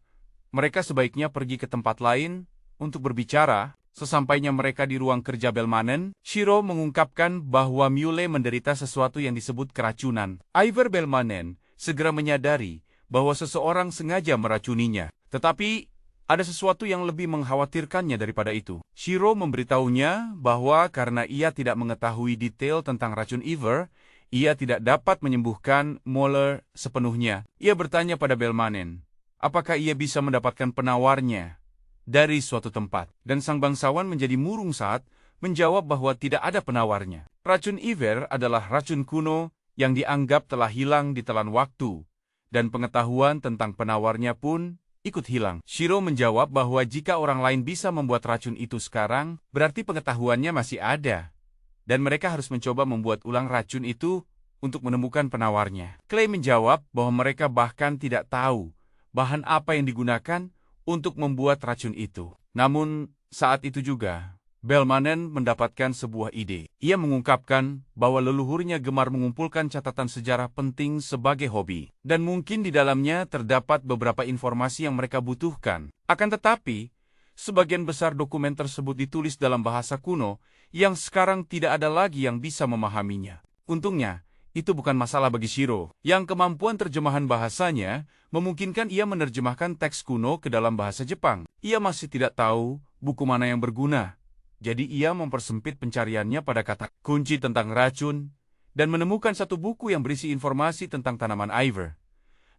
mereka sebaiknya pergi ke tempat lain untuk berbicara. Sesampainya mereka di ruang kerja Belmanen, Shiro mengungkapkan bahwa Mule menderita sesuatu yang disebut keracunan. Iver Belmanen segera menyadari bahwa seseorang sengaja meracuninya. Tetapi ada sesuatu yang lebih mengkhawatirkannya daripada itu. Shiro memberitahunya bahwa karena ia tidak mengetahui detail tentang racun Iver, ia tidak dapat menyembuhkan Moller sepenuhnya. Ia bertanya pada Belmanen, apakah ia bisa mendapatkan penawarnya dari suatu tempat. Dan sang bangsawan menjadi murung saat menjawab bahwa tidak ada penawarnya. Racun Iver adalah racun kuno yang dianggap telah hilang di telan waktu, dan pengetahuan tentang penawarnya pun ikut hilang. Shiro menjawab bahwa jika orang lain bisa membuat racun itu sekarang, berarti pengetahuannya masih ada, dan mereka harus mencoba membuat ulang racun itu untuk menemukan penawarnya. Clay menjawab bahwa mereka bahkan tidak tahu bahan apa yang digunakan untuk membuat racun itu. Namun, saat itu juga, Belmanen mendapatkan sebuah ide. Ia mengungkapkan bahwa leluhurnya gemar mengumpulkan catatan sejarah penting sebagai hobi, dan mungkin di dalamnya terdapat beberapa informasi yang mereka butuhkan. Akan tetapi, sebagian besar dokumen tersebut ditulis dalam bahasa kuno yang sekarang tidak ada lagi yang bisa memahaminya. Untungnya, itu bukan masalah bagi Shiro, yang kemampuan terjemahan bahasanya memungkinkan ia menerjemahkan teks kuno ke dalam bahasa Jepang. Ia masih tidak tahu buku mana yang berguna, jadi ia mempersempit pencariannya pada kata kunci tentang racun dan menemukan satu buku yang berisi informasi tentang tanaman Iver.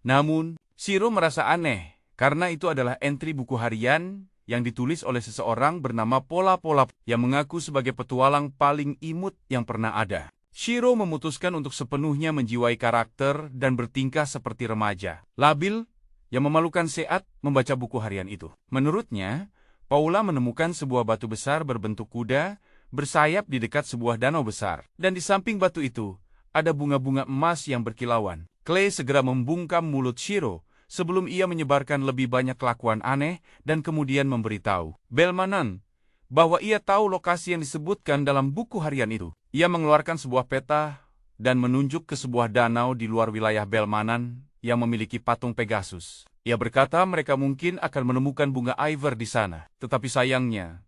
Namun, Shiro merasa aneh karena itu adalah entry buku harian yang ditulis oleh seseorang bernama Pola Pola yang mengaku sebagai petualang paling imut yang pernah ada. Shiro memutuskan untuk sepenuhnya menjiwai karakter dan bertingkah seperti remaja labil yang memalukan saat membaca buku harian itu. Menurutnya, Paula menemukan sebuah batu besar berbentuk kuda bersayap di dekat sebuah danau besar, dan di samping batu itu ada bunga-bunga emas yang berkilauan. Clay segera membungkam mulut Shiro sebelum ia menyebarkan lebih banyak kelakuan aneh dan kemudian memberitahu Belmanen bahwa ia tahu lokasi yang disebutkan dalam buku harian itu. Ia mengeluarkan sebuah peta dan menunjuk ke sebuah danau di luar wilayah Belmanen yang memiliki patung Pegasus. Ia berkata mereka mungkin akan menemukan bunga Iver di sana. Tetapi sayangnya,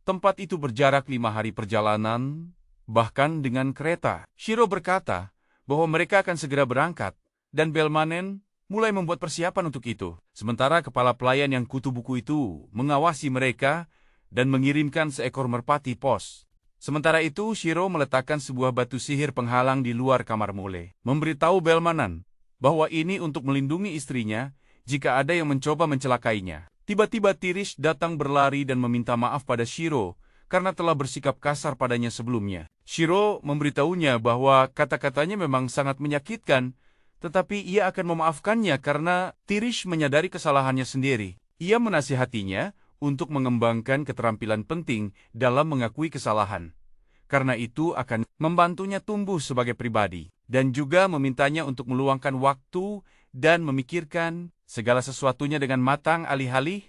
tempat itu berjarak 5 hari perjalanan, bahkan dengan kereta. Shiro berkata bahwa mereka akan segera berangkat, dan Belmanen mulai membuat persiapan untuk itu. Sementara kepala pelayan yang kutu buku itu mengawasi mereka dan mengirimkan seekor merpati pos. Sementara itu, Shiro meletakkan sebuah batu sihir penghalang di luar kamar Mule, memberitahu Belmanen bahwa ini untuk melindungi istrinya jika ada yang mencoba mencelakainya. Tiba-tiba Tirish datang berlari dan meminta maaf pada Shiro karena telah bersikap kasar padanya sebelumnya. Shiro memberitahunya bahwa kata-katanya memang sangat menyakitkan, tetapi ia akan memaafkannya karena Tirish menyadari kesalahannya sendiri. Ia menasihatinya untuk mengembangkan keterampilan penting dalam mengakui kesalahan, karena itu akan membantunya tumbuh sebagai pribadi, dan juga memintanya untuk meluangkan waktu dan memikirkan segala sesuatunya dengan matang alih-alih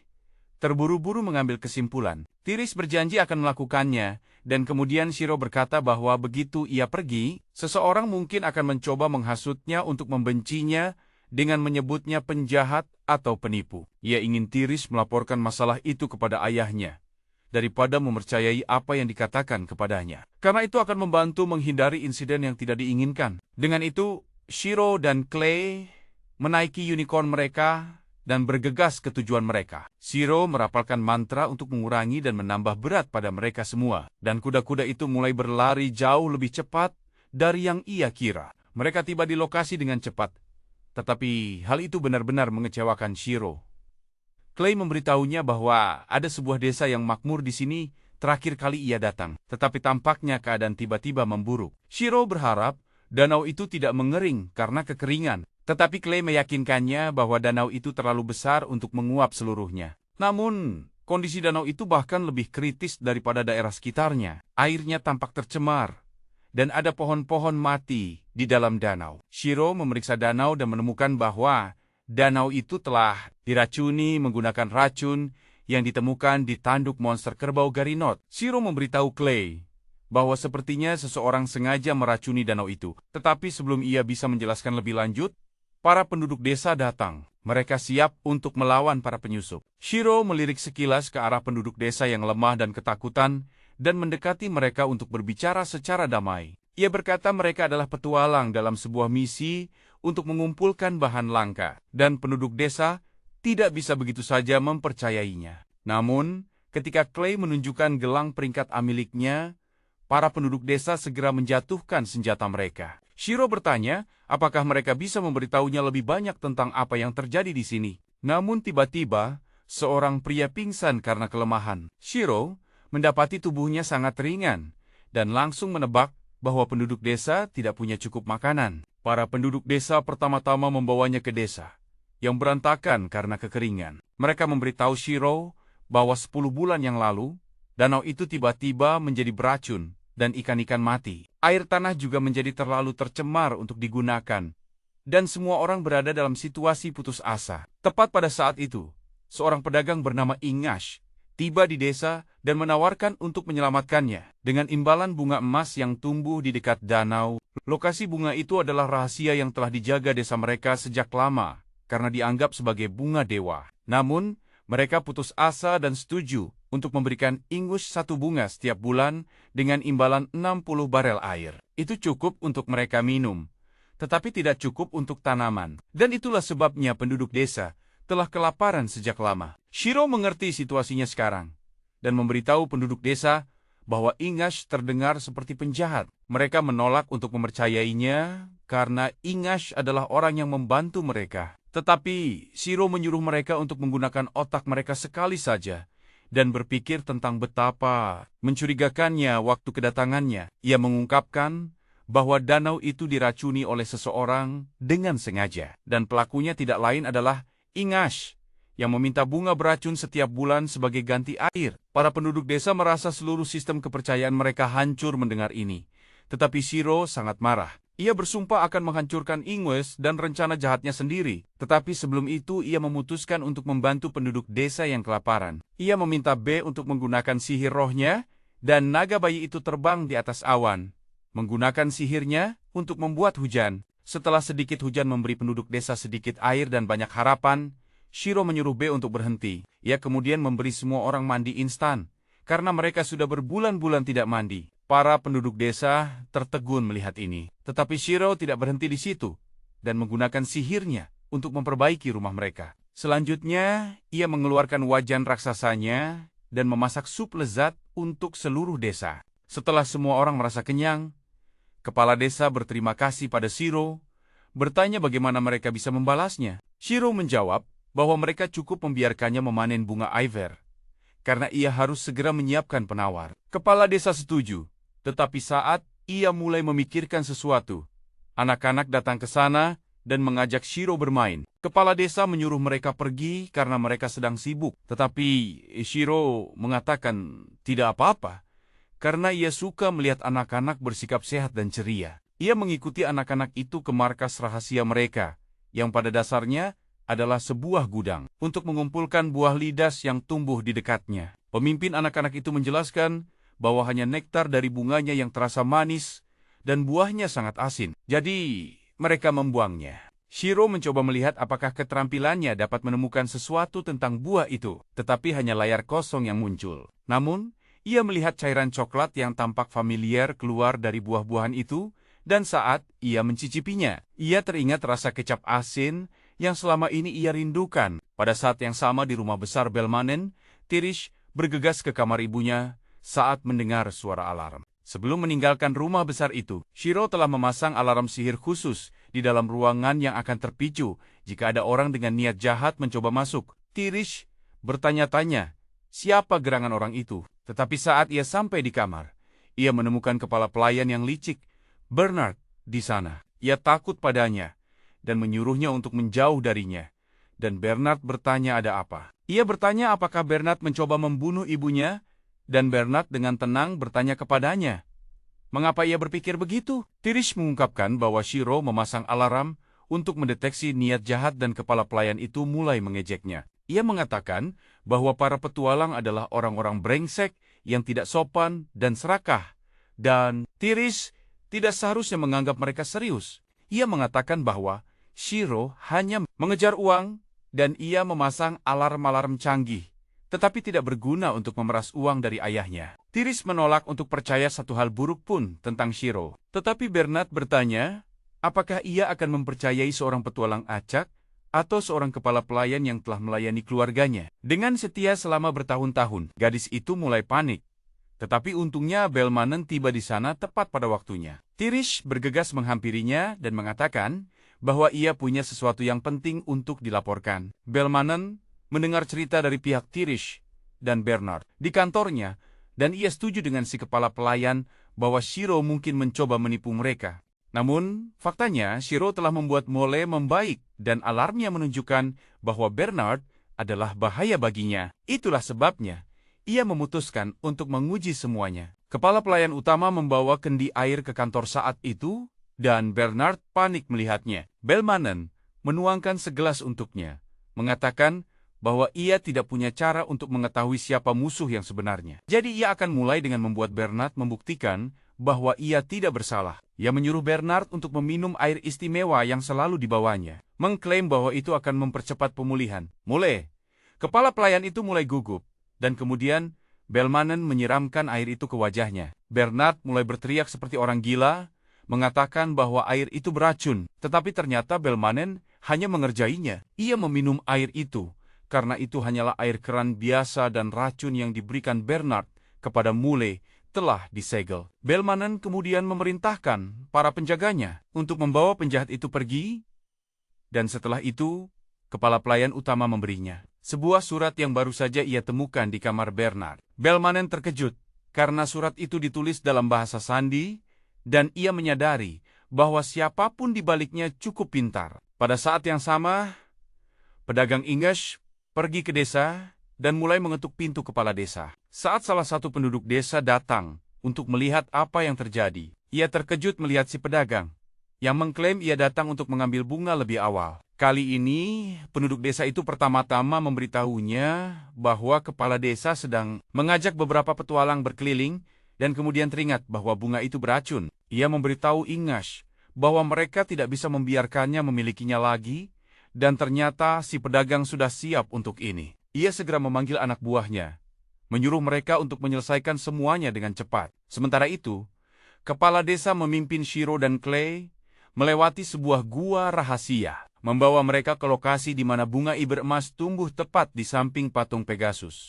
terburu-buru mengambil kesimpulan. Tirish berjanji akan melakukannya, dan kemudian Shiro berkata bahwa begitu ia pergi, seseorang mungkin akan mencoba menghasutnya untuk membencinya dengan menyebutnya penjahat atau penipu. Ia ingin Tirish melaporkan masalah itu kepada ayahnya, daripada mempercayai apa yang dikatakan kepadanya. Karena itu akan membantu menghindari insiden yang tidak diinginkan. Dengan itu, Shiro dan Clay menaiki unicorn mereka dan bergegas ke tujuan mereka. Shiro merapalkan mantra untuk mengurangi dan menambah berat pada mereka semua, dan kuda-kuda itu mulai berlari jauh lebih cepat dari yang ia kira. Mereka tiba di lokasi dengan cepat, tetapi hal itu benar-benar mengecewakan Shiro. Clay memberitahunya bahwa ada sebuah desa yang makmur di sini terakhir kali ia datang, tetapi tampaknya keadaan tiba-tiba memburuk. Shiro berharap danau itu tidak mengering karena kekeringan, tetapi Clay meyakinkannya bahwa danau itu terlalu besar untuk menguap seluruhnya. Namun, kondisi danau itu bahkan lebih kritis daripada daerah sekitarnya. Airnya tampak tercemar, dan ada pohon-pohon mati di dalam danau. Shiro memeriksa danau dan menemukan bahwa danau itu telah diracuni menggunakan racun yang ditemukan di tanduk monster kerbau Garinot. Shiro memberitahu Clay bahwa sepertinya seseorang sengaja meracuni danau itu. Tetapi sebelum ia bisa menjelaskan lebih lanjut, para penduduk desa datang. Mereka siap untuk melawan para penyusup. Shiro melirik sekilas ke arah penduduk desa yang lemah dan ketakutan dan mendekati mereka untuk berbicara secara damai. Ia berkata mereka adalah petualang dalam sebuah misi untuk mengumpulkan bahan langka, dan penduduk desa tidak bisa begitu saja mempercayainya. Namun, ketika Clay menunjukkan gelang peringkat A miliknya, para penduduk desa segera menjatuhkan senjata mereka. Shiro bertanya, apakah mereka bisa memberitahunya lebih banyak tentang apa yang terjadi di sini. Namun tiba-tiba, seorang pria pingsan karena kelemahan. Shiro mendapati tubuhnya sangat ringan, dan langsung menebak bahwa penduduk desa tidak punya cukup makanan. Para penduduk desa pertama-tama membawanya ke desa, yang berantakan karena kekeringan. Mereka memberitahu Shiro bahwa 10 bulan yang lalu, danau itu tiba-tiba menjadi beracun dan ikan-ikan mati. Air tanah juga menjadi terlalu tercemar untuk digunakan, dan semua orang berada dalam situasi putus asa. Tepat pada saat itu, seorang pedagang bernama Ingash tiba di desa dan menawarkan untuk menyelamatkannya. Dengan imbalan bunga emas yang tumbuh di dekat danau, lokasi bunga itu adalah rahasia yang telah dijaga desa mereka sejak lama, karena dianggap sebagai bunga dewa. Namun, mereka putus asa dan setuju untuk memberikan Ingush 1 bunga setiap bulan dengan imbalan 60 barel air. Itu cukup untuk mereka minum, tetapi tidak cukup untuk tanaman. Dan itulah sebabnya penduduk desa telah kelaparan sejak lama. Shiro mengerti situasinya sekarang, dan memberitahu penduduk desa bahwa Ingash terdengar seperti penjahat. Mereka menolak untuk mempercayainya karena Ingash adalah orang yang membantu mereka. Tetapi Shiro menyuruh mereka untuk menggunakan otak mereka sekali saja dan berpikir tentang betapa mencurigakannya waktu kedatangannya. Ia mengungkapkan bahwa danau itu diracuni oleh seseorang dengan sengaja, dan pelakunya tidak lain adalah Ingash yang meminta bunga beracun setiap bulan sebagai ganti air. Para penduduk desa merasa seluruh sistem kepercayaan mereka hancur mendengar ini. Tetapi Shiro sangat marah. Ia bersumpah akan menghancurkan Ingush dan rencana jahatnya sendiri. Tetapi sebelum itu ia memutuskan untuk membantu penduduk desa yang kelaparan. Ia meminta B untuk menggunakan sihir rohnya, dan naga bayi itu terbang di atas awan, menggunakan sihirnya untuk membuat hujan. Setelah sedikit hujan memberi penduduk desa sedikit air dan banyak harapan, Shiro menyuruh B untuk berhenti. Ia kemudian memberi semua orang mandi instan, karena mereka sudah berbulan-bulan tidak mandi. Para penduduk desa tertegun melihat ini. Tetapi Shiro tidak berhenti di situ, dan menggunakan sihirnya untuk memperbaiki rumah mereka. Selanjutnya, ia mengeluarkan wajan raksasanya dan memasak sup lezat untuk seluruh desa. Setelah semua orang merasa kenyang, kepala desa berterima kasih pada Shiro, bertanya bagaimana mereka bisa membalasnya. Shiro menjawab bahwa mereka cukup membiarkannya memanen bunga Iver, karena ia harus segera menyiapkan penawar. Kepala desa setuju, tetapi saat ia mulai memikirkan sesuatu, anak-anak datang ke sana dan mengajak Shiro bermain. Kepala desa menyuruh mereka pergi karena mereka sedang sibuk, tetapi Shiro mengatakan tidak apa-apa, karena ia suka melihat anak-anak bersikap sehat dan ceria. Ia mengikuti anak-anak itu ke markas rahasia mereka, yang pada dasarnya adalah sebuah gudang, untuk mengumpulkan buah lidas yang tumbuh di dekatnya. Pemimpin anak-anak itu menjelaskan bahwa hanya nektar dari bunganya yang terasa manis, dan buahnya sangat asin. Jadi, mereka membuangnya. Shiro mencoba melihat apakah keterampilannya dapat menemukan sesuatu tentang buah itu, tetapi hanya layar kosong yang muncul. Namun, ia melihat cairan coklat yang tampak familiar keluar dari buah-buahan itu, dan saat ia mencicipinya, ia teringat rasa kecap asin yang selama ini ia rindukan. Pada saat yang sama di rumah besar Belmanen, Tirish bergegas ke kamar ibunya saat mendengar suara alarm. Sebelum meninggalkan rumah besar itu, Shiro telah memasang alarm sihir khusus di dalam ruangan yang akan terpicu jika ada orang dengan niat jahat mencoba masuk. Tirish bertanya-tanya siapa gerangan orang itu. Tetapi saat ia sampai di kamar, ia menemukan kepala pelayan yang licik, Bernard, di sana. Ia takut padanya dan menyuruhnya untuk menjauh darinya. Dan Bernard bertanya ada apa. Ia bertanya apakah Bernard mencoba membunuh ibunya, dan Bernard dengan tenang bertanya kepadanya, mengapa ia berpikir begitu? Tirish mengungkapkan bahwa Shiro memasang alarm untuk mendeteksi niat jahat dan kepala pelayan itu mulai mengejeknya. Ia mengatakan bahwa para petualang adalah orang-orang brengsek yang tidak sopan dan serakah, dan Tirish tidak seharusnya menganggap mereka serius. Ia mengatakan bahwa Shiro hanya mengejar uang dan ia memasang alarm-alarm canggih, tetapi tidak berguna untuk memeras uang dari ayahnya. Tiris menolak untuk percaya satu hal buruk pun tentang Shiro. Tetapi Bernard bertanya, apakah ia akan mempercayai seorang petualang acak atau seorang kepala pelayan yang telah melayani keluarganya. Dengan setia selama bertahun-tahun, gadis itu mulai panik. Tetapi untungnya Belmanen tiba di sana tepat pada waktunya. Tirish bergegas menghampirinya dan mengatakan bahwa ia punya sesuatu yang penting untuk dilaporkan. Belmanen mendengar cerita dari pihak Tirish dan Bernard di kantornya, dan ia setuju dengan si kepala pelayan bahwa Shiro mungkin mencoba menipu mereka. Namun, faktanya Shiro telah membuat Mole membaik dan alarmnya menunjukkan bahwa Bernard adalah bahaya baginya. Itulah sebabnya ia memutuskan untuk menguji semuanya. Kepala pelayan utama membawa kendi air ke kantor saat itu, dan Bernard panik melihatnya. Belmanen menuangkan segelas untuknya, mengatakan bahwa ia tidak punya cara untuk mengetahui siapa musuh yang sebenarnya. Jadi ia akan mulai dengan membuat Bernard membuktikan bahwa ia tidak bersalah. Ia menyuruh Bernard untuk meminum air istimewa yang selalu dibawanya, mengklaim bahwa itu akan mempercepat pemulihan. Mulai, kepala pelayan itu mulai gugup, dan kemudian Belmanen menyiramkan air itu ke wajahnya. Bernard mulai berteriak seperti orang gila, mengatakan bahwa air itu beracun, tetapi ternyata Belmanen hanya mengerjainya. Ia meminum air itu, karena itu hanyalah air keran biasa dan racun yang diberikan Bernard kepada Mule telah disegel. Belmanen kemudian memerintahkan para penjaganya untuk membawa penjahat itu pergi, dan setelah itu, kepala pelayan utama memberinya sebuah surat yang baru saja ia temukan di kamar Bernard. Belmanen terkejut, karena surat itu ditulis dalam bahasa Sandi, dan ia menyadari bahwa siapapun di baliknya cukup pintar. Pada saat yang sama, pedagang English pergi ke desa dan mulai mengetuk pintu kepala desa. Saat salah satu penduduk desa datang untuk melihat apa yang terjadi, ia terkejut melihat si pedagang yang mengklaim ia datang untuk mengambil bunga lebih awal. Kali ini, penduduk desa itu pertama-tama memberitahunya bahwa kepala desa sedang mengajak beberapa petualang berkeliling dan kemudian teringat bahwa bunga itu beracun. Ia memberitahu Ingash bahwa mereka tidak bisa membiarkannya memilikinya lagi, dan ternyata si pedagang sudah siap untuk ini. Ia segera memanggil anak buahnya, menyuruh mereka untuk menyelesaikan semuanya dengan cepat. Sementara itu, kepala desa memimpin Shiro dan Clay melewati sebuah gua rahasia, membawa mereka ke lokasi di mana bunga iber emas tumbuh tepat di samping patung Pegasus.